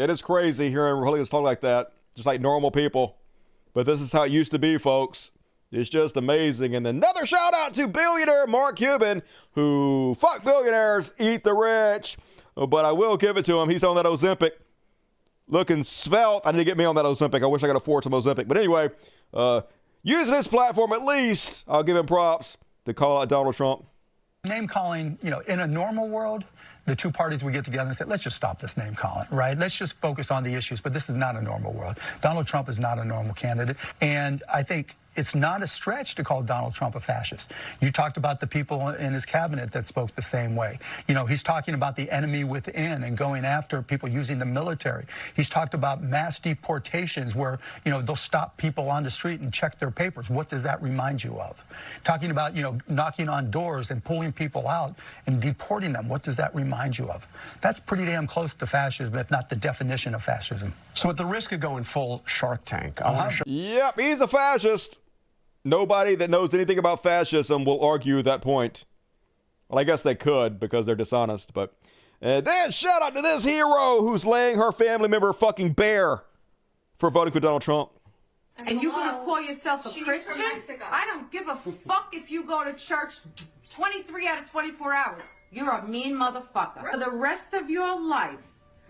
It is crazy hearing Republicans talk like that, just like normal people. But this is how it used to be, folks. It's just amazing. And another shout out to billionaire Mark Cuban, who fuck billionaires, eat the rich. But I will give it to him. He's on that Ozempic. Looking svelte. I need to get me on that Ozempic. I wish I could afford some Ozempic. But anyway, using his platform at least, I'll give him props to call out Donald Trump. Name calling, in a normal world, the two parties would get together and say, let's just stop this name calling, right? Let's just focus on the issues. But this is not a normal world. Donald Trump is not a normal candidate. And I think it's not a stretch to call Donald Trump a fascist. You talked about the people in his cabinet that spoke the same way. He's talking about the enemy within and going after people using the military. He's talked about mass deportations where, they'll stop people on the street and check their papers. What does that remind you of? Talking about, knocking on doors and pulling people out and deporting them. What does that remind you of? That's pretty damn close to fascism, if not the definition of fascism. So at the risk of going full Shark Tank, Yep, he's a fascist. Nobody that knows anything about fascism will argue that point. Well, I guess they could because they're dishonest, but then shout out to this hero who's laying her family member fucking bare for voting for Donald Trump. And you gonna call yourself a Christian? I don't give a fuck if you go to church 23 out of 24 hours. You're a mean motherfucker. For the rest of your life,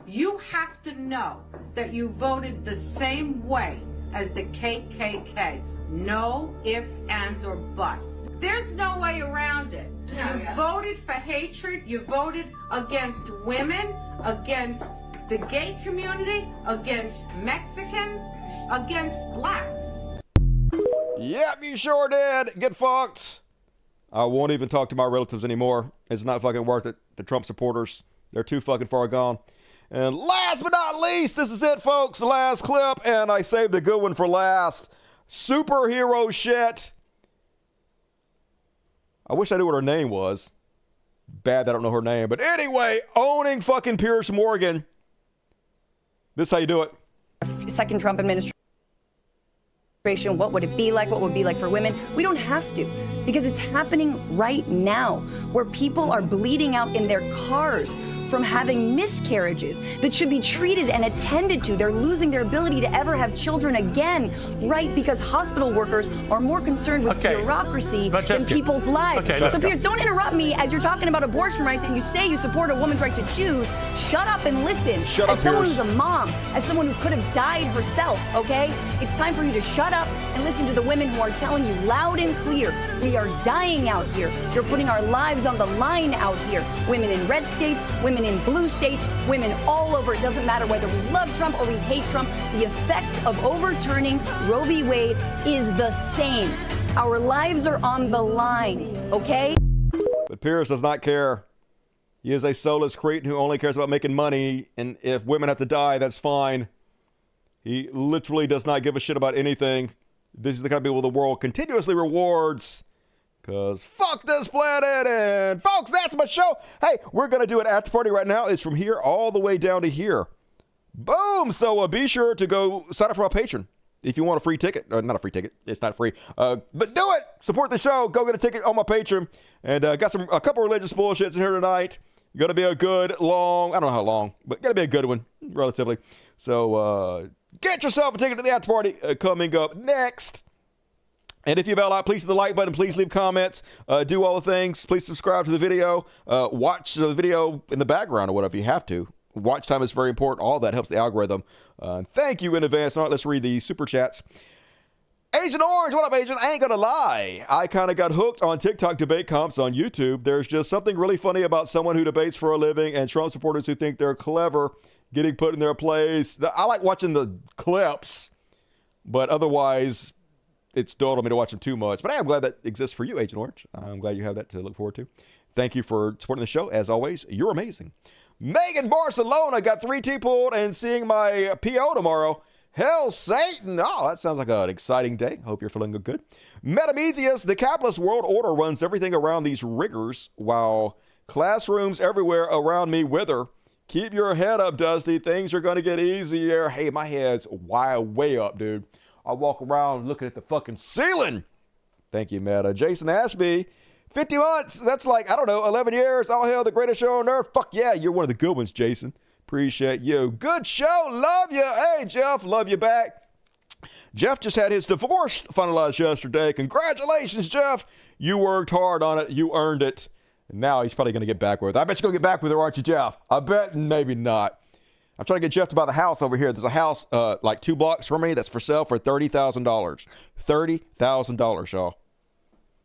you have to know that you voted the same way as the KKK. No ifs, ands, or buts. There's no way around it. You voted for hatred. You voted against women, against the gay community, against Mexicans, against blacks. Yep, you sure did. Get fucked. I won't even talk to my relatives anymore. It's not fucking worth it. The Trump supporters, they're too fucking far gone. And last but not least, this is it, folks. Last clip, and I saved a good one for last. Superhero shit. I wish I knew what her name was. Bad that I don't know her name. But anyway, owning fucking Piers Morgan. This is how you do it. Second Trump administration. What would it be like? What would it be like for women? We don't have to, because it's happening right now, where people are bleeding out in their cars from having miscarriages that should be treated and attended to. They're losing their ability to ever have children again, right? Because hospital workers are more concerned with bureaucracy than people's lives. So Peter, don't interrupt me as you're talking about abortion rights and you say you support a woman's right to choose. Shut up and listen. Shut up, as someone Pierce. who's a mom, as someone who could have died herself, okay? It's time for you to shut up and listen to the women who are telling you loud and clear, we are dying out here. You're putting our lives on the line out here. Women in red states, women in blue states, women all over. It doesn't matter whether we love Trump or we hate Trump. The effect of overturning Roe v. Wade is the same. Our lives are on the line, okay? But Pierce does not care. He is a soulless cretin who only cares about making money, and if women have to die, that's fine. He literally does not give a shit about anything. This is the kind of people the world continuously rewards. Because fuck this planet. And folks, that's my show. Hey, we're going to do an after party right now. It's from here all the way down to here. Boom. So be sure to go sign up for my Patreon if you want a free ticket. Not a free ticket. It's not free. But do it. Support the show. Go get a ticket on my Patreon. And got a couple religious bullshits in here tonight. Going to be a good long, I don't know how long, but going to be a good one, relatively. So get yourself a ticket to the after party coming up next. And if you bail out, please hit the like button. Please leave comments. Do all the things. Please subscribe to the video. Watch the video in the background or whatever you have to. Watch time is very important. All that helps the algorithm. Thank you in advance. All right, let's read the super chats. Agent Orange, what up, Agent? I ain't gonna lie. I kind of got hooked on TikTok debate comps on YouTube. There's just something really funny about someone who debates for a living and Trump supporters who think they're clever getting put in their place. I like watching the clips, but otherwise, it's dull to me to watch them too much. But I am glad that exists for you, Agent Orange. I'm glad you have that to look forward to. Thank you for supporting the show. As always, you're amazing. Megan Barcelona got 3T pulled and seeing my PO tomorrow. Hell, Satan. Oh, that sounds like an exciting day. Hope you're feeling good. Metametheus, the capitalist world order runs everything around these riggers while classrooms everywhere around me wither. Keep your head up, Dusty. Things are going to get easier. Hey, my head's way up, dude. I walk around looking at the fucking ceiling. Thank you, Meta. Jason Ashby, 50 months. That's like, I don't know, 11 years. All hail the greatest show on earth. Fuck yeah, you're one of the good ones, Jason. Appreciate you. Good show. Love you. Hey, Jeff. Love you back. Jeff just had his divorce finalized yesterday. Congratulations, Jeff. You worked hard on it. You earned it. And now he's probably going to get back with her. I bet you're going to get back with her, aren't you, Jeff? I bet maybe not. I'm trying to get Jeff to buy the house over here. There's a house like 2 blocks from me that's for sale for $30,000. $30,000, y'all.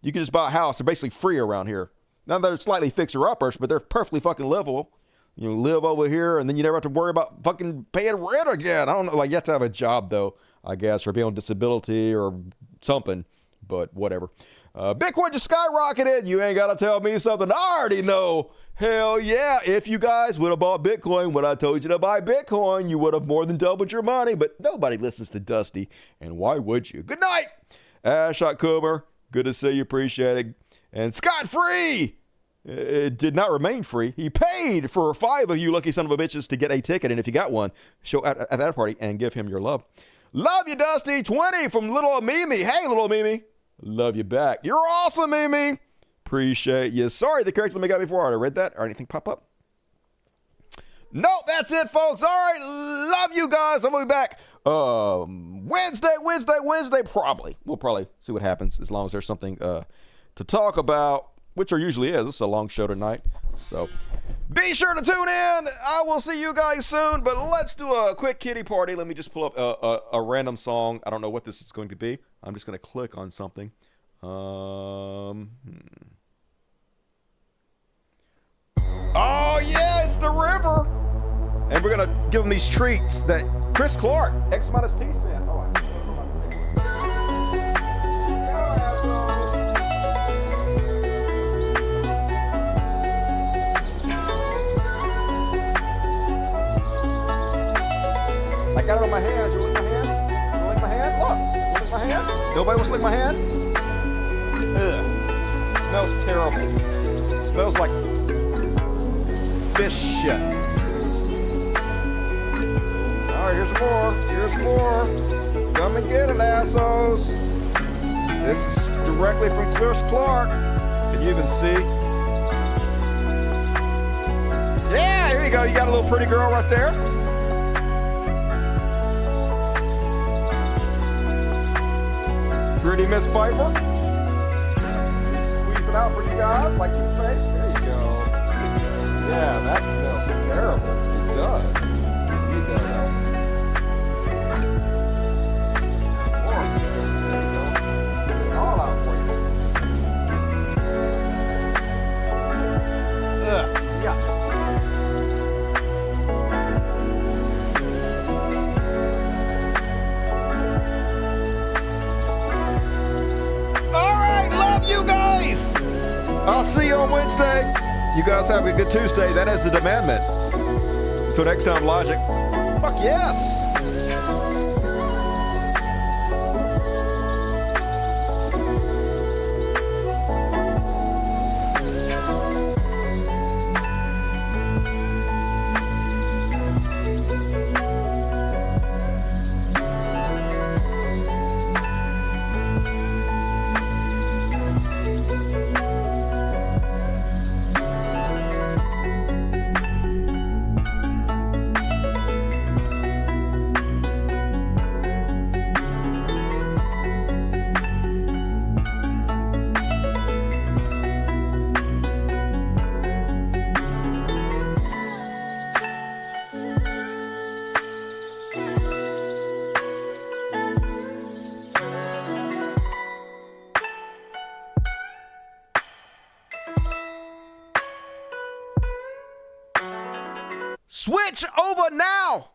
You can just buy a house. They're basically free around here. Now, they're slightly fixer-uppers, but they're perfectly fucking livable. You live over here, and then you never have to worry about fucking paying rent again. I don't know. Like, you have to have a job, though, I guess, or be on disability or something, but whatever. Bitcoin just skyrocketed. You ain't got to tell me something I already know. Hell yeah. If you guys would have bought Bitcoin when I told you to buy Bitcoin, you would have more than doubled your money, but nobody listens to Dusty, and why would you? Good night, Ashot Coomer. Good to see you. Appreciate it. And Scott Free. It did not remain free. He paid for 5 of you lucky son of a bitches to get a ticket. And if you got one, show at that party and give him your love. Love you, Dusty. 20 from Little Mimi. Hey, Little Mimi. Love you back. You're awesome, Mimi. Appreciate you. Sorry, the character let me got before I read that or anything pop up. Nope, that's it, folks. All right. Love you guys. I'm going to be back Wednesday. Probably. We'll probably see what happens as long as there's something to talk about. Which there usually is. This is a long show tonight. So be sure to tune in. I will see you guys soon. But let's do a quick kitty party. Let me just pull up a random song. I don't know what this is going to be. I'm just going to click on something. Oh, yeah, it's the river. And we're going to give them these treats that Chris Clark, X-T sent. Oh, I see. I got it on my hands. You lick my hand? You lick my hand? Look. You lick my hand? Nobody wants to lick my hand? Ugh. It smells terrible. It smells like fish shit. All right, here's more. Here's more. Come and get it, assholes. This is directly from Chris Clark. Can you even see? Yeah, here you go. You got a little pretty girl right there. Pretty Miss Piper. Squeeze it out for you guys like toothpaste. There you go. Yeah, that smells terrible. It does. You got that. All out for you. Yeah. All right, love you guys. I'll see you on Wednesday. You guys have a good Tuesday. That is the demandment. Until next time, Logic. Fuck yes. Switch over now.